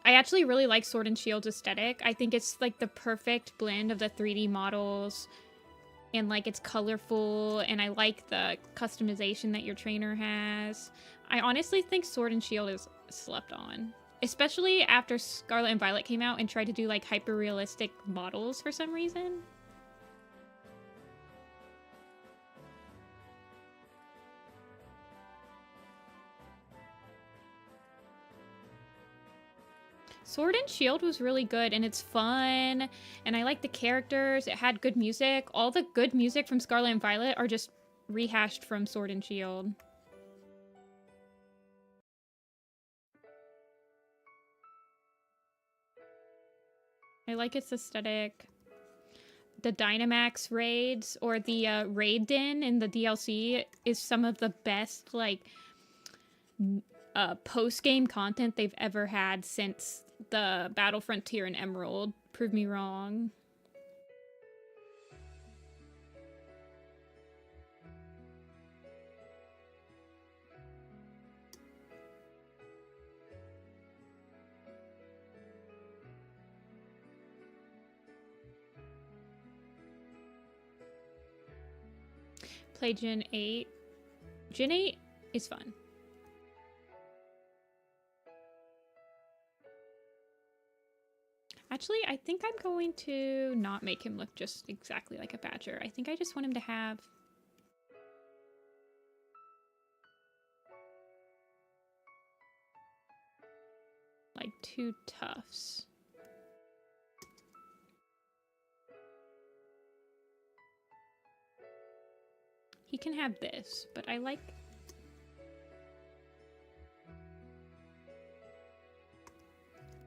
[SPEAKER 1] I actually really like Sword and Shield's aesthetic. I think it's like the perfect blend of the 3D models and like it's colorful, and I like the customization that your trainer has. I honestly think Sword and Shield is slept on, especially after Scarlet and Violet came out and tried to do like hyper realistic models for some reason. Sword and Shield was really good, and it's fun, and I like the characters. It had good music. All the good music from Scarlet and Violet are just rehashed from Sword and Shield. I like its aesthetic. The Dynamax raids, or the raid den in the DLC, is some of the best, like, post-game content they've ever had since the Battle Frontier and Emerald. Prove me wrong. Play Gen 8. Gen 8 is fun. Actually, I think I'm going to not make him look just exactly like a badger. I think I just want him to have... like 2 tufts. He can have this, but I like...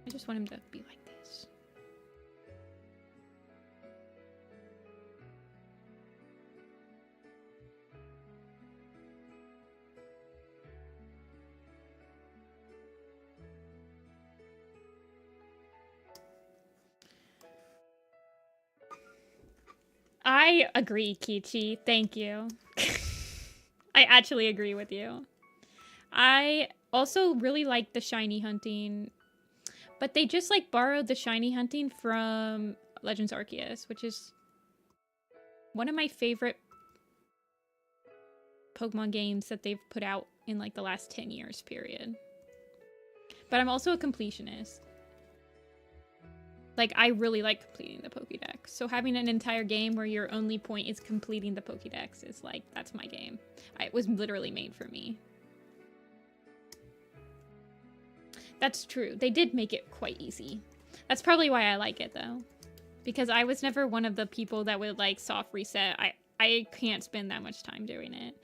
[SPEAKER 1] I just want him to be like this. I agree, Kichi. Thank you. I actually agree with you. I also really like the shiny hunting, but they just like borrowed the shiny hunting from Legends Arceus, which is one of my favorite Pokemon games that they've put out in like the last 10 years period. But I'm also a completionist. Like, I really like completing the Pokédex. So having an entire game where your only point is completing the Pokédex is like, that's my game. It was literally made for me. That's true. They did make it quite easy. That's probably why I like it, though. Because I was never one of the people that would, like, soft reset. I can't spend that much time doing it.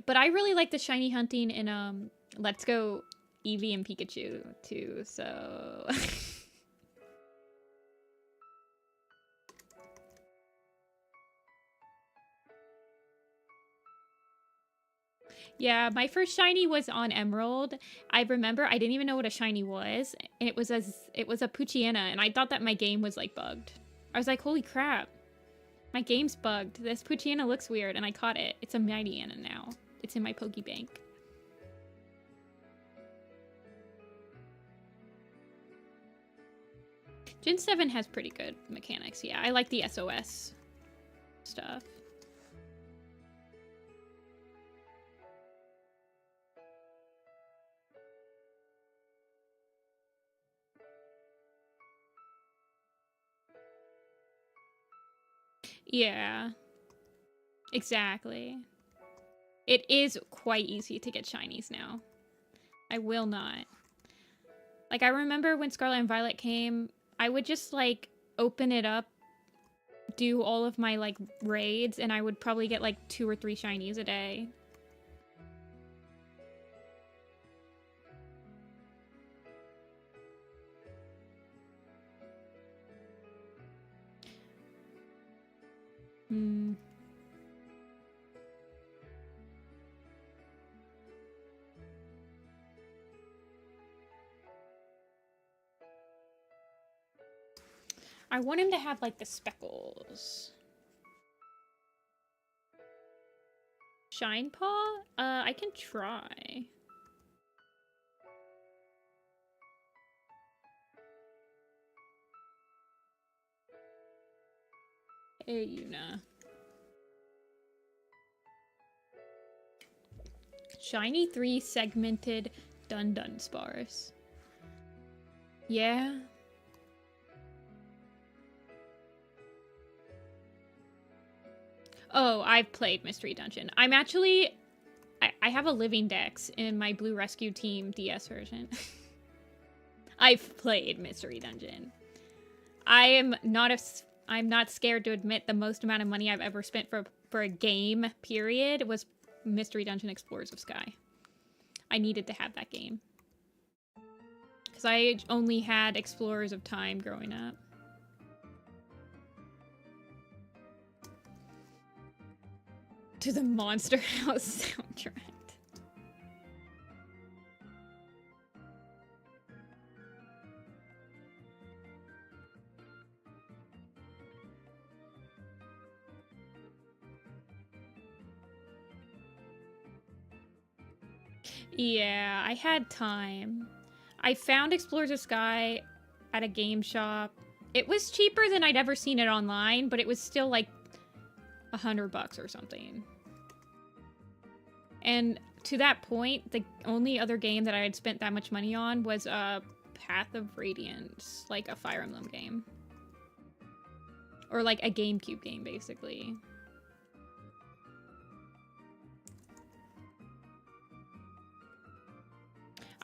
[SPEAKER 1] But I really like the shiny hunting in, Let's Go Eevee and Pikachu, too, so... Yeah, my first shiny was on Emerald. I remember I didn't even know what a shiny was. And it was a Poochyena, and I thought that my game was like bugged. I was like, holy crap. My game's bugged. This Poochyena looks weird, and I caught it. It's a Mightyena now. It's in my Pokebank. Gen 7 has pretty good mechanics, yeah. I like the SOS stuff. Yeah. Exactly. It is quite easy to get shinies now. I will not. Like, I remember when Scarlet and Violet came, I would just, like, open it up, do all of my, like, raids, and I would probably get, like, 2 or 3 shinies a day. I want him to have, like, the speckles. Shine Paw? I can try. Hey, Yuna. Shiny 3 segmented Dun spars. Yeah. Oh, I've played Mystery Dungeon. I'm actually... I have a living dex in my Blue Rescue Team DS version. I've played Mystery Dungeon. I'm not scared to admit the most amount of money I've ever spent for a game, period, was Mystery Dungeon Explorers of Sky. I needed to have that game. Because I only had Explorers of Time growing up. To the Monster House soundtrack. Yeah, I had time. I found Explorers of Sky at a game shop. It was cheaper than I'd ever seen it online, but it was still like $100 or something. And to that point, the only other game that I had spent that much money on was Path of Radiance, like a Fire Emblem game. Or like a GameCube game, basically.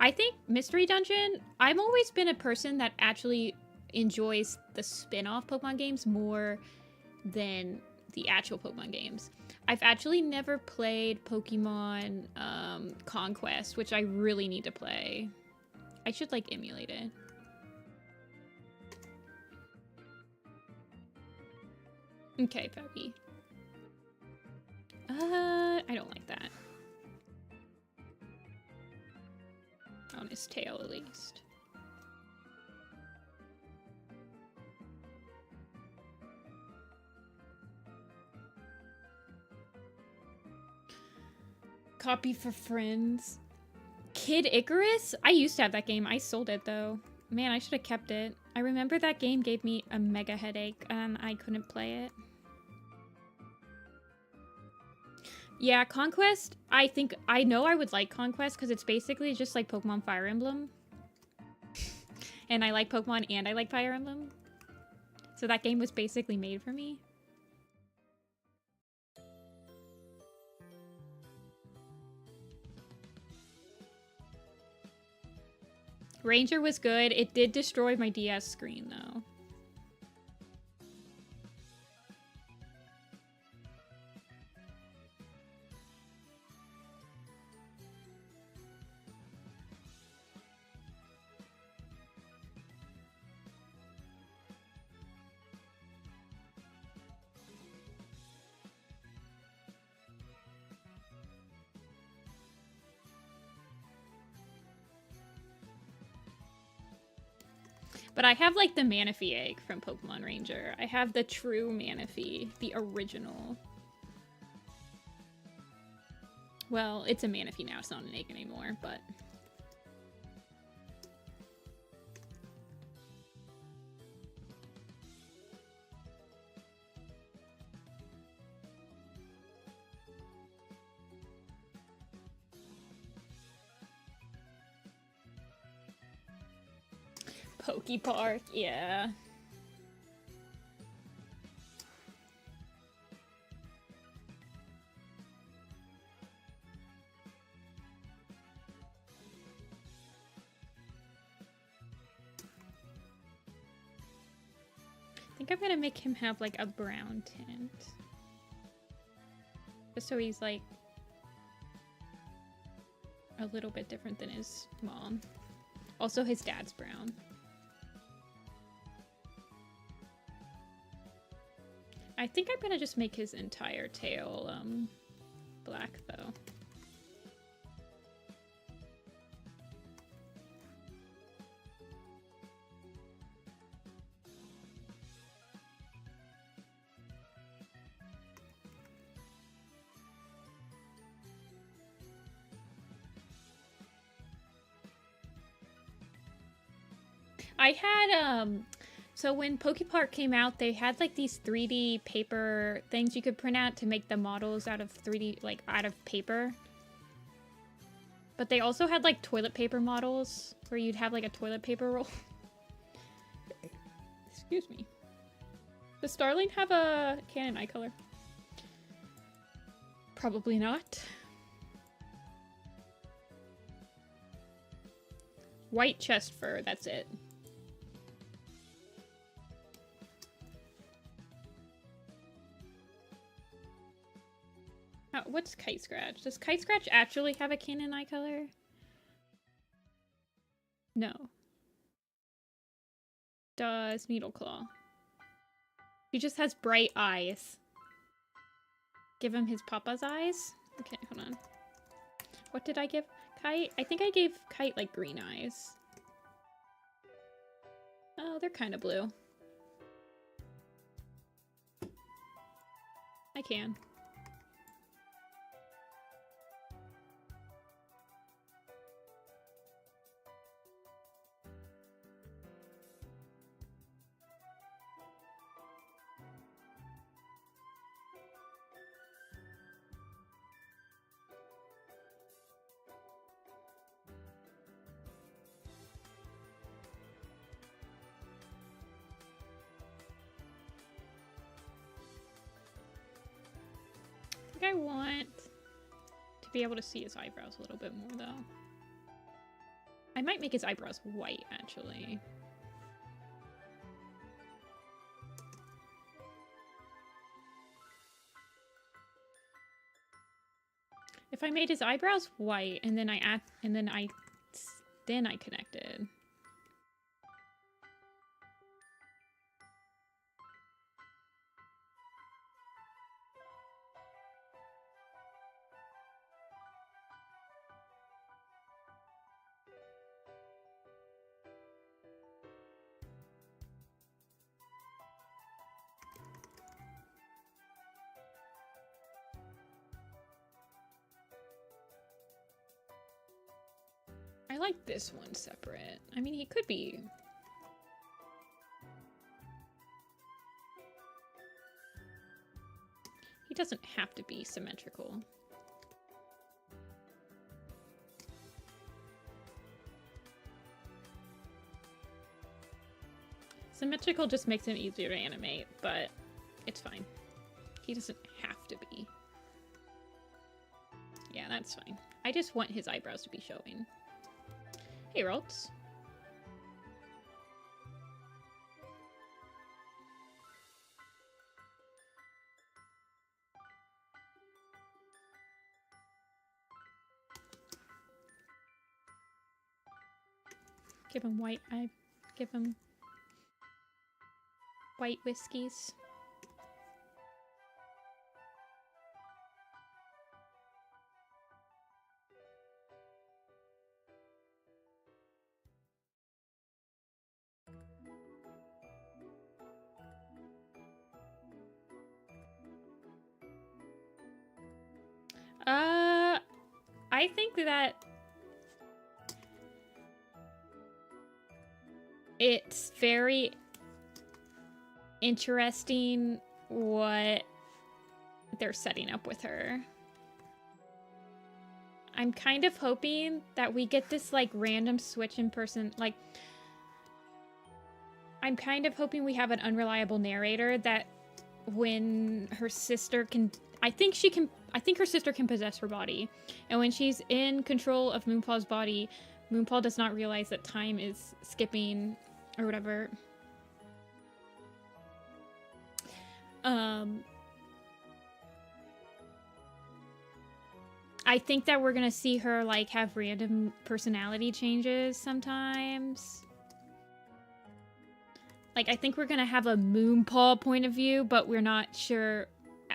[SPEAKER 1] I think Mystery Dungeon, I've always been a person that actually enjoys the spin-off Pokemon games more than the actual Pokemon games. I've actually never played Pokemon Conquest, which I really need to play. I should, like, emulate it. Okay, Peppy. I don't like that. On his tail, at least. Copy for friends. Kid Icarus? I used to have that game. I sold it, though. Man, I should have kept it. I remember that game gave me a mega headache, and I couldn't play it. Yeah, Conquest, I know I would like Conquest because it's basically just like Pokemon Fire Emblem. And I like Pokemon and I like Fire Emblem. So that game was basically made for me. Ranger was good. It did destroy my DS screen, though. But I have, like, the Manaphy egg from Pokemon Ranger. I have the true Manaphy, the original. Well, it's a Manaphy now. It's not an egg anymore, but... Pokepark, yeah. think I'm gonna make him have like a brown tint. Just so he's like a little bit different than his mom. Also, his dad's brown. I think I'm gonna just make his entire tail black though. I had, so when PokePark came out, they had like these 3D paper things you could print out to make the models out of 3D, like out of paper. But they also had like toilet paper models where you'd have like a toilet paper roll. Excuse me. Does Starling have a Canon eye color? Probably not. White chest fur, that's it. What's Kite Scratch? Does Kite Scratch actually have a Canon eye color? No. Does Needleclaw? He just has bright eyes. Give him his papa's eyes? Okay, hold on. What did I give Kite? I think I gave Kite like green eyes. Oh, they're kind of blue. I can. I want to be able to see his eyebrows a little bit more, though. I might make his eyebrows white, actually. If I made his eyebrows white and then I connected. I like this one separate. I mean, he could be... He doesn't have to be symmetrical. Symmetrical just makes him easier to animate, but it's fine. He doesn't have to be. Yeah, that's fine. I just want his eyebrows to be showing. Hey, Rolts. Give him white eye. Give him white whiskies. I think that it's very interesting what they're setting up with her. I'm kind of hoping that we get this like random switch in person. Like, I'm kind of hoping we have an unreliable narrator that when her sister can, I think her sister can possess her body. And when she's in control of Moonpaw's body, Moonpaw does not realize that time is skipping or whatever. I think that we're gonna see her like have random personality changes sometimes. Like I think we're gonna have a Moonpaw point of view, but we're not sure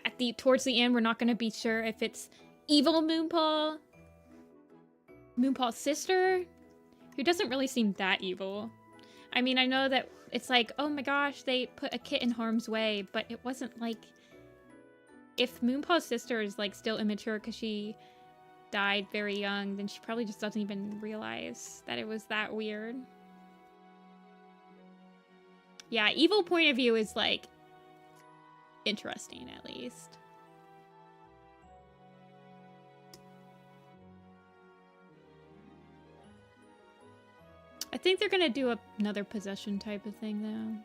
[SPEAKER 1] at towards the end we're not gonna be sure if it's evil Moonpaw, Moonpaw's sister, who doesn't really seem that evil. I mean, I know that it's like, oh my gosh, they put a kit in harm's way, but it wasn't like... If Moonpaw's sister is like still immature because she died very young, then she probably just doesn't even realize that it was that weird. Yeah, evil point of view is like interesting at least. I think they're gonna do another possession type of thing though.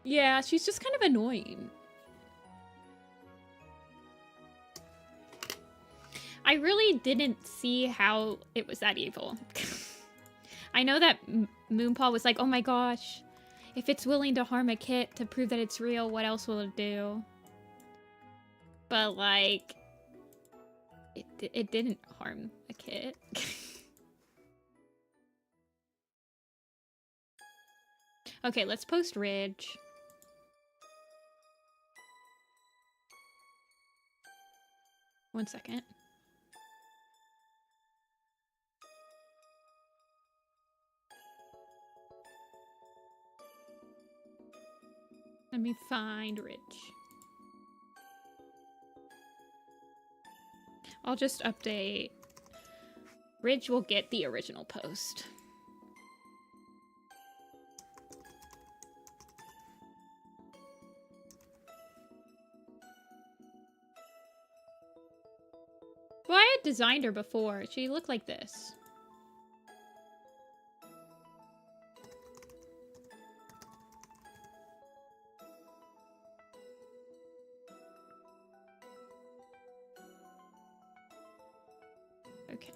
[SPEAKER 1] Yeah, she's just kind of annoying. I really didn't see how it was that evil. I know that Moonpaw was like, oh my gosh, if it's willing to harm a kit to prove that it's real, what else will it do? But like, it didn't harm a kit. Okay, let's post Ridge. One second. Let me find Ridge. I'll just update. Ridge will get the original post. Well, I had designed her before. She looked like this. Okay.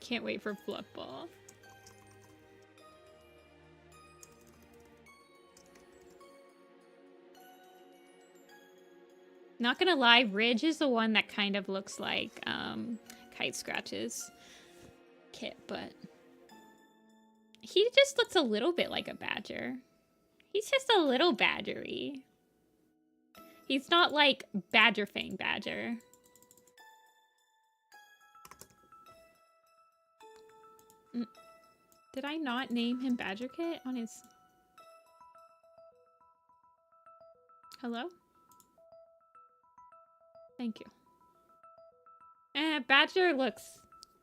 [SPEAKER 1] Can't wait for Fluffball. Not gonna lie, Ridge is the one that kind of looks like Kite Scratch's kit, but he just looks a little bit like a badger. He's just a little badgery. He's not like Badger Fang Badger. Did I not name him Badger Kit on his... Hello? Thank you. Badger looks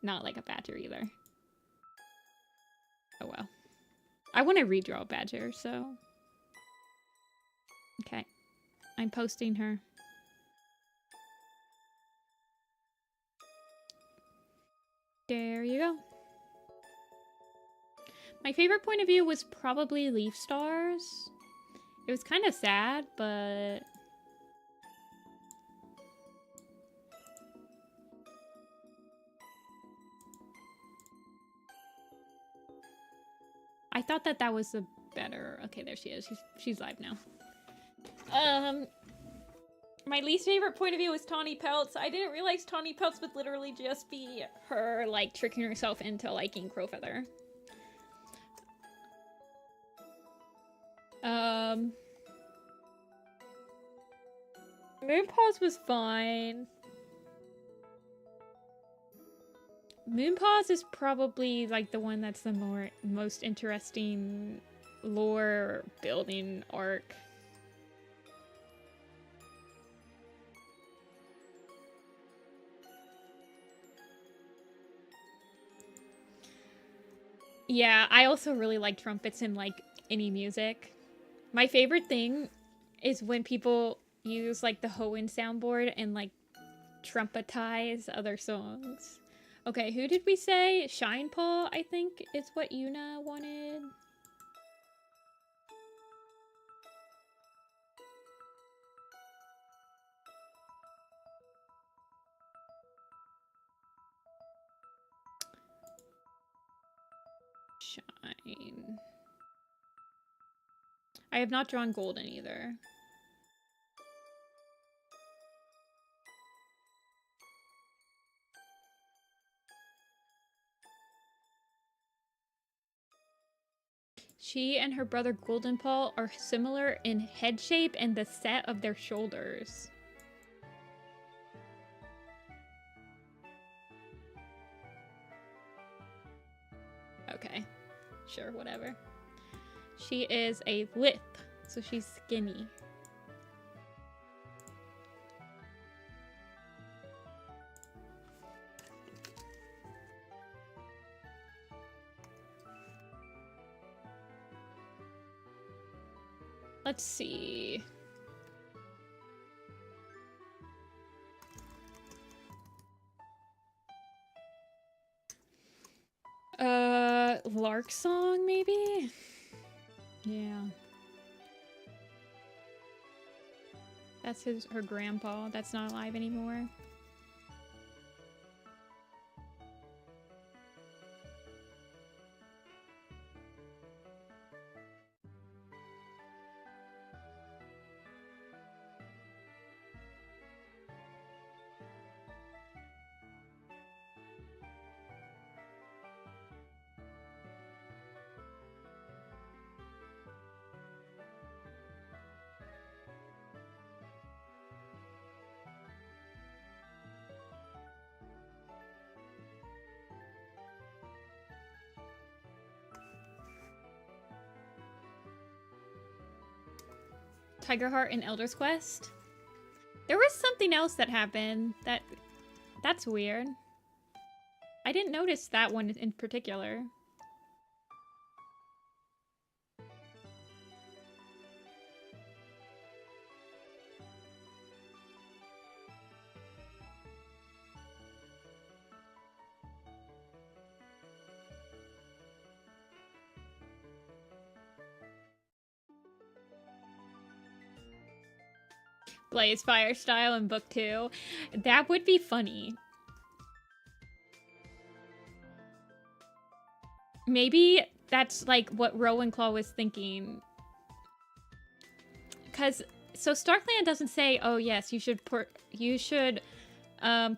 [SPEAKER 1] not like a badger either. Oh well. I want to redraw Badger, so... Okay. I'm posting her. There you go. My favorite point of view was probably Leaf Stars. It was kind of sad, but... I thought that that was a better... Okay, there she is. She's live now. My least favorite point of view was Tawnypelt. I didn't realize Tawnypelt would literally just be her, like, tricking herself into liking Crowfeather. Moonpaw's was fine. Moonpaw's is probably like the one that's the most interesting lore building arc. Yeah, I also really like trumpets in like any music. My favorite thing is when people use like the Hoenn soundboard and like trumpetize other songs. Okay, who did we say? Shinepaw, I think, is what Yuna wanted. fine. I have not drawn golden either. She and her brother Goldenpaw are similar in head shape and the set of their shoulders. Okay, sure, whatever. She is a lip, so she's skinny. Let's see. Lark song, maybe? Yeah. That's her grandpa. That's not alive anymore. Tigerheart in Elder's Quest. There was something else that happened that's weird. I didn't notice that one in particular. Blaze Fire style in book 2. That would be funny. Maybe that's like what Rowan-Claw was thinking. Because, so StarClan doesn't say, oh yes, you should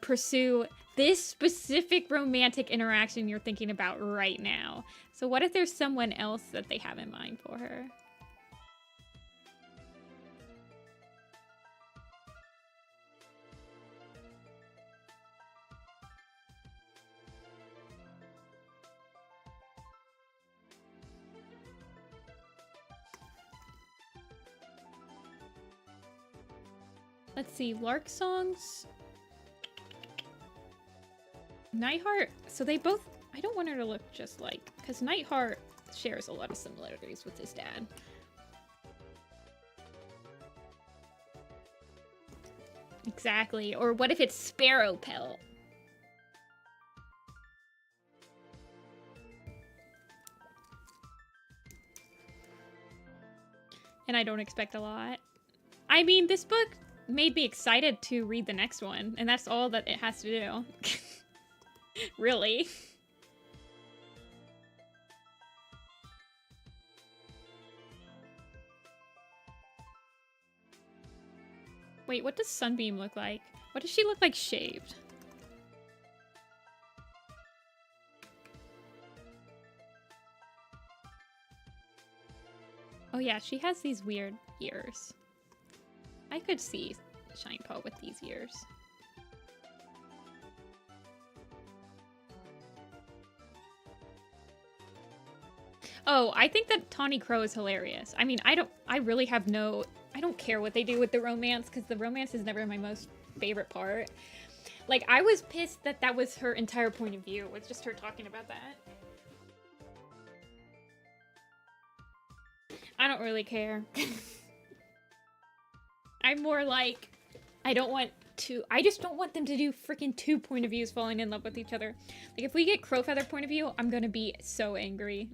[SPEAKER 1] pursue this specific romantic interaction you're thinking about right now. So what if there's someone else that they have in mind for her? Let's see, Lark songs. Nightheart, so they both, I don't want her to look just like, because Nightheart shares a lot of similarities with his dad. Exactly, or what if it's Sparrowpelt? And I don't expect a lot. I mean, this book made me excited to read the next one, and that's all that it has to do. Really. Wait, what does Sunbeam look like? What does she look like shaved? Oh yeah, she has these weird ears. I could see Shinepaw with these ears. Oh, I think that Tawny Crow is hilarious. I mean, I don't care what they do with the romance, because the romance is never my most favorite part. Like, I was pissed that that was her entire point of view, was just her talking about that. I don't really care. I'm more like, I just don't want them to do freaking 2 point of views falling in love with each other. Like, if we get Crowfeather point of view, I'm gonna be so angry.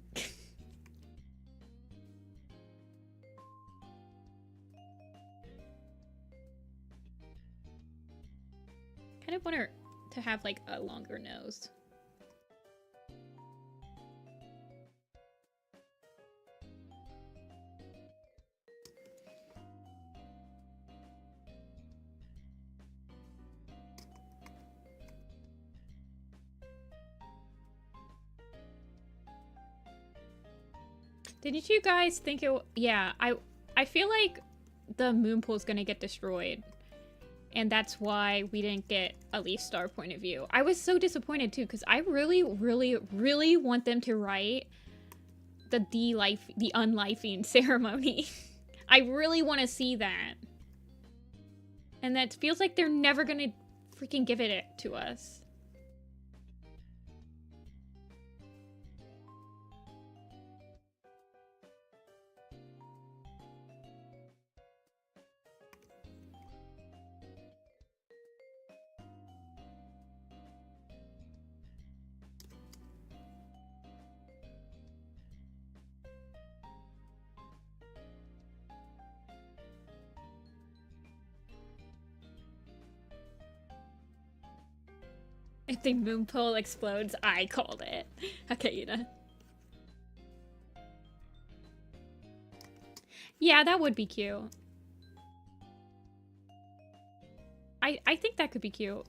[SPEAKER 1] Kind of want her to have, like, a longer nose. Didn't you guys think it? Yeah, I feel like the Moonpool is gonna get destroyed, and that's why we didn't get a Leaf Star point of view. I was so disappointed too, because I really, really, really want them to write the unlifing ceremony. I really want to see that, and that feels like they're never gonna freaking give it to us. If the Moonpool explodes, I called it. Okay, Yuna. Yeah, that would be cute. I think that could be cute.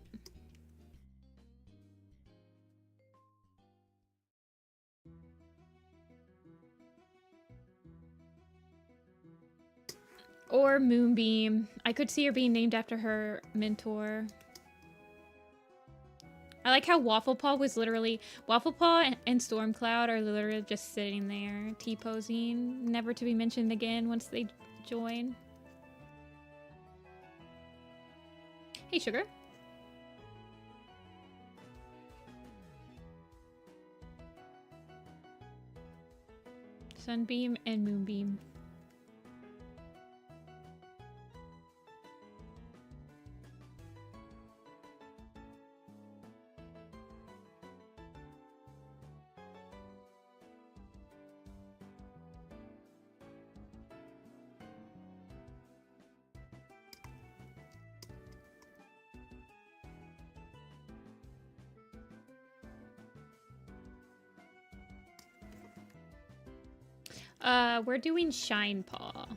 [SPEAKER 1] Or Moonbeam. I could see her being named after her mentor. I like how Wafflepaw was literally... Wafflepaw and Stormcloud are literally just sitting there, T-posing, never to be mentioned again once they join. Hey, Sugar. Sunbeam and Moonbeam. We're doing Shinepaw.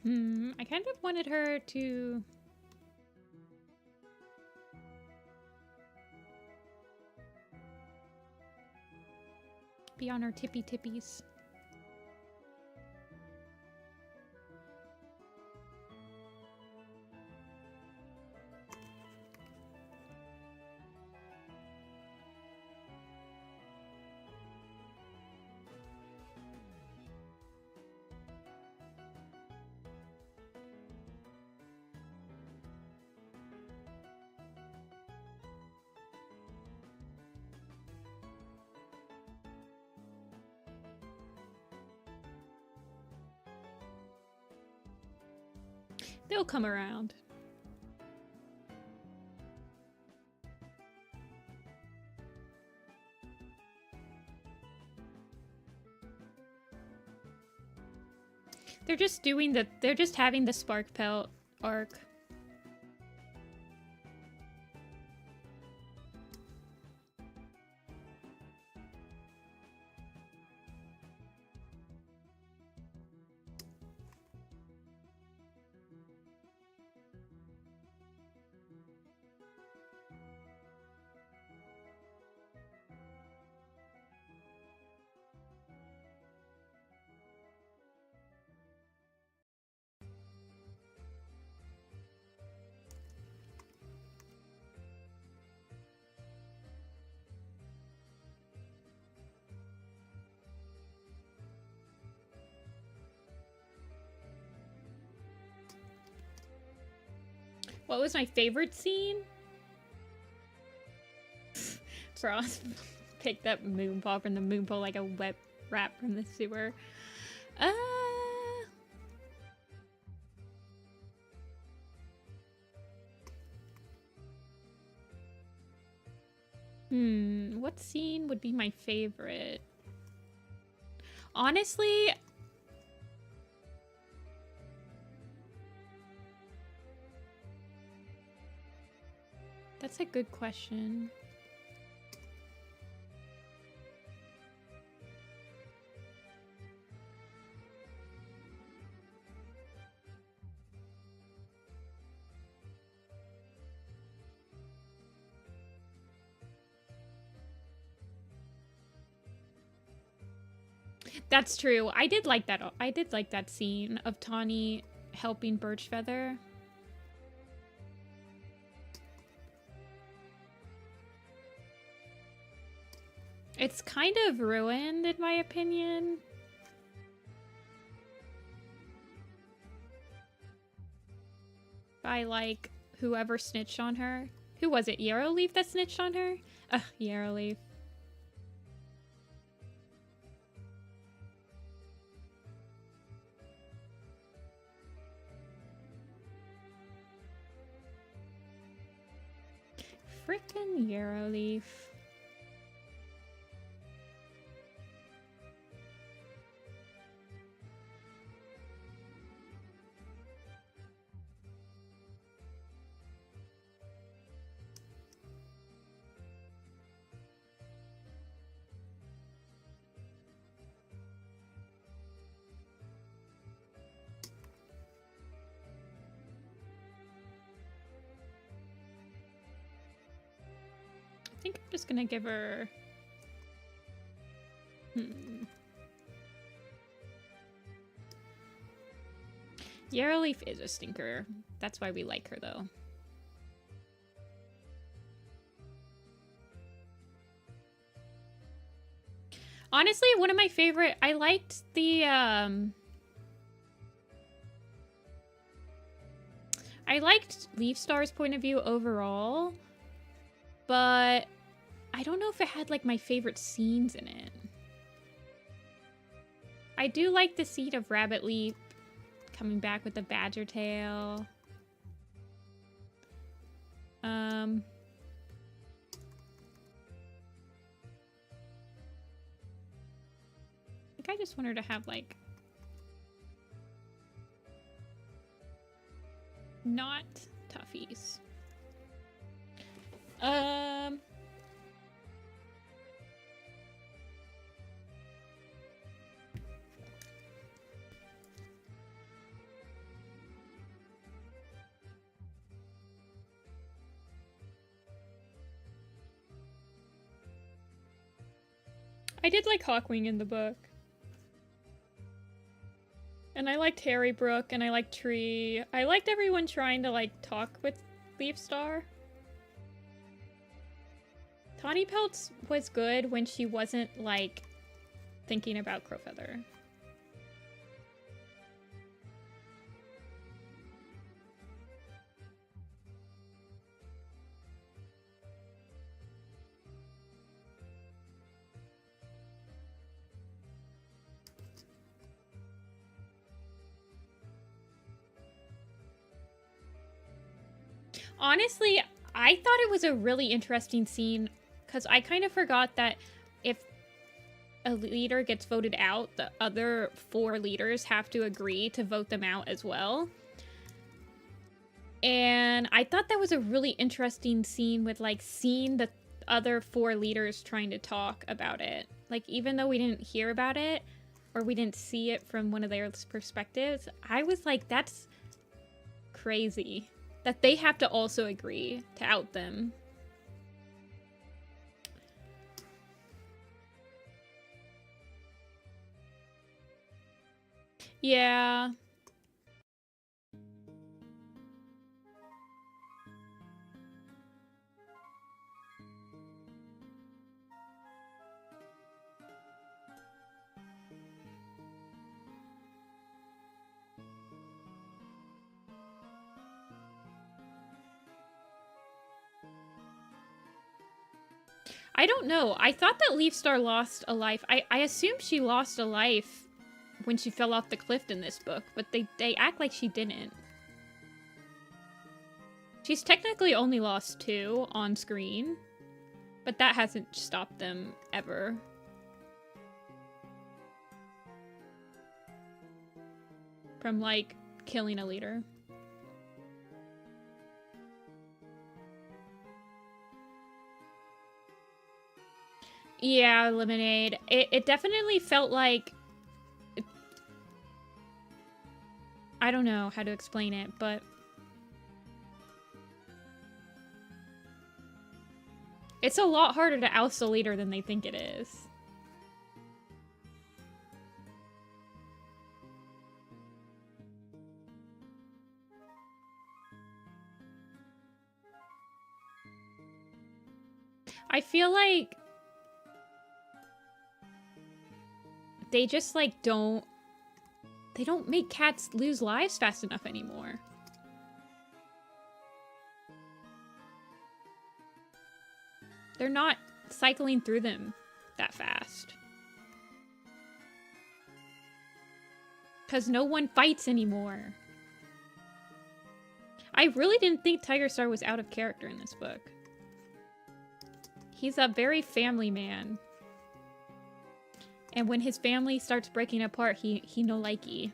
[SPEAKER 1] I kind of wanted her to... be on her tippy-tippies. They'll come around. They're just doing the... They're just having the Sparkpelt arc. What was my favorite scene? Frost picked up Moonpaw from the Moonpaw like a wet rat from the sewer. What scene would be my favorite? Honestly, that's a good question. That's true. I did like that. I did like that scene of Tawny helping Birchfeather. It's kind of ruined, in my opinion. By, like, whoever snitched on her. Who was it? Yarrowleaf that snitched on her? Ugh, Yarrowleaf. Frickin' Yarrowleaf. I think I'm just gonna give her... Yarrowleaf is a stinker. That's why we like her, though. Honestly, one of my favorite... I liked the, I liked Leafstar's point of view overall, but I don't know if it had, like, my favorite scenes in it. I do like the scene of Rabbit Leap coming back with the badger tail. I think I just want her to have, like, not toughies. I did like Hawkwing in the book. And I liked Harrybrook, and I liked Tree. I liked everyone trying to, like, talk with Leafstar. Tawnypelt was good when she wasn't, like, thinking about Crowfeather. Honestly, I thought it was a really interesting scene because I kind of forgot that if a leader gets voted out, the other 4 leaders have to agree to vote them out as well. And I thought that was a really interesting scene with, like, seeing the other 4 leaders trying to talk about it. Like, even though we didn't hear about it or we didn't see it from one of their perspectives, I was like, that's crazy. That they have to also agree to out them. Yeah. I don't know. I thought that Leafstar lost a life. I assumed she lost a life when she fell off the cliff in this book, but they act like she didn't. She's technically only lost 2 on screen, but that hasn't stopped them ever. From, like, killing a leader. Yeah, Lemonade. It definitely felt like... I don't know how to explain it, but... It's a lot harder to oust a leader than they think it is. I feel like they just like they don't make cats lose lives fast enough anymore. They're not cycling through them that fast. Because no one fights anymore. I really didn't think Tigerstar was out of character in this book. He's a very family man. And when his family starts breaking apart, he no likey.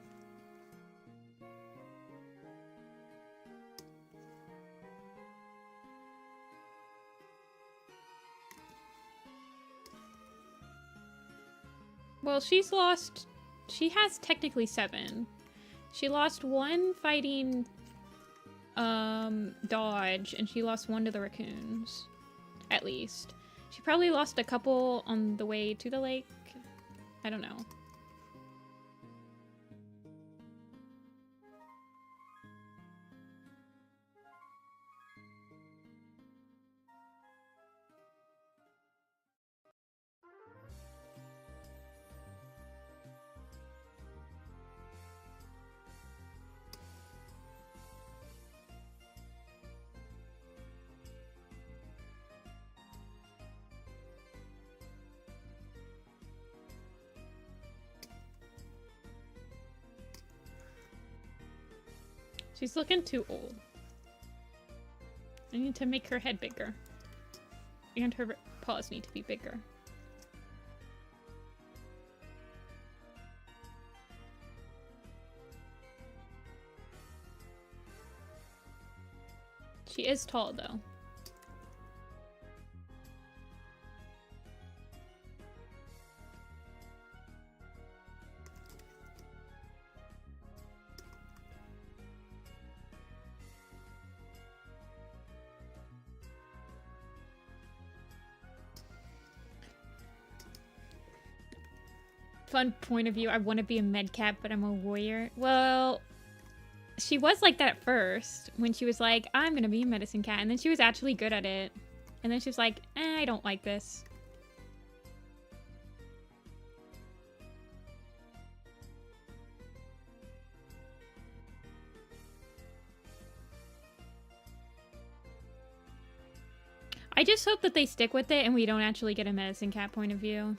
[SPEAKER 1] Well, she has technically 7. She lost 1 fighting Dodge, and she lost 1 to the Raccoons, at least. She probably lost a couple on the way to the lake. I don't know. She's looking too old. I need to make her head bigger. And her paws need to be bigger. She is tall, though. Fun point of view, I want to be a medcat, but I'm a warrior. Well, she was like that at first, when she was like, I'm gonna be a medicine cat, and then she was actually good at it. And then she was like, I don't like this. I just hope that they stick with it and we don't actually get a medicine cat point of view.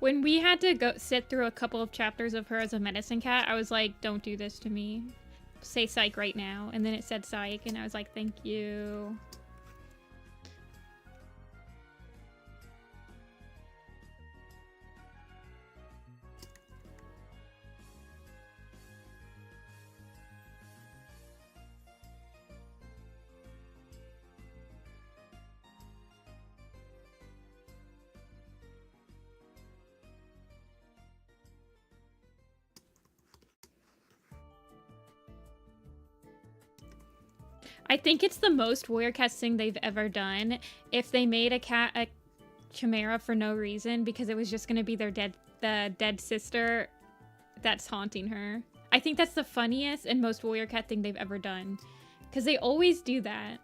[SPEAKER 1] When we had to go sit through a couple of chapters of her as a medicine cat, I was like, don't do this to me. Say psych right now. And then it said psych, and I was like, thank you. I think it's the most warrior cats thing they've ever done. If they made a chimera for no reason because it was just going to be the dead sister that's haunting her. I think that's the funniest and most warrior cat thing they've ever done. Because they always do that.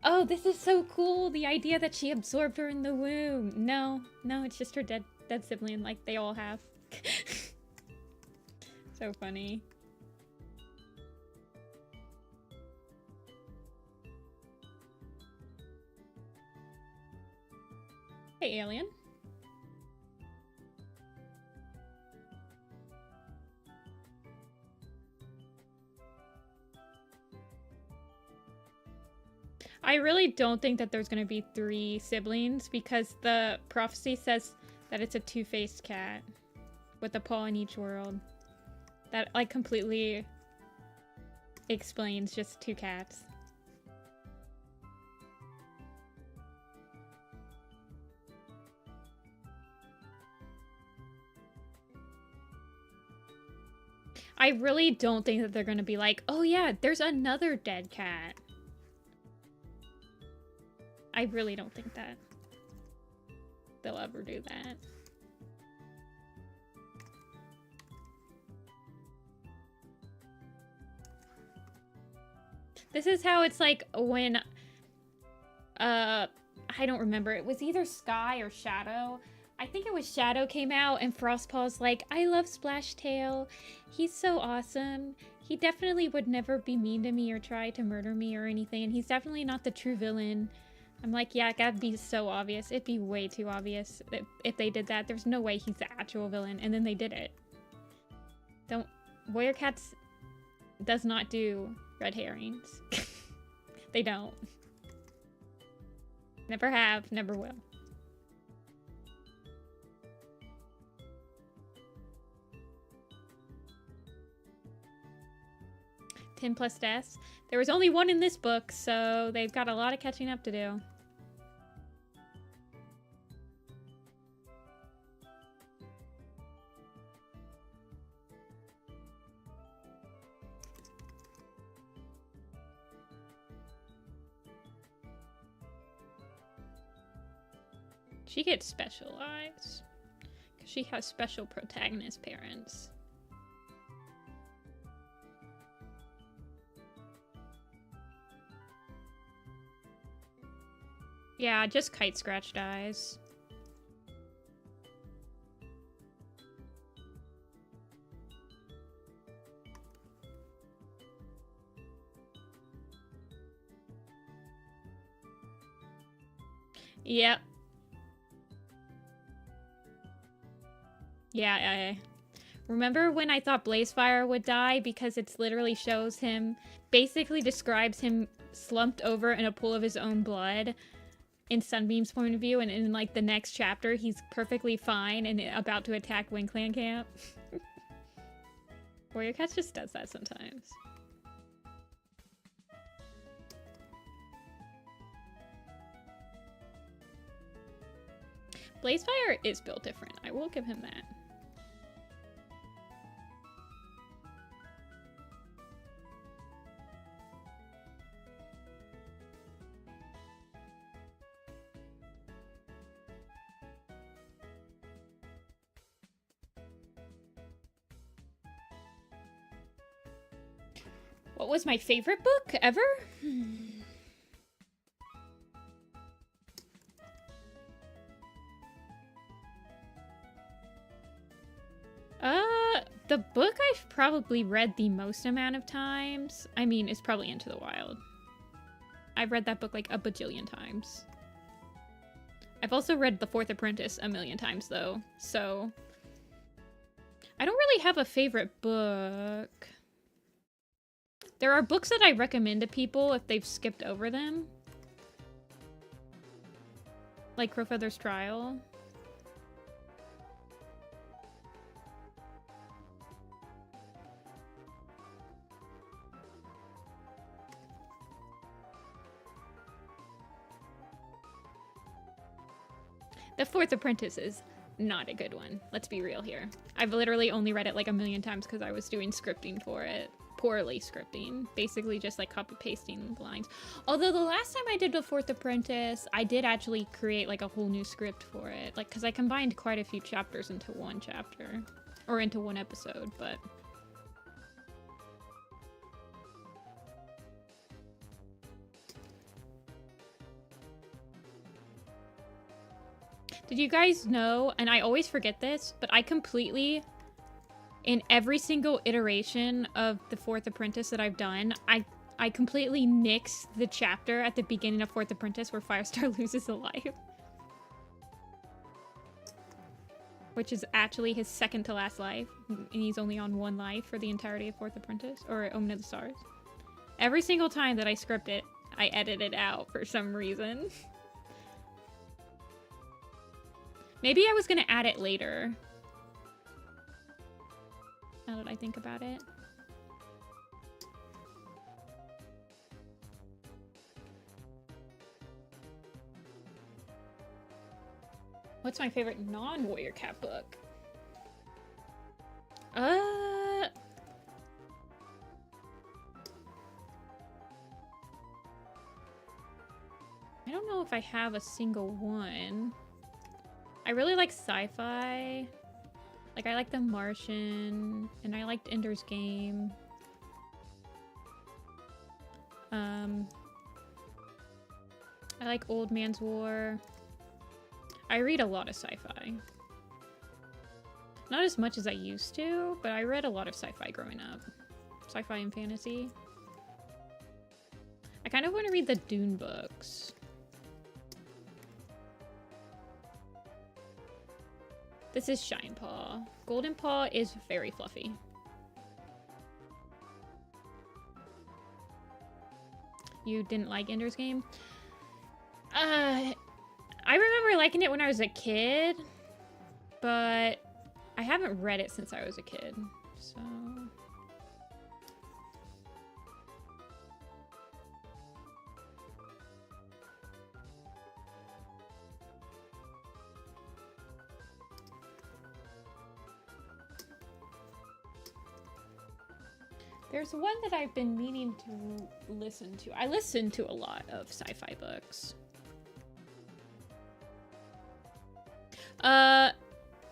[SPEAKER 1] Oh, this is so cool. The idea that she absorbed her in the womb. No, it's just her dead sibling like they all have. So funny. Hey, alien. I really don't think that there's going to be 3 siblings because the prophecy says that it's a 2-faced cat with a paw in each world. That, like, completely explains just 2 cats. I really don't think that they're going to be like, oh yeah, there's another dead cat. I really don't think that they'll ever do that. This is how it's like when, I don't remember. It was either Sky or Shadow. I think it was Shadow came out and Frostpaw's like, I love Splashtail. He's so awesome. He definitely would never be mean to me or try to murder me or anything. And he's definitely not the true villain. I'm like, yeah, that'd be so obvious. It'd be way too obvious if they did that. There's no way he's the actual villain. And then they did it. Warrior Cats does not do red herrings. They don't. Never have, never will. Ten plus deaths. There was only one in this book, so they've got a lot of catching up to do. She gets special eyes because she has special protagonist parents. Yeah, just kite scratched eyes. Yep. Yeah, I remember when I thought Blazefire would die because it literally shows him, basically describes him slumped over in a pool of his own blood in Sunbeam's point of view, and in like the next chapter he's perfectly fine and about to attack WingClan camp. Warrior Cats just does that sometimes. Blazefire is built different, I will give him that. What was my favorite book ever? The book I've probably read the most amount of times, I mean, is probably Into the Wild. I've read that book like a bajillion times. I've also read The Fourth Apprentice a million times though, so I don't really have a favorite book. There are books that I recommend to people if they've skipped over them. Like Crowfeather's Trial. The Fourth Apprentice is not a good one. Let's be real here. I've literally only read it like a million times because I was doing scripting for it. Poorly scripting. Basically just like copy-pasting the lines. Although the last time I did The Fourth Apprentice, I did actually create like a whole new script for it. Like, because I combined quite a few chapters into one chapter. Or into one episode, but... Did you guys know, and I always forget this, but I completely, in every single iteration of The Fourth Apprentice that I've done, I completely nix the chapter at the beginning of Fourth Apprentice where Firestar loses a life. Which is actually his second to last life, and he's only on one life for the entirety of Fourth Apprentice, or Omen of the Stars. Every single time that I script it, I edit it out for some reason. Maybe I was gonna add it later. Now that I think about it. What's my favorite non-Warrior Cat book? I don't know know if I have a single one. I really like sci-fi. Like, I like The Martian, and I liked Ender's Game. I like Old Man's War. I read a lot of sci-fi. Not as much as I used to, but I read a lot of sci-fi growing up. Sci-fi and fantasy. I kind of want to read the Dune books. This is Shine Paw. Golden Paw is very fluffy. You didn't like Ender's Game? I remember liking it when I was a kid, but I haven't read it since I was a kid, so... There's one that I've been meaning to listen to. I listen to a lot of sci-fi books.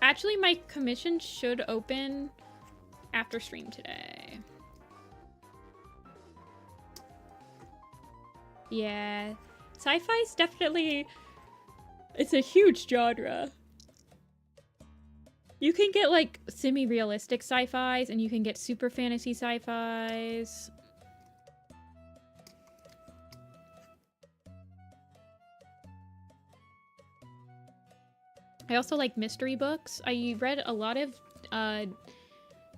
[SPEAKER 1] Actually, my commission should open after stream today. Yeah, sci-fi is definitely... It's a huge genre. You can get, like, semi-realistic sci-fis, and you can get super fantasy sci-fis. I also like mystery books. I read a lot of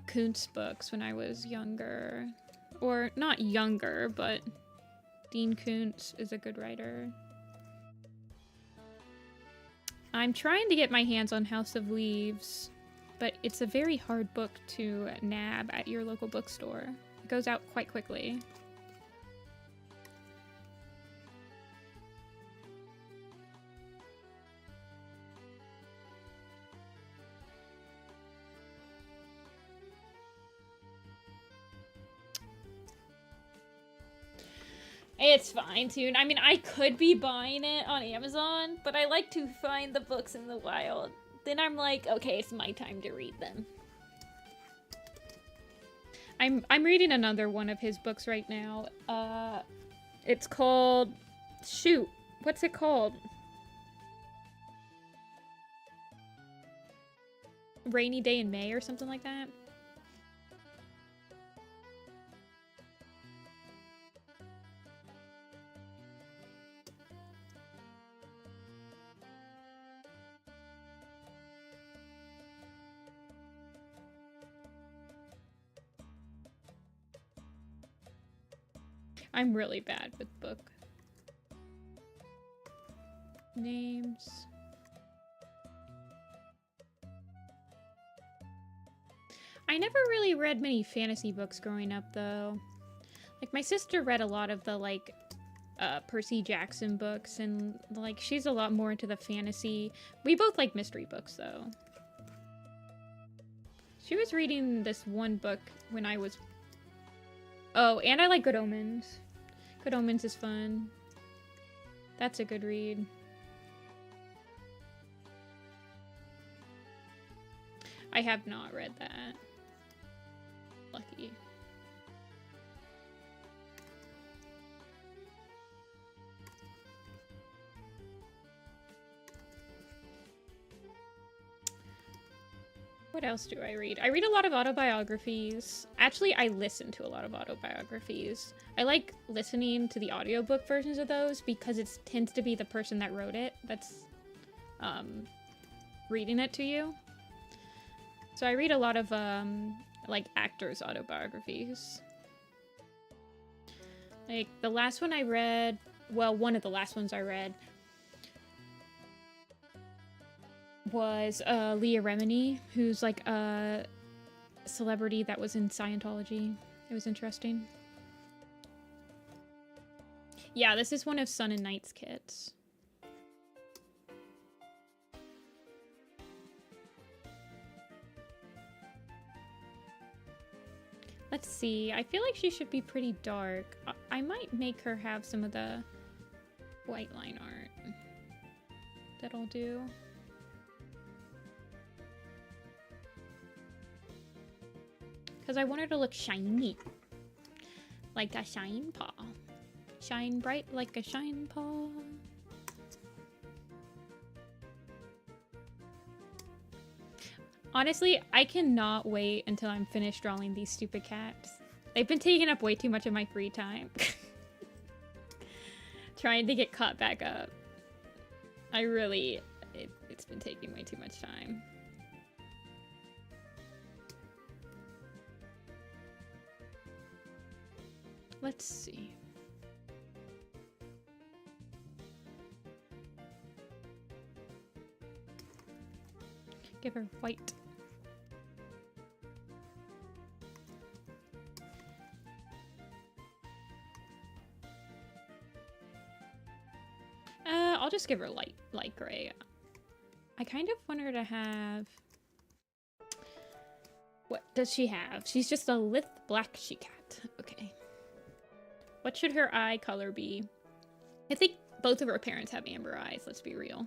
[SPEAKER 1] Kuntz books when I was younger. Or, not younger, but Dean Kuntz is a good writer. I'm trying to get my hands on House of Leaves, but it's a very hard book to nab at your local bookstore. It goes out quite quickly. It's fine, too. I mean, I could be buying it on Amazon, but I like to find the books in the wild. Then I'm like, okay, it's my time to read them. I'm reading another one of his books right now. It's called... Shoot, what's it called? Rainy Day in May or something like that? I'm really bad with book names. I never really read many fantasy books growing up, though. Like, my sister read a lot of the, like, Percy Jackson books, and, like, she's a lot more into the fantasy. We both like mystery books, though. She was reading this one book when I was... Oh, and I like Good Omens. Good Omens is fun. That's a good read. I have not read that. Lucky. What else do I read? I read a lot of autobiographies. Actually, I listen to a lot of autobiographies. I like listening to the audiobook versions of those because it tends to be the person that wrote it that's reading it to you. So I read a lot of like actors' autobiographies. Like the last one I read, well, one of the last ones I read was Leah Remini, who's like a celebrity that was in Scientology. It was interesting. Yeah, this is one of Sun and Knight's kits. Let's see. I feel like she should be pretty dark. I might make her have some of the white line art. that'll do. Because I want her to look shiny. Like a shine paw. Shine bright like a shine paw. Honestly, I cannot wait until I'm finished drawing these stupid cats. They've been taking up way too much of my free time. Trying to get caught back up. I really... It's been taking way too much time. Let's see. Give her white. I'll just give her light gray. I kind of want her to have... What does she have? She's just a lithe black she-cat. Okay. What should her eye color be? I think both of her parents have amber eyes, let's be real.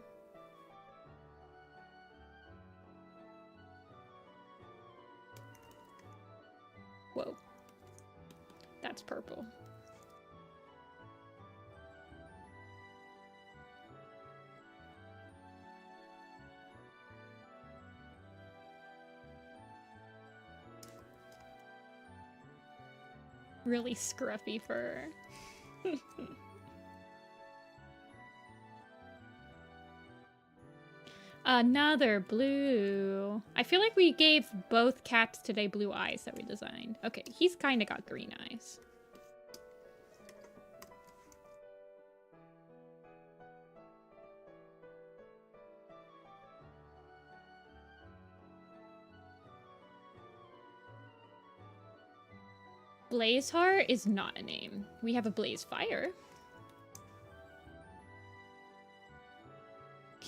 [SPEAKER 1] Whoa. That's purple. Really scruffy fur. Another blue. I feel like we gave both cats today blue eyes that we designed. Okay, he's kind of got green eyes. Blazeheart is not a name. We have a Blazefire.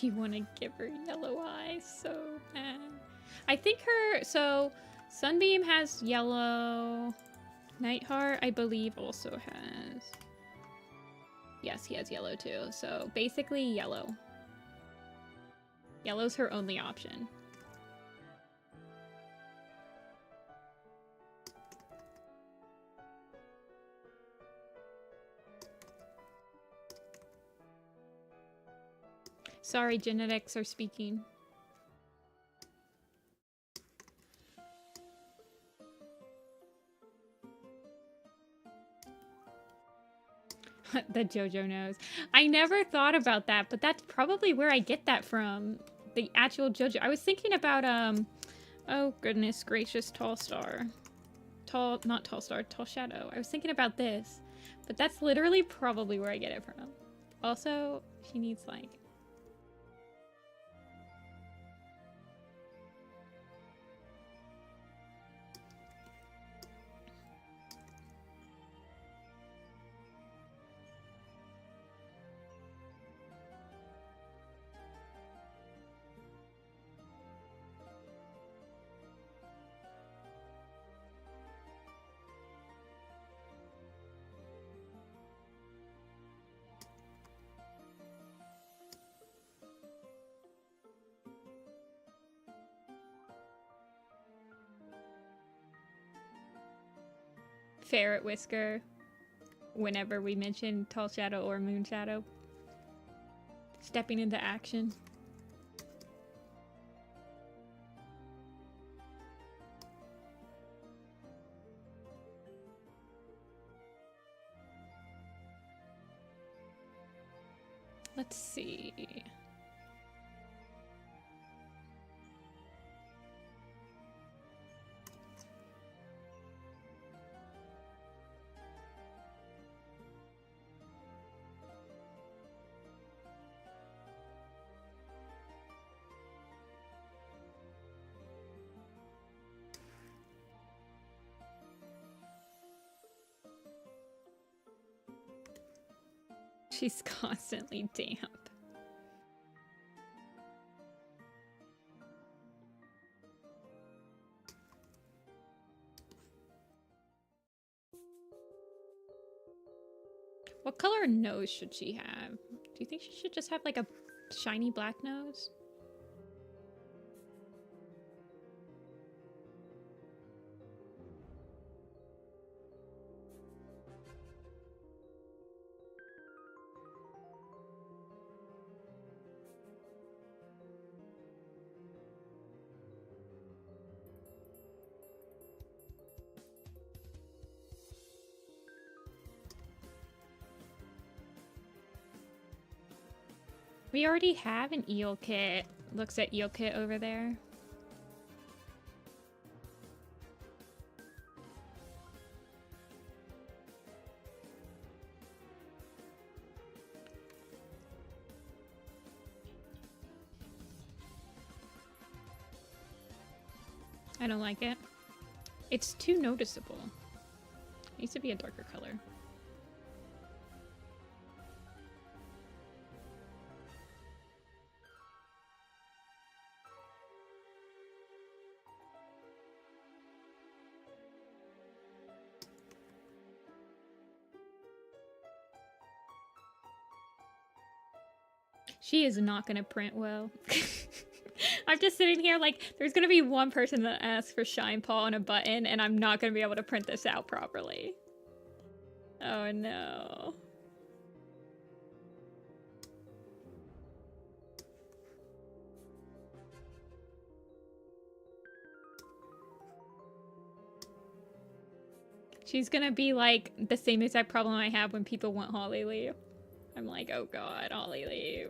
[SPEAKER 1] You want to give her yellow eyes so bad. I think her... So, Sunbeam has yellow. Nightheart, I believe, also has... Yes, he has yellow too. So, basically yellow. Yellow's her only option. Sorry, genetics are speaking. The JoJo knows. I never thought about that, but that's probably where I get that from. The actual JoJo. I was thinking about, oh goodness gracious, Tall Star. Not Tall Star, Tall Shadow. I was thinking about this, but that's literally probably where I get it from. Also, she needs like... Ferret Whisker whenever we mention Tall Shadow or Moon Shadow. Stepping into action. Let's see. She's constantly damp. What color nose should she have? Do you think she should just have like a Shiny black nose? We already have an eel kit. Looks at eel kit over there. I don't like it. It's too noticeable. It needs to be a darker color. She is not gonna print well. I'm just sitting here like, there's gonna be one person that asks for Shine Paw on a button, and I'm not gonna be able to print this out properly. Oh no. She's gonna be like the same exact problem I have when people want Holly Leaf. I'm like, oh god, Holly Leaf.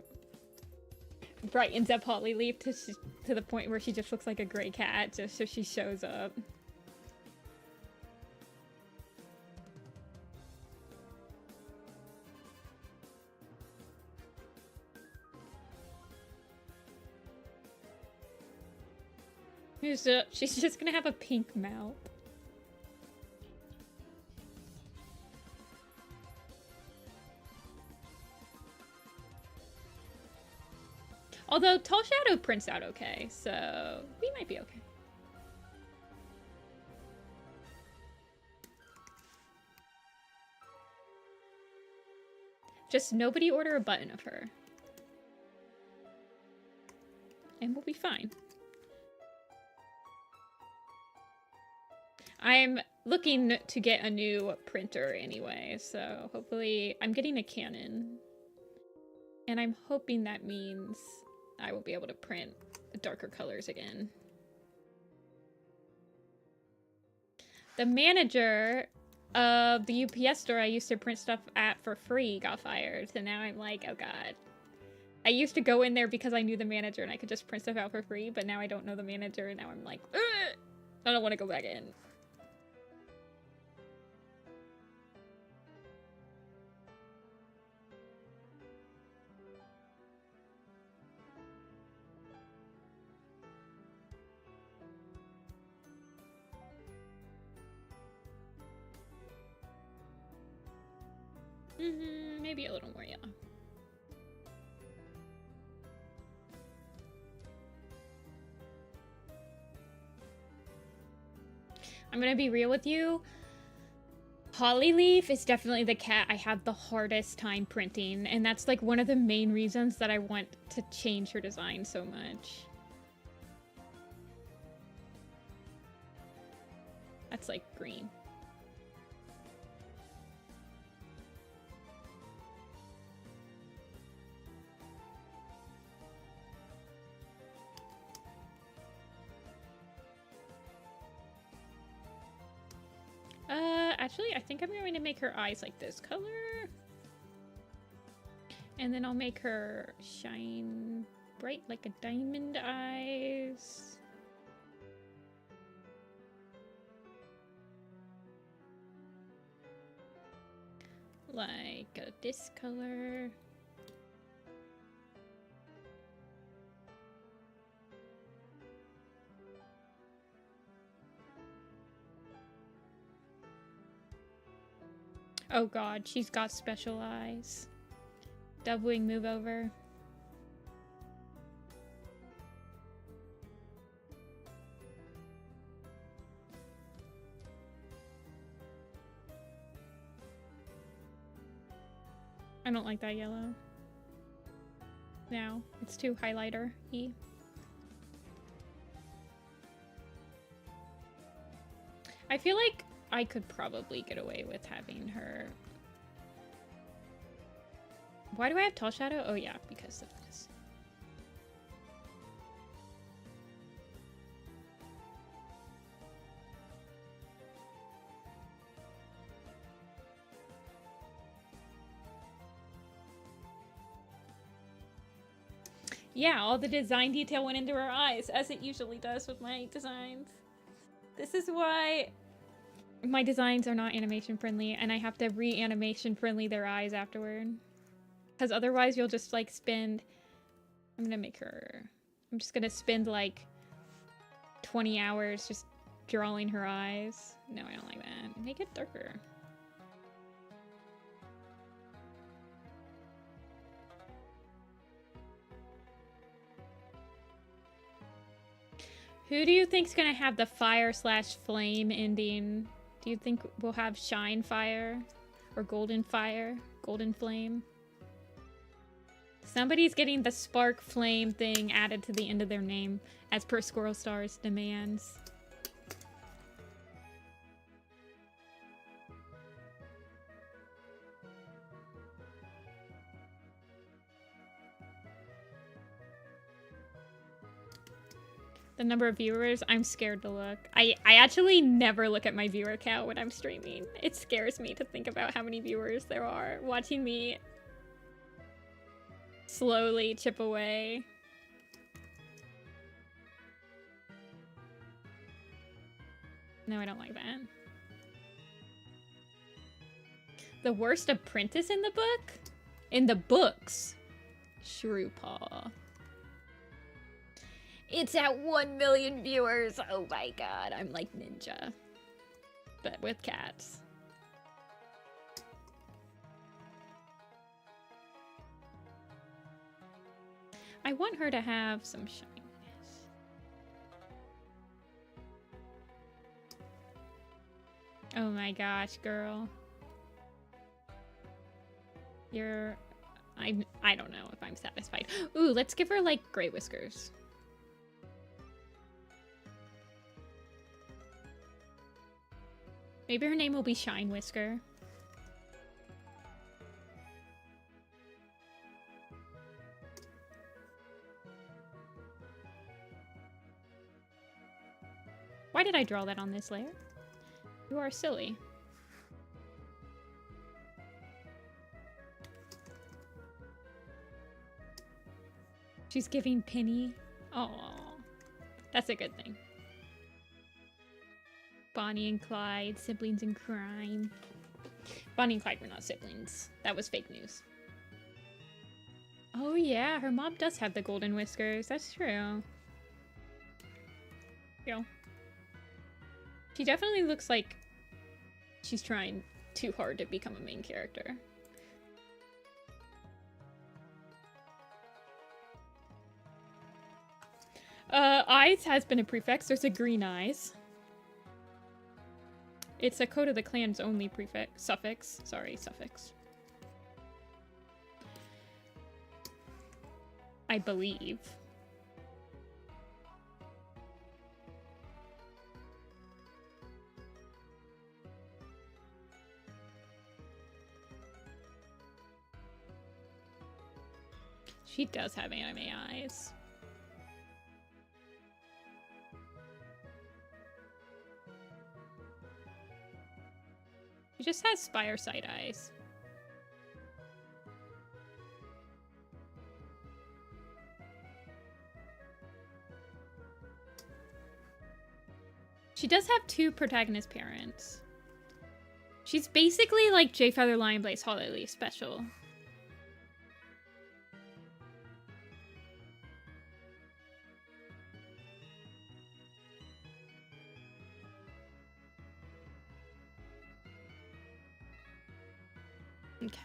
[SPEAKER 1] Brightens up Holly Leaf to the point where she just looks like a gray cat just so she shows up. She's just gonna have a pink mouth. Although Tall Shadow prints out okay, so we might be okay. Just nobody order a button of her. And we'll be fine. I'm looking to get a new printer anyway, so hopefully I'm getting a Canon. And I'm hoping that means I will be able to print darker colors again. The manager of the UPS store I used to print stuff at for free got fired. So now I'm like, oh god. I used to go in there because I knew the manager and I could just print stuff out for free, but now I don't know the manager and now I'm like, ugh! I don't want to go back in. Maybe a little more yellow. I'm gonna be real with you. Hollyleaf is definitely the cat I have the hardest time printing, and that's like one of the main reasons that I want to change her design so much. That's like green. Actually, I think I'm going to make her eyes like this color. And then I'll make her shine bright like a diamond eyes. Like this color. Oh god, she's got special eyes. Doubling move over. I don't like that yellow. now. It's too highlighter-y. I feel like I could probably get away with having her... Why do I have Tall Shadow? Oh yeah, because of this. Yeah, all the design detail went into her eyes, as it usually does with my designs. This is why my designs are not animation friendly, and I have to re-animation friendly their eyes afterward. Because otherwise you'll just like spend... I'm just gonna spend like 20 hours just drawing her eyes. No, I don't like that. Make it darker. Who do you think's gonna have the fire/flame ending? Do you think we'll have Shine Fire? Or Golden Fire? Golden Flame? Somebody's getting the spark flame thing added to the end of their name, as per Squirrel Star's demands. The number of viewers, I'm scared to look. I actually never look at my viewer count when I'm streaming. It scares me to think about how many viewers there are watching me slowly chip away. No, I don't like that. The worst apprentice in the book? In the books. Shrewpaw. It's at 1 million viewers. Oh my god, I'm like Ninja. But with cats. I want her to have some shininess. Oh my gosh, girl. You're... I don't know if I'm satisfied. Ooh, let's give her like gray whiskers. Maybe her name will be Shine Whisker. Why did I draw that on this layer? You are silly. She's giving Penny. Oh, that's a good thing. Bonnie and Clyde, siblings in crime. Bonnie and Clyde were not siblings. That was fake news. Oh yeah, her mom does have the golden whiskers. That's true. Yo. She definitely looks like she's trying too hard to become a main character. Eyes has been a prefix. There's a green eyes. It's a code of the clan's only suffix. Sorry, suffix. I believe. She does have anime eyes. She just has spire side eyes. She does have two protagonist parents. She's basically like J Feather Lion Blaze Holiday Special. Okay.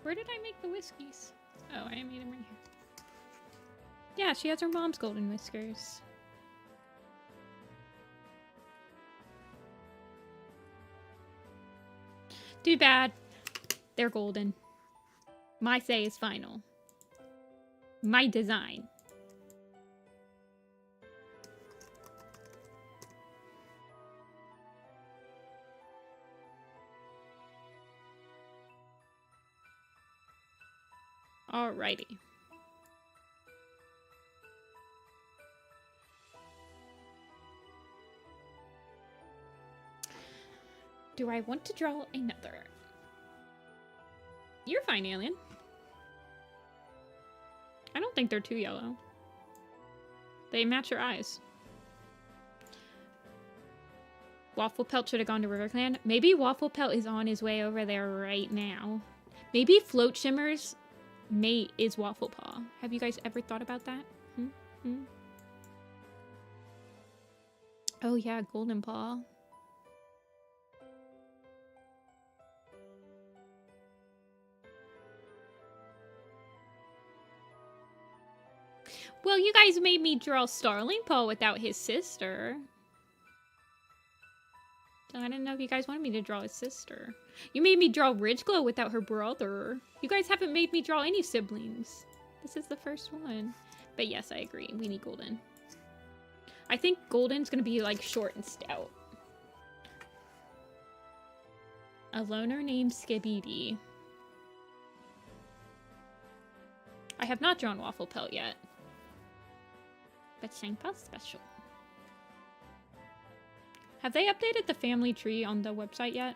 [SPEAKER 1] Where did I make the whiskeys? Oh, I made them right here. Yeah, she has her mom's golden whiskers. Too bad. They're golden. My say is final. My design. Alrighty. Do I want to draw another? You're fine, alien. I don't think they're too yellow. They match your eyes. Wafflepelt should have gone to RiverClan. Maybe Wafflepelt is on his way over there right now. Maybe Float Shimmer's mate is Wafflepaw. Have you guys ever thought about that? Oh yeah, Golden Paw. Well, you guys made me draw Starling Paw without his sister. So I didn't know if you guys wanted me to draw his sister. You made me draw Ridgeglow without her brother. You guys haven't made me draw any siblings. This is the first one. But yes, I agree. We need Golden. I think Golden's gonna be like short and stout. A loner named Skibidi. I have not drawn Wafflepelt yet. But Shankpelt's special. Have they updated the family tree on the website yet?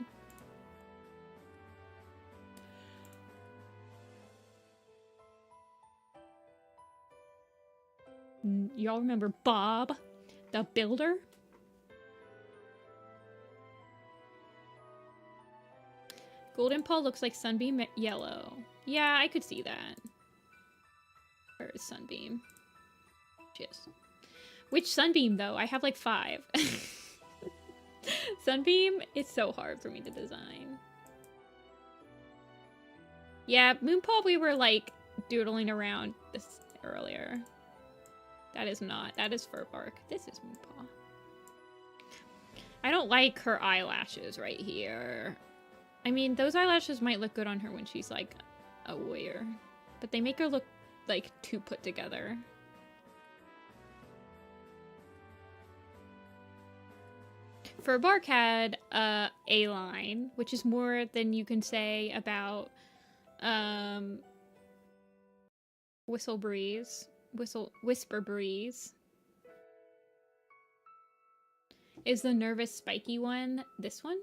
[SPEAKER 1] Y'all remember Bob, the builder? Golden Paw looks like Sunbeam yellow. Yeah, I could see that. Where is Sunbeam? She is. Which Sunbeam, though? I have like 5. Sunbeam is so hard for me to design. Yeah, Moonpaw, we were like doodling around this earlier. That is not. That is Furbark. This is Moonpaw. I don't like her eyelashes right here. I mean, those eyelashes might look good on her when she's like a warrior. But they make her look like too put together. Furbark had a line, which is more than you can say about Whisper Breeze. Is the nervous spiky one this one?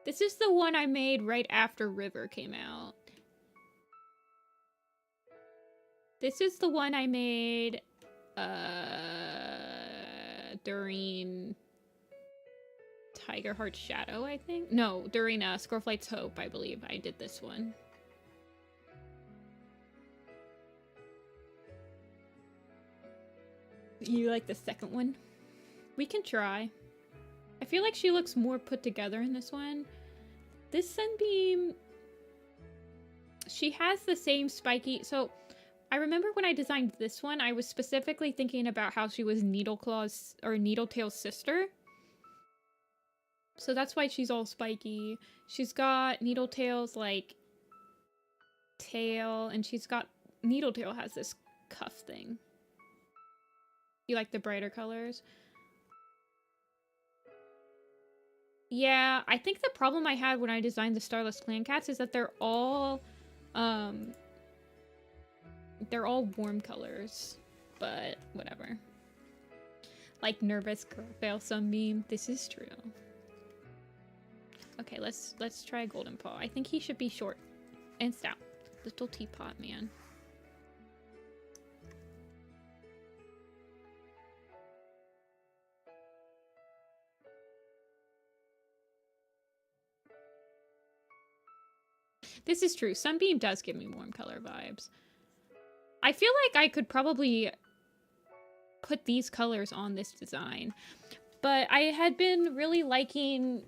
[SPEAKER 1] This is the one I made right after River came out. This is the one I made during Tigerheart's Shadow, I think? No, during Scoreflight's Hope, I believe I did this one. You like the second one? We can try. I feel like she looks more put together in this one. This Sunbeam, she has the same spiky... So, I remember when I designed this one, I was specifically thinking about how she was Needleclaw's or Needletail's sister. So that's why she's all spiky. She's got Needletail's, like, tail, and she's got... Needletail has this cuff thing. You like the brighter colors? Yeah, I think the problem I had when I designed the Starless Clan Cats is that they're all warm colors, but whatever. Like Nervous Girl Fail Sunbeam. This is true. Okay, let's try Golden Paw. I think he should be short and stout. Little teapot man. This is true. Sunbeam does give me warm color vibes. I feel like I could probably put these colors on this design, but I had been really liking,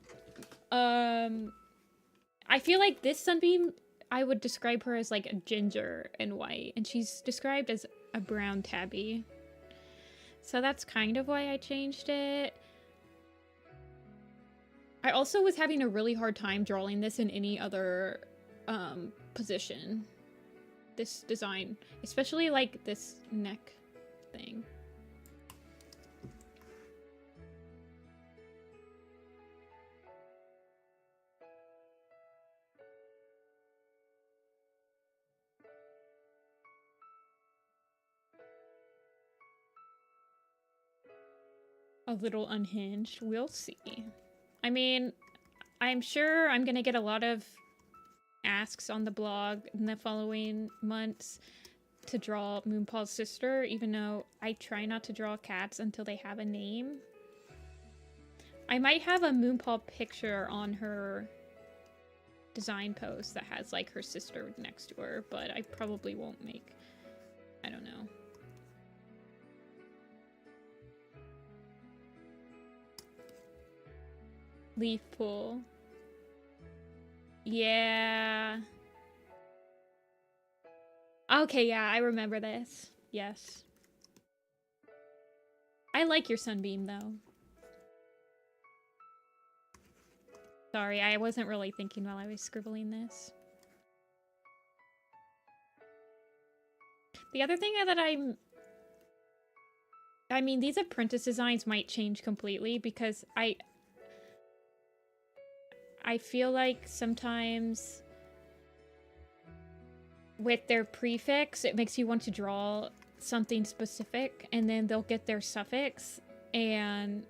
[SPEAKER 1] I feel like this Sunbeam I would describe her as like a ginger and white, and she's described as a brown tabby. So that's kind of why I changed it. I also was having a really hard time drawing this in any other position. This design, especially like this neck thing. A little unhinged. We'll see. I mean, I'm sure I'm gonna get a lot of asks on the blog in the following months to draw Moonpaw's sister, even though I try not to draw cats until they have a name. I might have a Moonpaw picture on her design post that has like her sister next to her, but I probably won't make, I don't know. Leaf pool. Yeah. Okay, yeah, I remember this. Yes. I like your Sunbeam, though. Sorry, I wasn't really thinking while I was scribbling this. The other thing that I mean, these apprentice designs might change completely because I feel like sometimes with their prefix, it makes you want to draw something specific, and then they'll get their suffix, and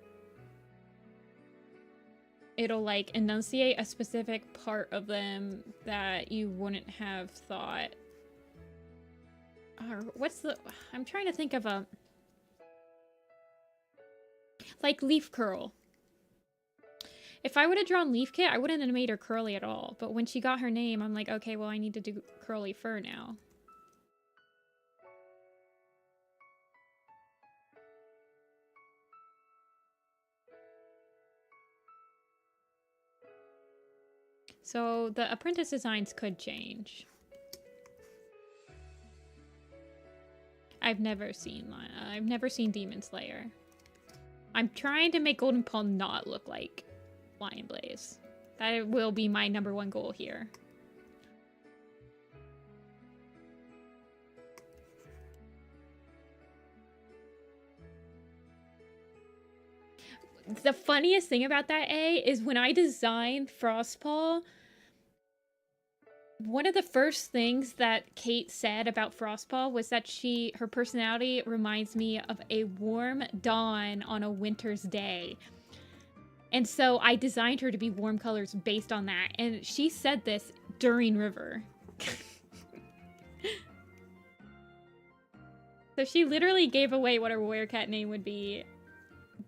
[SPEAKER 1] it'll like enunciate a specific part of them that you wouldn't have thought. Or what's the... I'm trying to think of a... Like leaf curl. If I would have drawn Leaf Kit, I wouldn't have made her curly at all. But when she got her name, I'm like, okay, well, I need to do curly fur now. So the apprentice designs could change. I've never seen Demon Slayer. I'm trying to make Golden Paw not look like Lion Blaze. That will be my #1 goal here. The funniest thing about that A is when I designed Frostpaw, one of the first things that Kate said about Frostpaw was that her personality reminds me of a warm dawn on a winter's day. And so I designed her to be warm colors based on that. And she said this during River. So she literally gave away what her warrior cat name would be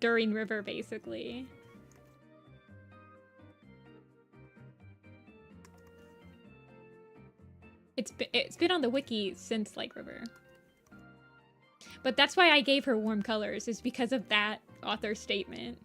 [SPEAKER 1] during River, basically. It's been on the wiki since like River. But that's why I gave her warm colors, is because of that author statement.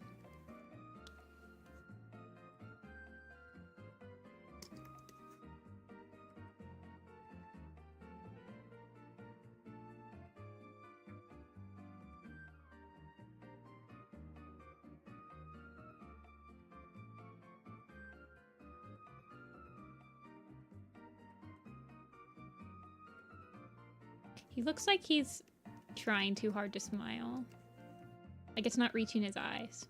[SPEAKER 1] He looks like he's trying too hard to smile. Like it's not reaching his eyes.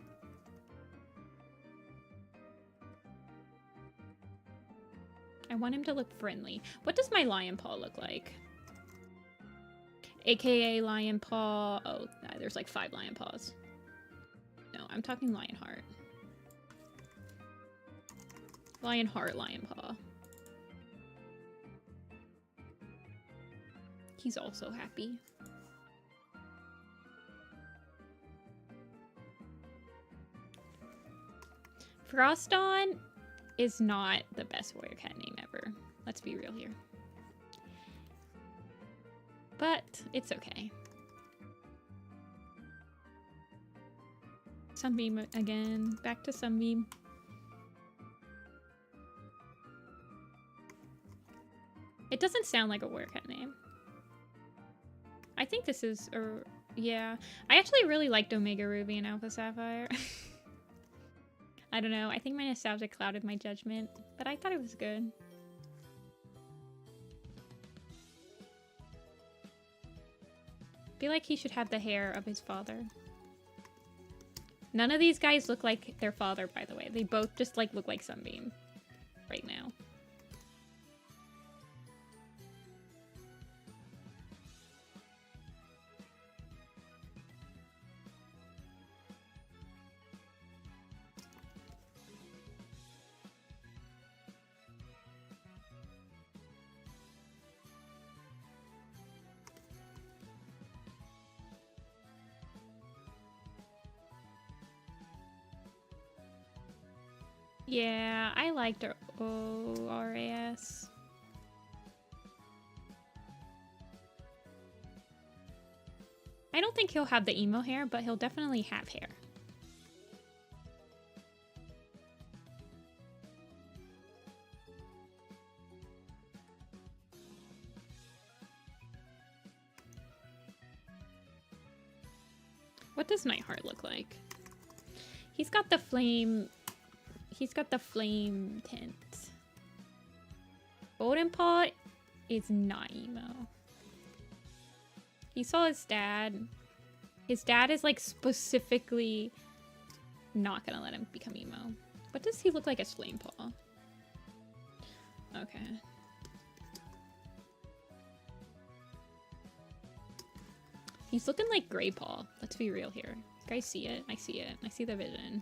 [SPEAKER 1] I want him to look friendly. What does my lion paw look like? AKA lion paw. Oh, there's like 5 lion paws. No, I'm talking lion heart. Lion heart, lion paw. He's also happy. Frostdawn is not the best warrior cat name ever. Let's be real here. But it's okay. Sunbeam again. Back to Sunbeam. doesn't sound like a werecat name. I think this is, or yeah. I actually really liked Omega Ruby and Alpha Sapphire. I don't know. I think my nostalgia clouded my judgment, but I thought it was good. I feel like he should have the hair of his father. None of these guys look like their father, by the way. They both just like look like Sunbeam right now. Yeah, I liked her ORAS. I don't think he'll have the emo hair, but he'll definitely have hair. What does Nightheart look like? He's got the flame... He's got the flame tint. Goldenpaw is not emo. He saw his dad. His dad is like specifically not gonna let him become emo. What does he look like as Flamepaw? Okay. He's looking like Greypaw. Let's be real here. You guys see it? I see it. I see the vision.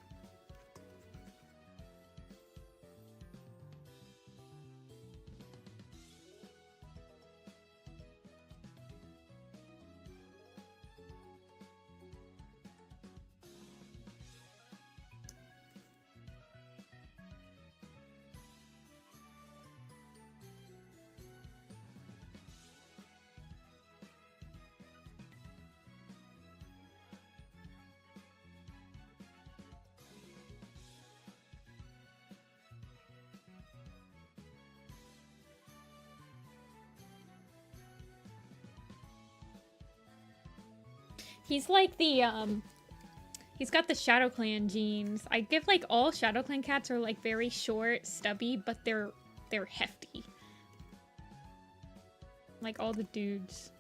[SPEAKER 1] He's like the, he's got the ShadowClan genes. I give like all ShadowClan cats are like very short, stubby, but they're hefty. Like all the dudes.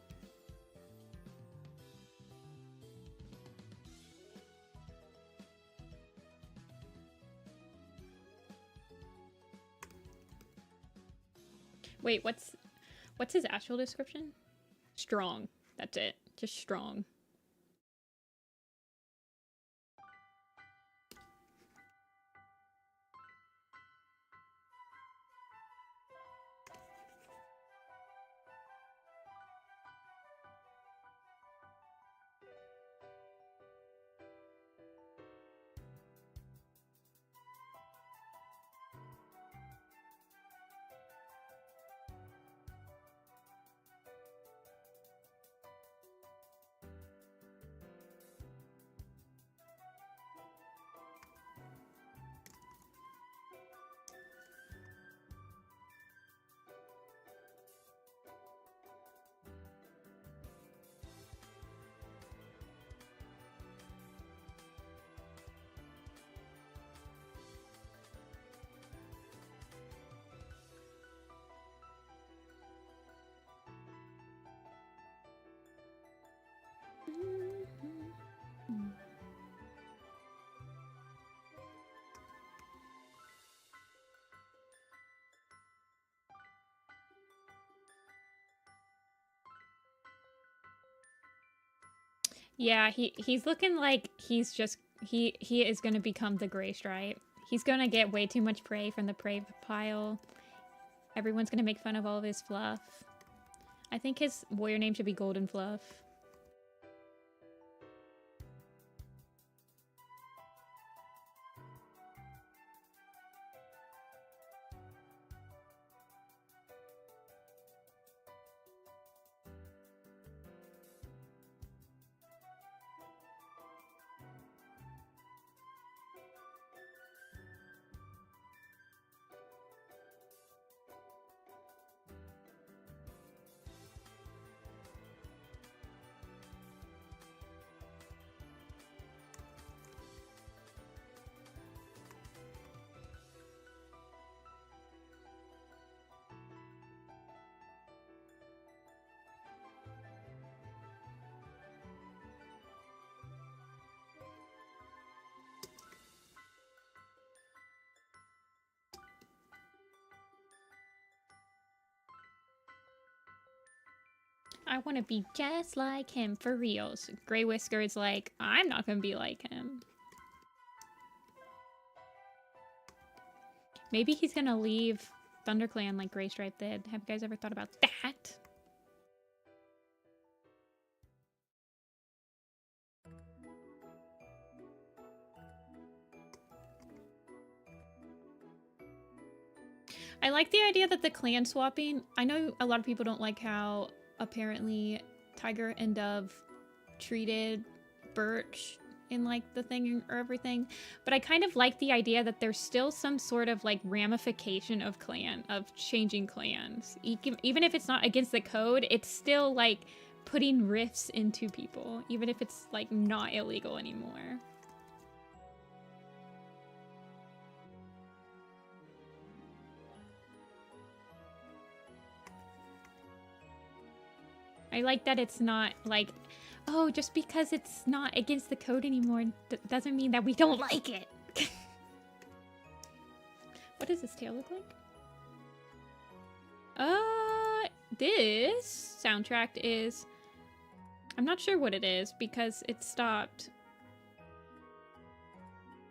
[SPEAKER 1] Wait, what's his actual description? Strong. That's it. Just strong. Yeah, he's looking like he's just he is gonna become the Gray Stripe. He's gonna get way too much prey from the prey pile. Everyone's gonna make fun of all of his fluff. I think his warrior name should be Golden Fluff. I want to be just like him, for reals. Grey Whisker is like, I'm not going to be like him. Maybe he's going to leave ThunderClan like Grey Stripe did. Have you guys ever thought about that? I like the idea that the clan swapping, I know a lot of people don't like how apparently Tiger and Dove treated Birch in like the thing or everything, but I kind of like the idea that there's still some sort of like ramification of changing clans. Even if it's not against the code, it's still like putting rifts into people, even if it's like not illegal anymore. I like that it's not like, oh, just because it's not against the code anymore doesn't mean that we don't like it. What does this tail look like? This soundtrack is... I'm not sure what it is because it stopped.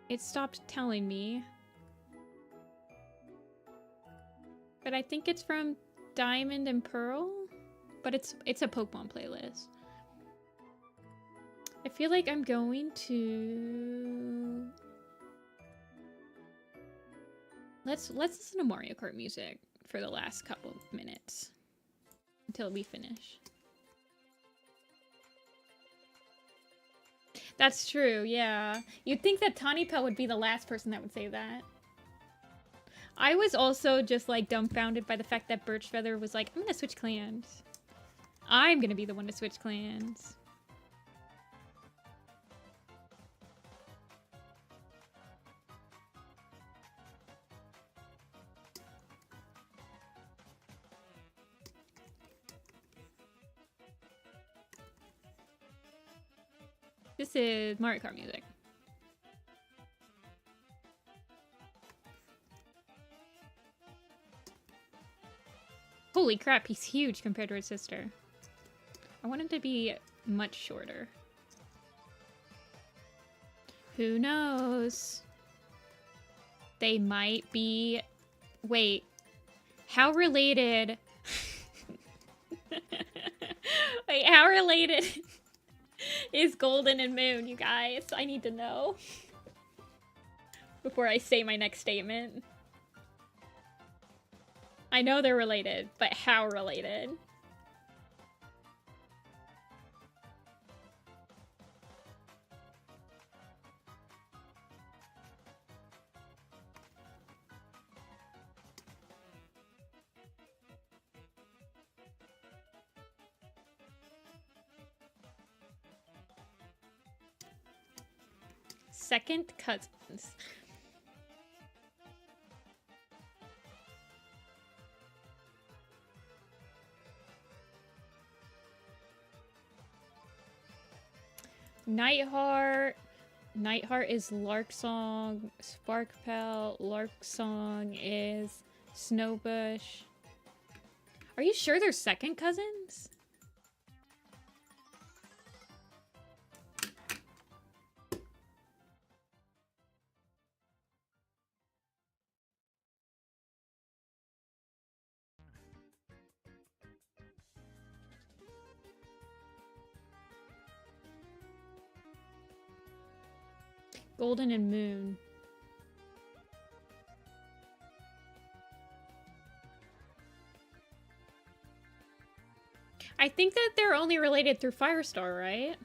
[SPEAKER 1] It stopped telling me. But I think it's from Diamond and Pearl. But it's a Pokemon playlist. I feel like I'm going to... Let's listen to Mario Kart music for the last couple of minutes. Until we finish. That's true, yeah. You'd think that Tawnypelt would be the last person that would say that. I was also just like dumbfounded by the fact that Birchfeather was like, I'm gonna switch clans. I'm gonna be the one to switch clans. This is Mario Kart music. Holy crap, he's huge compared to his sister. I want him to be much shorter. Who knows? They might be... Wait. How related... Wait, how related is Golden and Moon, you guys? I need to know. Before I say my next statement. I know they're related, but how related? Second cousins. Nightheart. Nightheart is Larksong. Sparkpelt. Larksong is Snowbush. Are you sure they're second cousins? Golden and Moon. I think that they're only related through Firestar, right?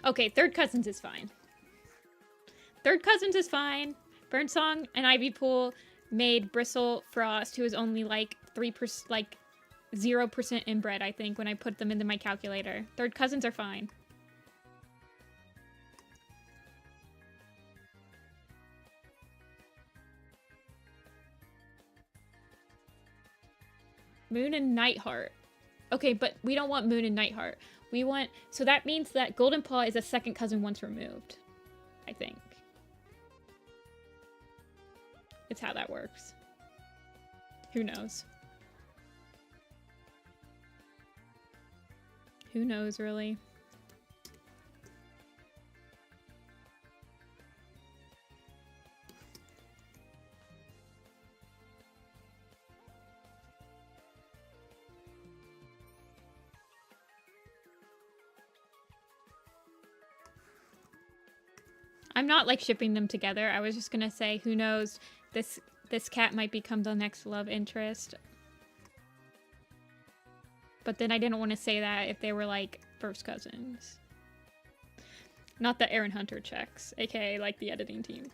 [SPEAKER 1] Okay, third cousins is fine. Third cousins is fine. Burnsong and Ivypool made Bristle Frost, who is only like 3%, like 0% inbred, I think, when I put them into my calculator. Third cousins are fine. Moon and Nightheart. Okay, but we don't want Moon and Nightheart. We want... So that means that Golden Paw is a second cousin once removed. I think. It's how that works. Who knows? Who knows, really? I'm not like shipping them together. I was just gonna say, who knows? This cat might become the next love interest. But then I didn't want to say that if they were like first cousins. Not the Aaron Hunter checks, aka like the editing team.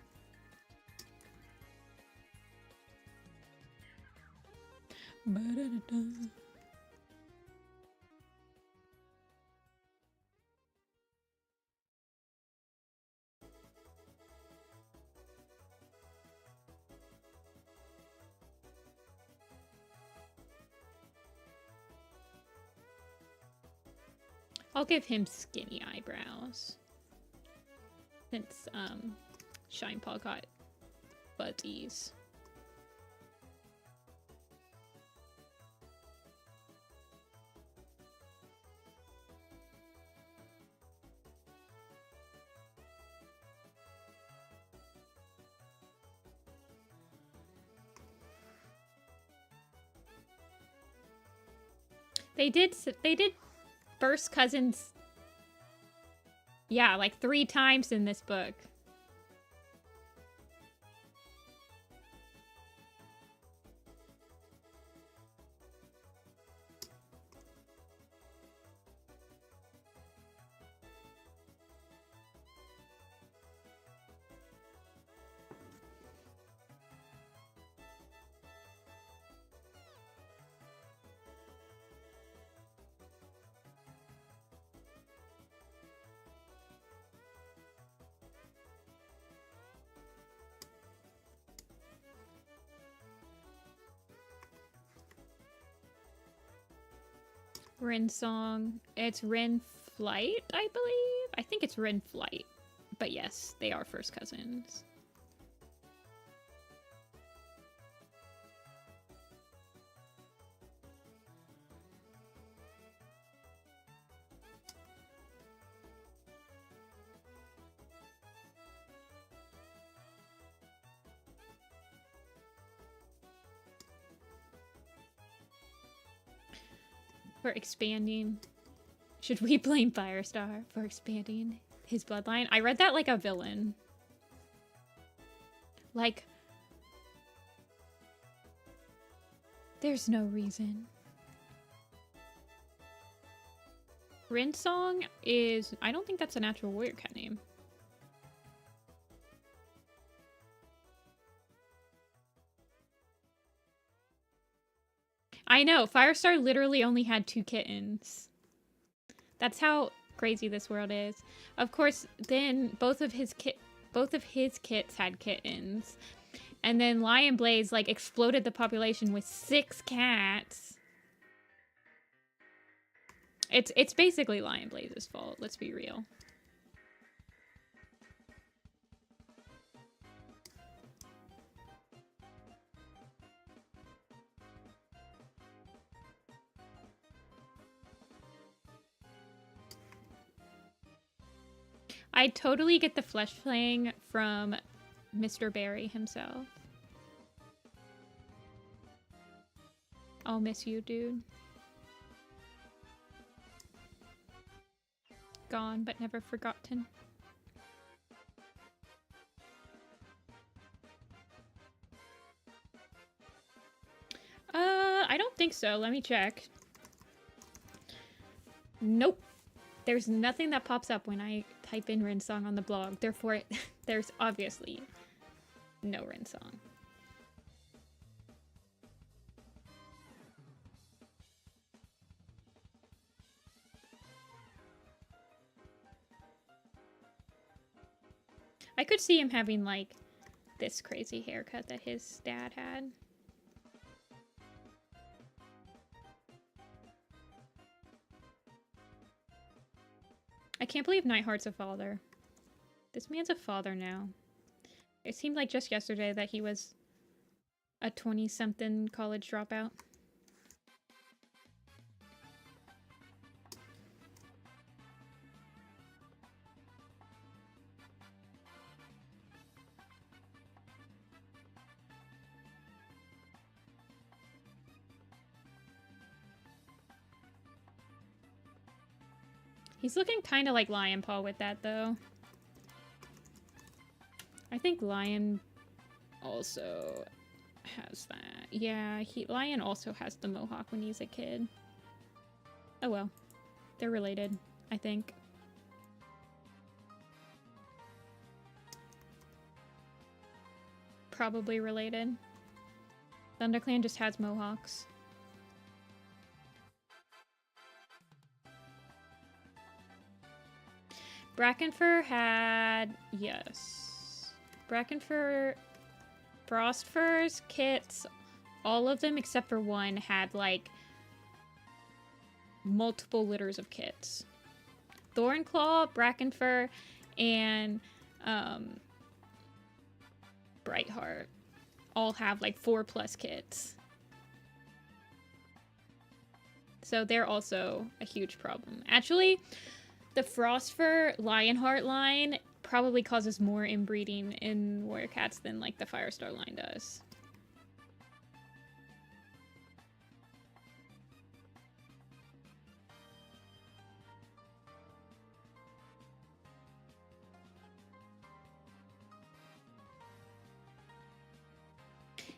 [SPEAKER 1] Ba-da-da-da. I'll give him skinny eyebrows. Since, Shine Paw got butties. They did first cousins, yeah, like 3 times in this book. Rin song. It's Rin Flight, I believe. I think it's Rin Flight. But yes, they are first cousins. For expanding. Should we blame Firestar for expanding his bloodline? I read that like a villain. Like, there's no reason. Rinsong is, I don't think that's a natural warrior cat name. I know, Firestar literally only had 2 kittens. That's how crazy this world is. Of course, then both of his kits had kittens. And then Lion Blaze like exploded the population with 6 cats. It's basically Lion Blaze's fault, let's be real. I totally get the flesh playing from Mr. Barry himself. I'll miss you, dude. Gone, but never forgotten. I don't think so. Let me check. Nope. There's nothing that pops up when I type in Rinsong on the blog. Therefore, there's obviously no Rinsong. I could see him having, like, this crazy haircut that his dad had. I can't believe Nightheart's a father. This man's a father now. It seemed like just yesterday that he was a 20-something college dropout. He's looking kind of like Lion Paw with that, though. I think Lion also has that. Yeah, Lion also has the mohawk when he's a kid. Oh well. They're related, I think. Probably related. ThunderClan just has mohawks. Brackenfur had... yes. Brackenfur... Frostfurs, kits, all of them except for one had, like, multiple litters of kits. Thornclaw, Brackenfur, and Brightheart all have, like, 4+ kits. So they're also a huge problem. Actually, the Frostfur Lionheart line probably causes more inbreeding in warrior cats than, like, the Firestar line does.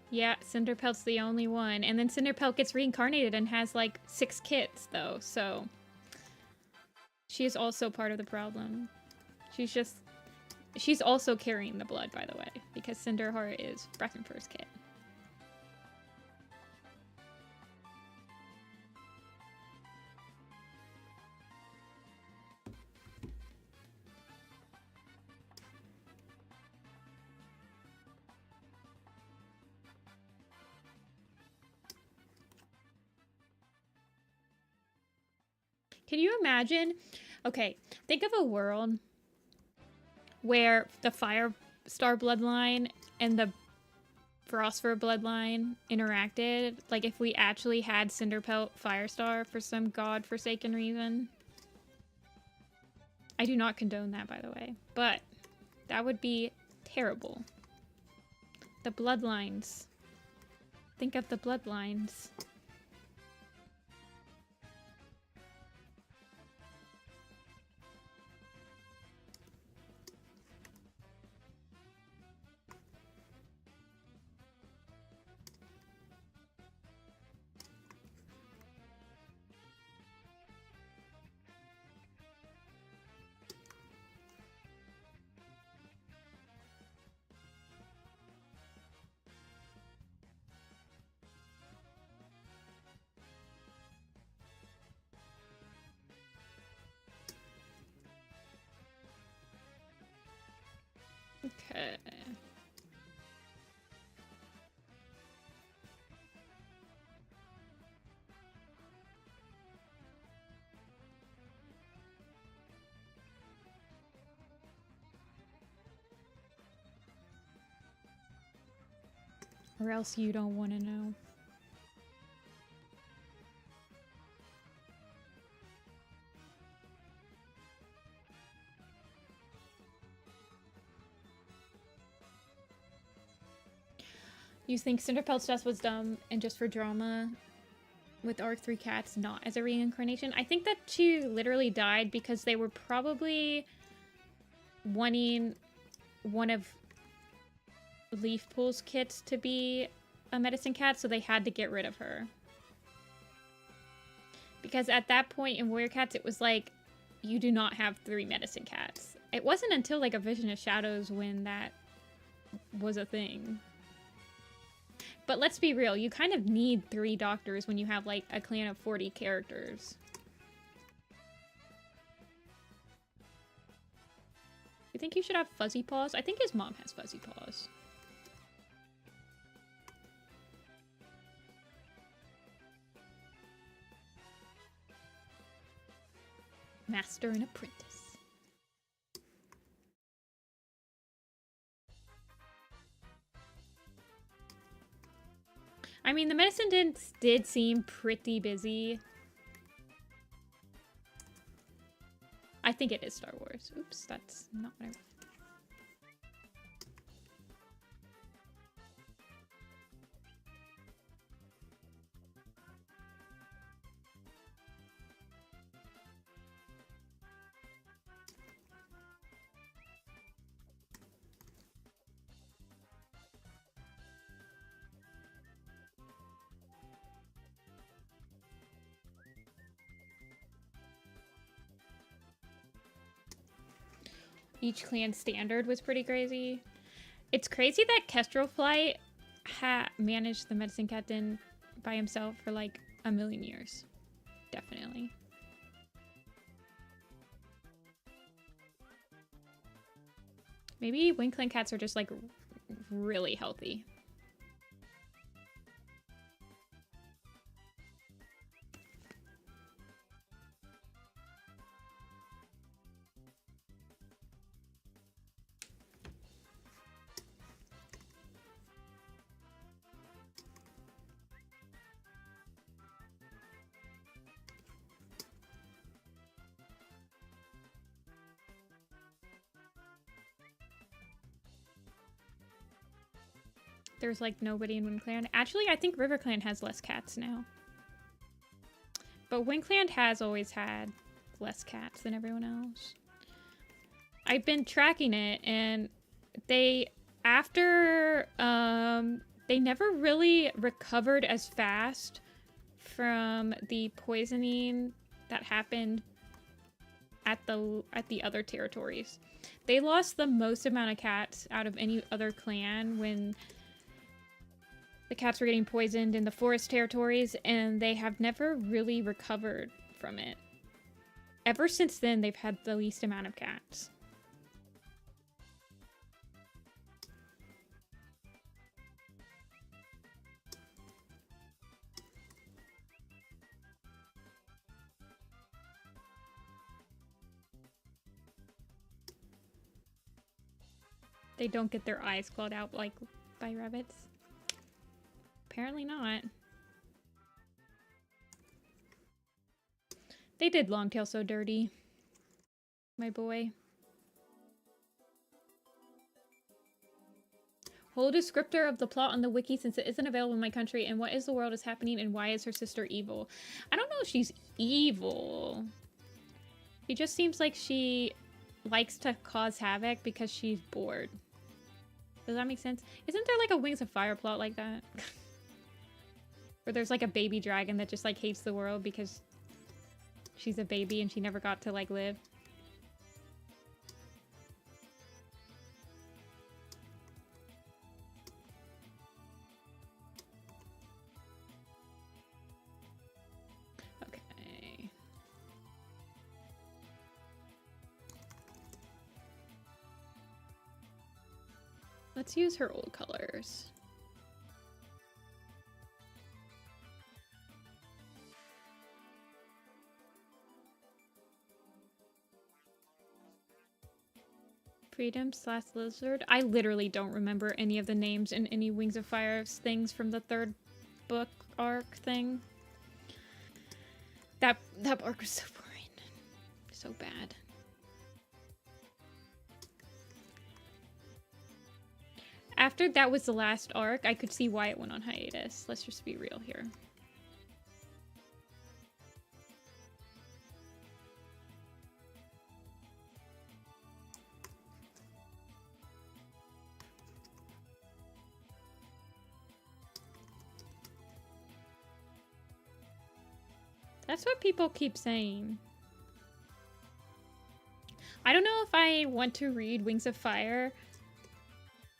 [SPEAKER 1] Yeah, Cinderpelt's the only one. And then Cinderpelt gets reincarnated and has, like, 6 kits, though, so... she is also part of the problem. She's also carrying the blood, by the way, because Cinderheart is Brackenfur's kit. Can you imagine? Okay, think of a world where the Firestar bloodline and the Frostfur bloodline interacted. Like if we actually had Cinderpelt Firestar for some god-forsaken reason. I do not condone that, by the way, but that would be terrible. The bloodlines. Think of the bloodlines. Okay. Or else you don't want to know. You think Cinderpelt's death was dumb and just for drama with Arc 3 cats, not as a reincarnation? I think that she literally died because they were probably wanting one of Leafpool's kits to be a medicine cat, so they had to get rid of her. Because at that point in Warrior Cats, it was like, you do not have 3 medicine cats. It wasn't until like a Vision of Shadows when that was a thing. But let's be real, you kind of need 3 doctors when you have like a clan of 40 characters. You think you should have Fuzzy Paws? I think his mom has Fuzzy Paws. Master and Apprentice. I mean, the medicine did seem pretty busy. I think it is Star Wars. Oops, that's not what I... Each clan standard was pretty crazy. It's crazy that Kestrel Flight managed the medicine captain by himself for like a million years. Definitely. Maybe Wing Clan cats are just like really healthy. There's like nobody in Wing Clan. Actually, I think RiverClan has less cats now. But Wing Clan has always had less cats than everyone else. I've been tracking it, and they never really recovered as fast from the poisoning that happened at the other territories. They lost the most amount of cats out of any other clan when the cats were getting poisoned in the forest territories, and they have never really recovered from it. Ever since then, they've had the least amount of cats. They don't get their eyes clawed out like by rabbits. Apparently not. They did Longtail so dirty. My boy. Hold a descriptor of the plot on the wiki since it isn't available in my country, and what is the world is happening and why is her sister evil? I don't know if she's evil. She just seems like she likes to cause havoc because she's bored. Does that make sense? Isn't there like a Wings of Fire plot like that? Where there's like a baby dragon that just like hates the world because she's a baby and she never got to like live. Okay. Let's use her old colors. Freedom/Lizard. I literally don't remember any of the names in any Wings of Fire things from the third book arc thing. That arc was so boring. So bad. After that was the last arc, I could see why it went on hiatus. Let's just be real here. That's what people keep saying. I don't know if I want to read Wings of Fire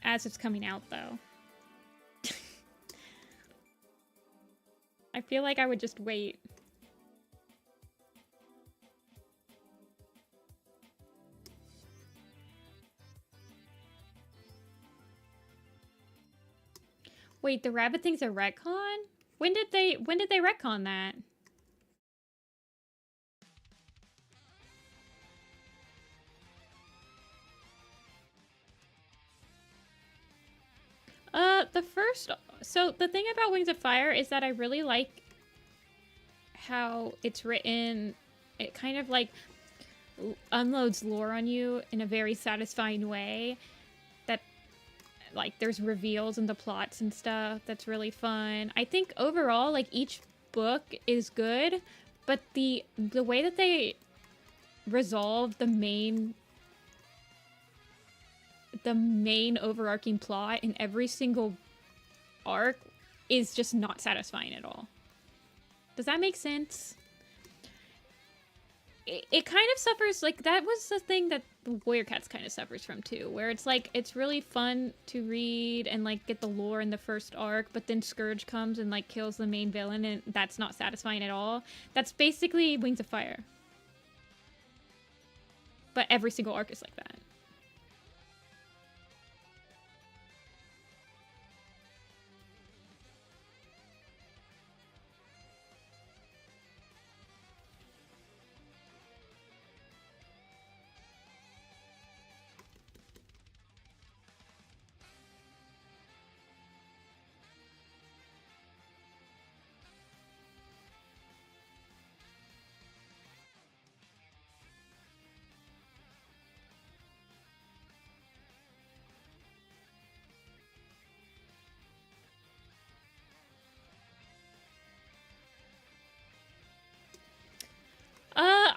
[SPEAKER 1] as it's coming out, though. I feel like I would just wait. Wait, the rabbit thing's a retcon? When did they retcon that? The first So the thing about Wings of Fire is that I really like how it's written. It kind of like unloads lore on you in a very satisfying way. That, like, there's reveals in the plots and stuff that's really fun. I think overall, like, each book is good, but the way that they resolve the main overarching plot in every single arc is just not satisfying at all. Does that make sense? It kind of suffers, like, that was the thing that Warrior Cats kind of suffers from too, where it's like, it's really fun to read and like get the lore in the first arc, but then Scourge comes and like kills the main villain and that's not satisfying at all. That's basically Wings of Fire. But every single arc is like that.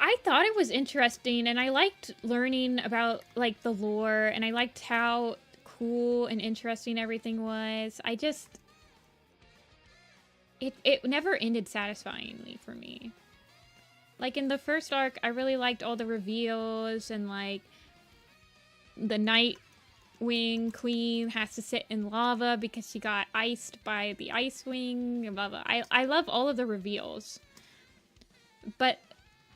[SPEAKER 1] I thought it was interesting, and I liked learning about, like, the lore, and I liked how cool and interesting everything was. I just... It never ended satisfyingly for me. Like, in the first arc, I really liked all the reveals, and, like, the Nightwing Queen has to sit in lava because she got iced by the Ice Wing, and blah, blah. I love all of the reveals. But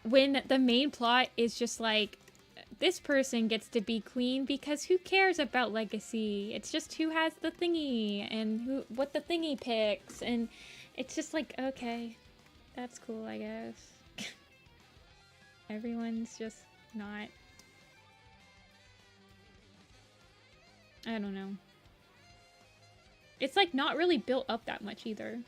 [SPEAKER 1] when the main plot is just like, this person gets to be queen because who cares about legacy? It's just who has the thingy and what the thingy picks. And it's just like, okay, that's cool, I guess. Everyone's just not... I don't know. It's like not really built up that much either.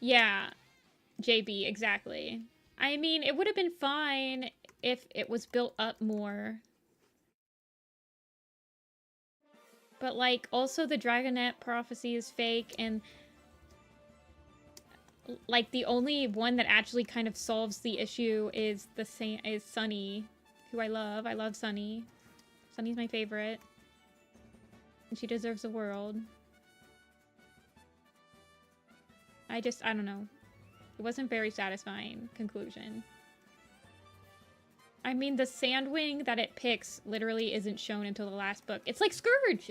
[SPEAKER 1] Yeah, JB, exactly. I mean, it would have been fine if it was built up more. But, like, also the Dragonette prophecy is fake, and, like, the only one that actually kind of solves the issue is Sunny, who I love. I love Sunny. Sunny's my favorite. And she deserves the world. I don't know. It wasn't very satisfying conclusion. I mean, the Sandwing that it picks literally isn't shown until the last book. It's like Scourge!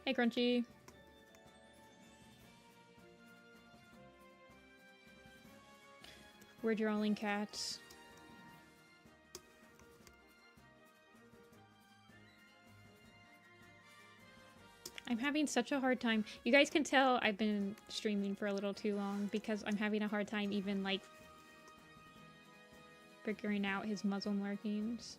[SPEAKER 1] Hey, Crunchy. We're drawing cats. I'm having such a hard time. You guys can tell I've been streaming for a little too long because I'm having a hard time even, like, figuring out his muzzle markings.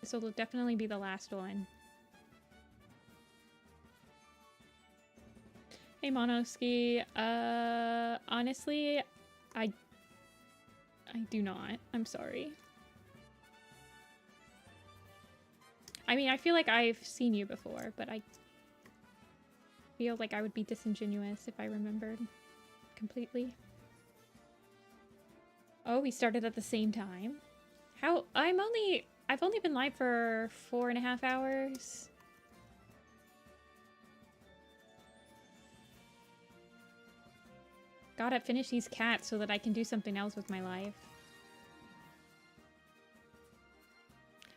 [SPEAKER 1] This will definitely be the last one. Hey, Monoski. Honestly, I do not. I'm sorry. I mean, I feel like I've seen you before, but I feel like I would be disingenuous if I remembered completely. Oh, we started at the same time? How? I've only been live for 4.5 hours. Gotta finish these cats so that I can do something else with my life.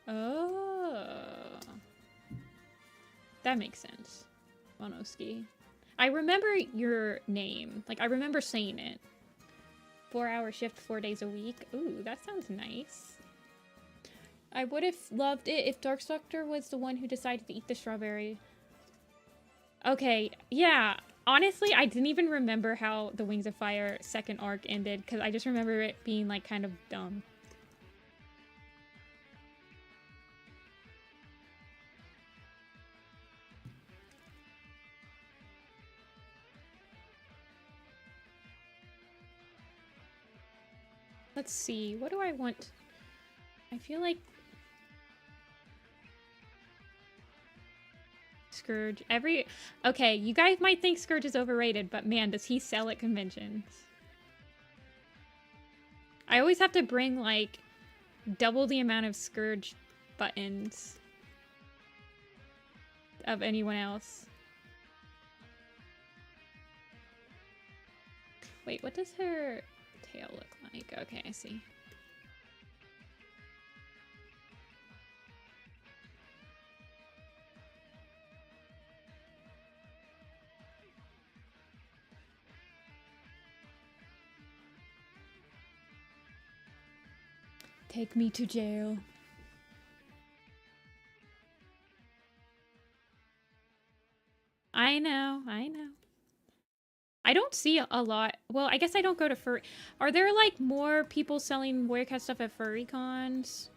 [SPEAKER 1] Oh. That makes sense. Monoski. I remember your name. Like, I remember saying it. 4-hour shift, 4 days a week. Ooh, that sounds nice. I would have loved it if Darkstalker was the one who decided to eat the strawberry. Okay, yeah. Honestly, I didn't even remember how the Wings of Fire second arc ended, because I just remember it being, like, kind of dumb. Let's see, what do I want? I feel like Scourge, okay, you guys might think Scourge is overrated, but man, does he sell at conventions. I always have to bring, like, double the amount of Scourge buttons of anyone else. Wait, what does her tail look like? Okay, I see. Take me to jail. I know, I know. I don't see a lot. Well, I guess I don't go to furry. Are there, like, more people selling Warrior Cat stuff at furry cons?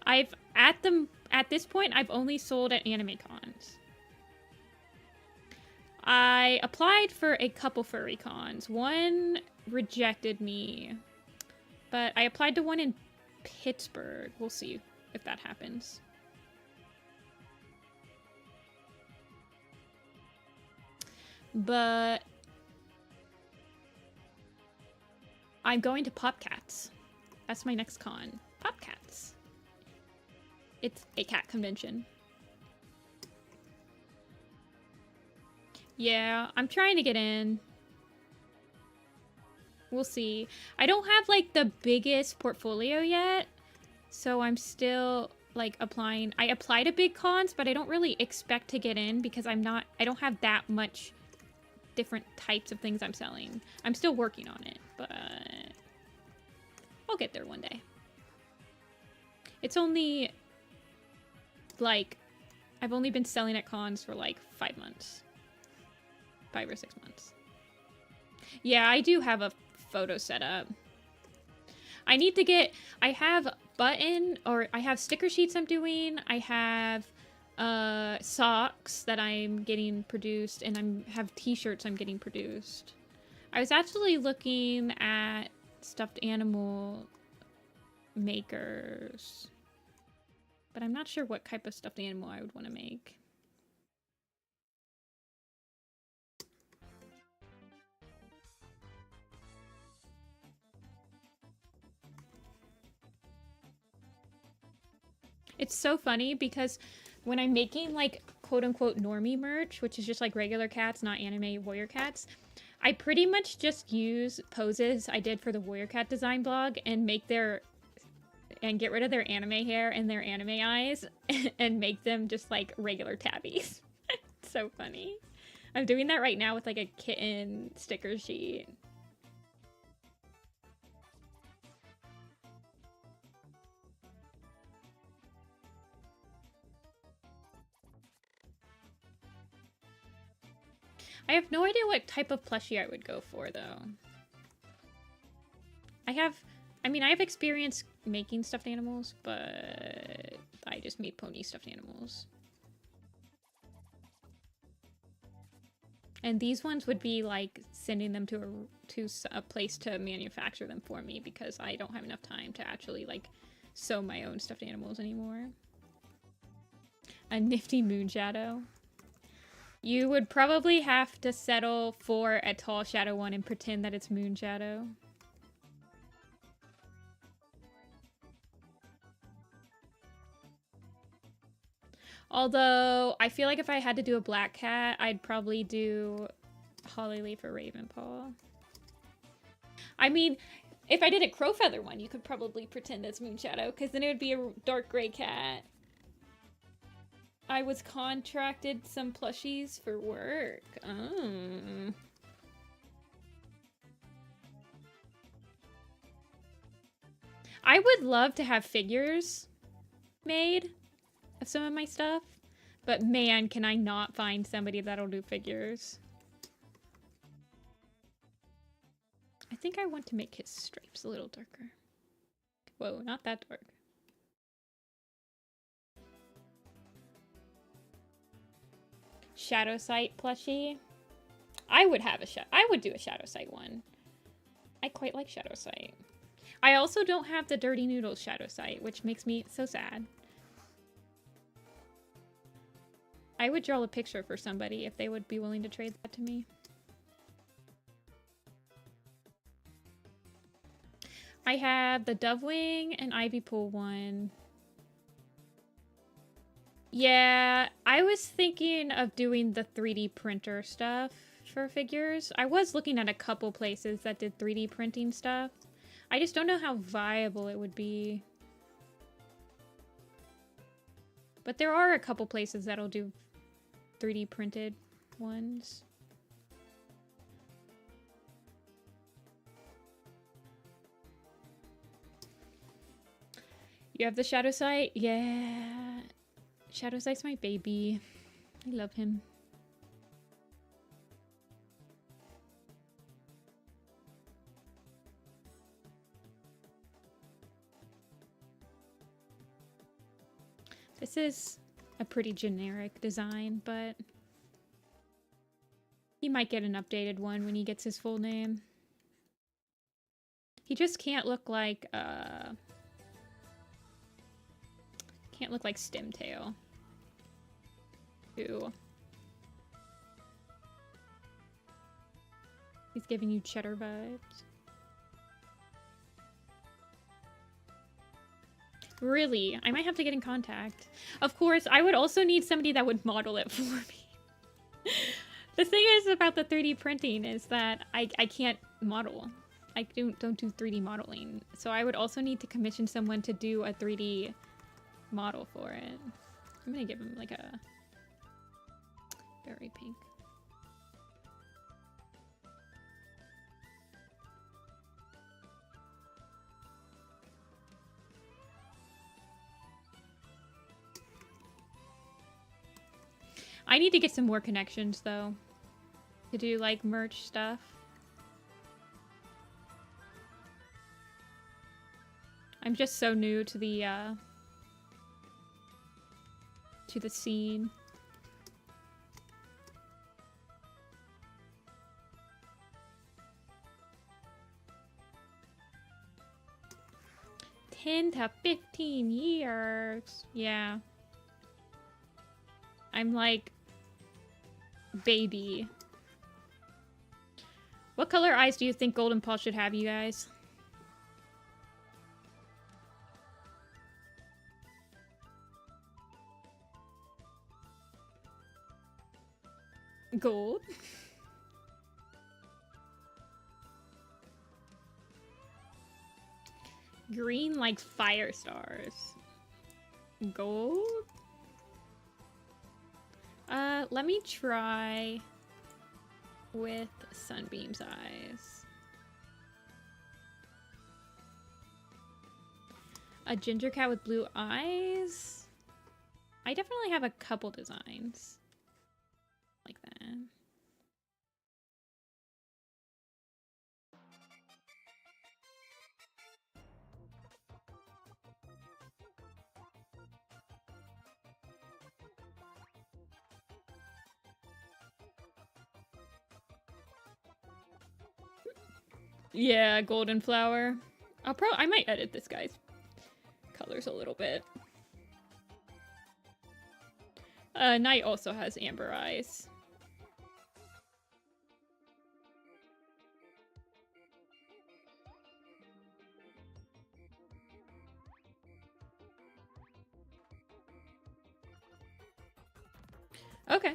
[SPEAKER 1] At this point, I've only sold at anime cons. I applied for a couple furry cons. One rejected me, but I applied to one in Pittsburgh. We'll see if that happens. But I'm going to Popcats. That's my next con. Popcats. It's a cat convention. Yeah, I'm trying to get in. We'll see. I don't have, like, the biggest portfolio yet, so I'm still, like, applying. I apply to big cons, but I don't really expect to get in because I don't have that much different types of things I'm selling. I'm still working on it, but I'll get there one day. It's only, like, I've only been selling at cons for, like, 5 months. 5 or 6 months. Yeah, I do have a photo set up. I need to get, I have I have sticker sheets I'm doing. I have socks that I'm getting produced, and I have t-shirts I'm getting produced. I was actually looking at stuffed animal makers, but I'm not sure what type of stuffed animal I would want to make. It's so funny because when I'm making, like, quote-unquote normie merch, which is just, like, regular cats, not anime warrior cats, I pretty much just use poses I did for the warrior cat design blog and get rid of their anime hair and their anime eyes and make them just, like, regular tabbies. It's so funny. I'm doing that right now with, like, a kitten sticker sheet. I have no idea what type of plushie I would go for, though. I have experience making stuffed animals, but I just made pony stuffed animals. And these ones would be, like, sending them to a place to manufacture them for me because I don't have enough time to actually, like, sew my own stuffed animals anymore. A nifty moon shadow. You would probably have to settle for a tall shadow one and pretend that it's moon shadow. Although, I feel like if I had to do a black cat, I'd probably do Hollyleaf or Ravenpaw. I mean, if I did a Crowfeather one, you could probably pretend that's Moonshadow, because then it would be a dark gray cat. I was contracted some plushies for work. Oh. I would love to have figures made of some of my stuff, but man, can I not find somebody that'll do figures. I think I want to make his stripes a little darker. Whoa, not that dark. Shadow Sight plushie. I would do a Shadow Sight one. I quite like Shadow Sight. I also don't have the Dirty Noodles Shadow Sight, which makes me so sad. I would draw a picture for somebody if they would be willing to trade that to me. I have the Dovewing and Ivypool one. Yeah, I was thinking of doing the 3D printer stuff for figures. I was looking at a couple places that did 3D printing stuff. I just don't know how viable it would be. But there are a couple places that'll do 3D printed ones. You have the Shadow Sight? Yeah. Shadow Sight's my baby. I love him. This is a pretty generic design, but he might get an updated one when he gets his full name. He just can't look like Stemtail. Ooh. He's giving you cheddar vibes. Really? I might have to get in contact. Of course, I would also need somebody that would model it for me. The thing is about the 3D printing is that I can't model. I don't do 3D modeling. So I would also need to commission someone to do a 3D model for it. I'm gonna give him like a berry pink. I need to get some more connections though to do like merch stuff. I'm just so new to the scene. $10 to 15 years. Yeah. I'm like baby. What color eyes do you think Golden Paw should have, you guys? Gold. Green like Firestars. Gold? Let me try with Sunbeam's eyes. A ginger cat with blue eyes? I definitely have a couple designs like that. Yeah, golden flower. I might edit this guy's colors a little bit. Knight also has amber eyes. Okay.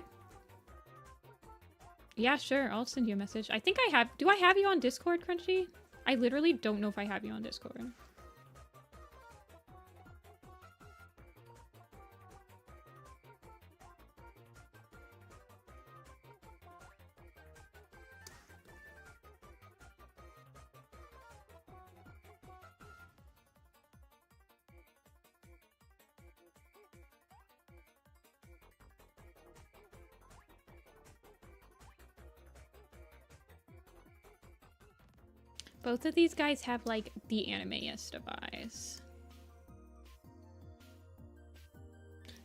[SPEAKER 1] Yeah, sure. I'll send you a message. I think I have... Do I have you on Discord, Crunchy? I literally don't know if I have you on Discord. Both of these guys have, like, the anime-est of eyes.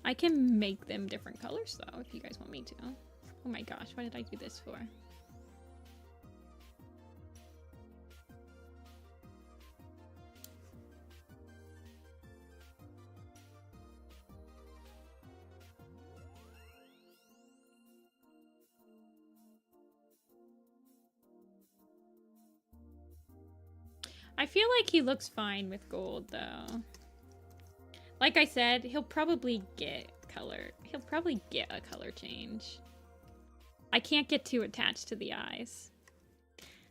[SPEAKER 1] I can make them different colors, though, if you guys want me to. Oh my gosh, what did I do this for? I feel like he looks fine with gold, though. Like I said, he'll probably get color. He'll probably get a color change. I can't get too attached to the eyes.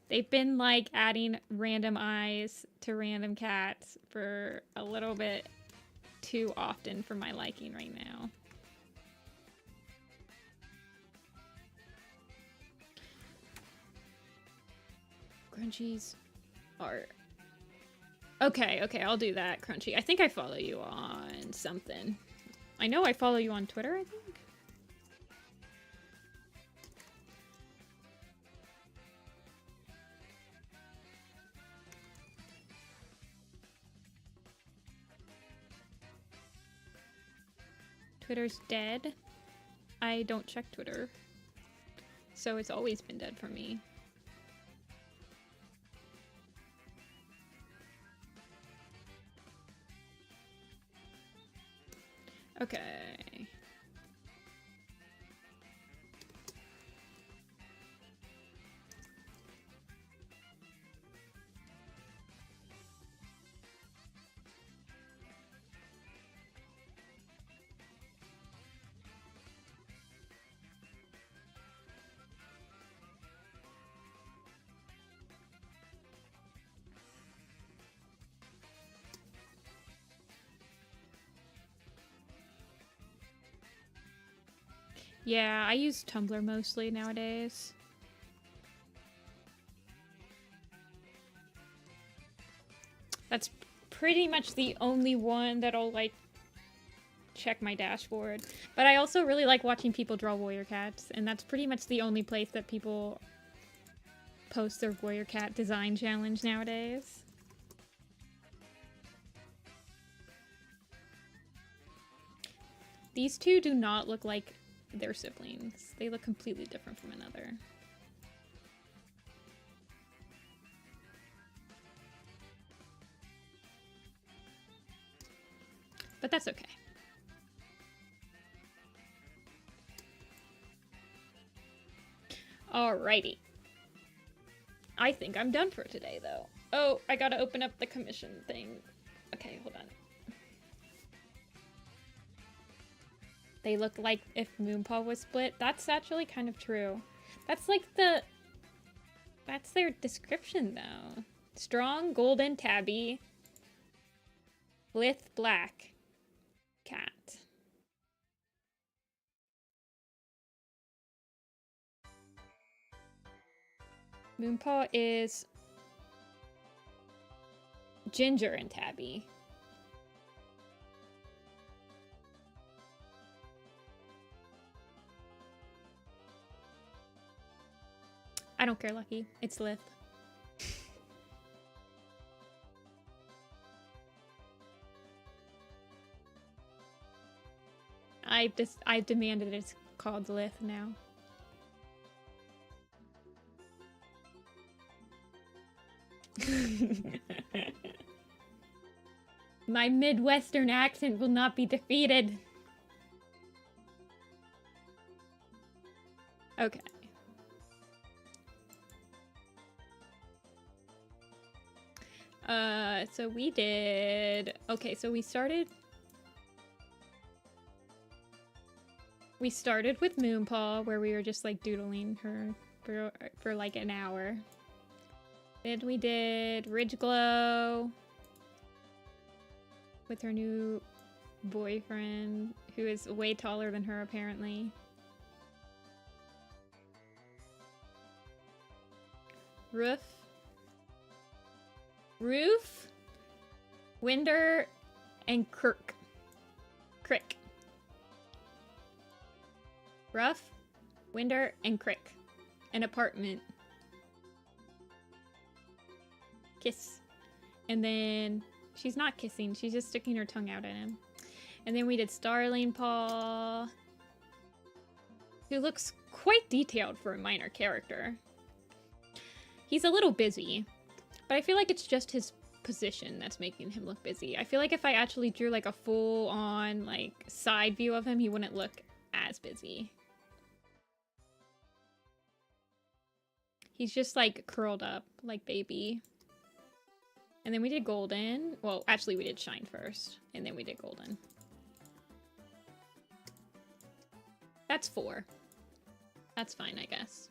[SPEAKER 1] They've been, like, adding random eyes to random cats for a little bit too often for my liking right now. Crunchy's art. Okay, I'll do that, Crunchy. I think I follow you on something. I know I follow you on Twitter, I think. Twitter's dead. I don't check Twitter. So it's always been dead for me. Okay. Yeah, I use Tumblr mostly nowadays. That's pretty much the only one that'll, like, check my dashboard. But I also really like watching people draw warrior cats, and that's pretty much the only place that people post their warrior cat design challenge nowadays. These two do not look like their siblings. They look completely different from another. But that's okay. Alrighty. I think I'm done for today, though. Oh, I gotta open up the commission thing. Okay, hold on. They look like if Moonpaw was split. That's actually kind of true. That's like that's their description, though. Strong, golden, tabby. With black. Cat. Moonpaw is ginger and tabby. I don't care, Lucky. It's Lith. I've demanded it's called Lith now. My Midwestern accent will not be defeated. Okay. So we did... Okay, so we started with Moonpaw, where we were just, like, doodling her for like an hour. Then we did Ridge Glow with her new boyfriend, who is way taller than her apparently. Roof, Winder, and Crick. Ruff, Winder, and Crick. An apartment. Kiss. And then she's not kissing, she's just sticking her tongue out at him. And then we did Starling Paw, who looks quite detailed for a minor character. He's a little busy, but I feel like it's just his position that's making him look busy. I feel like if I actually drew like a full-on like side view of him, he wouldn't look as busy. He's just like curled up like baby. And then we did Golden. Well, actually we did Shine first, and then we did Golden. That's 4. That's fine, I guess.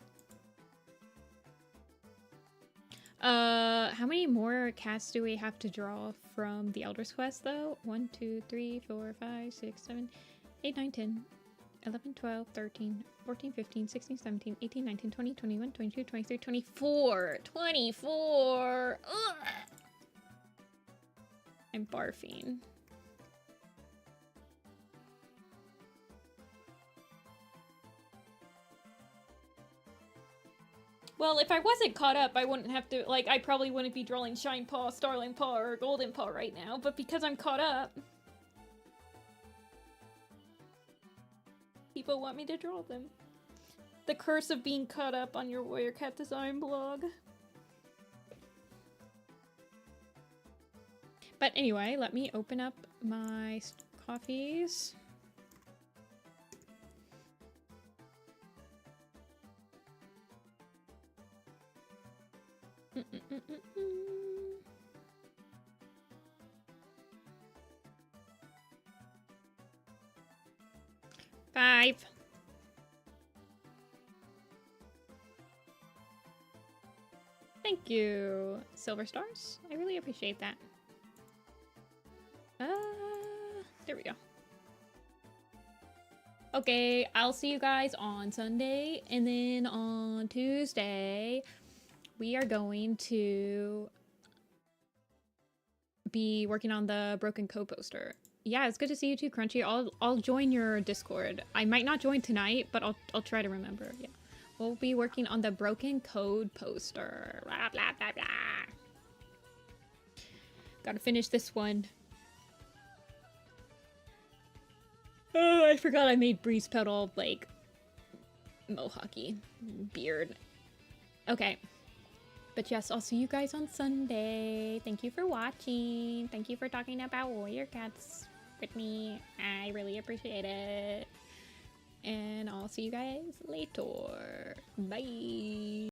[SPEAKER 1] How many more cats do we have to draw from the Elder's Quest, though? 1, 2, 3, 4, 5, 6, 7, 8, 9, 10, 11, 12, 13, 14, 15, 16, 17, 18, 19, 20, 21, 22, 23, 24. 24! Ugh! I'm barfing. Well, if I wasn't caught up, I wouldn't have to, like, I probably wouldn't be drawing Shine Paw, Starling Paw, or Golden Paw right now, but because I'm caught up, people want me to draw them. The curse of being caught up on your Warrior Cat design blog. But anyway, let me open up my coffees. Five. Thank you, Silver Stars. I really appreciate that. There we go. Okay, I'll see you guys on Sunday, and then on Tuesday, we are going to be working on the Broken Code poster. Yeah, it's good to see you too, Crunchy. I'll join your Discord. I might not join tonight, but I'll try to remember. Yeah, we'll be working on the Broken Code poster. Blah blah blah blah. Gotta finish this one. Oh, I forgot I made Breeze Petal, like, mohawky beard. Okay. But yes, I'll see you guys on Sunday. Thank you for watching. Thank you for talking about Warrior Cats with me. I really appreciate it. And I'll see you guys later. Bye.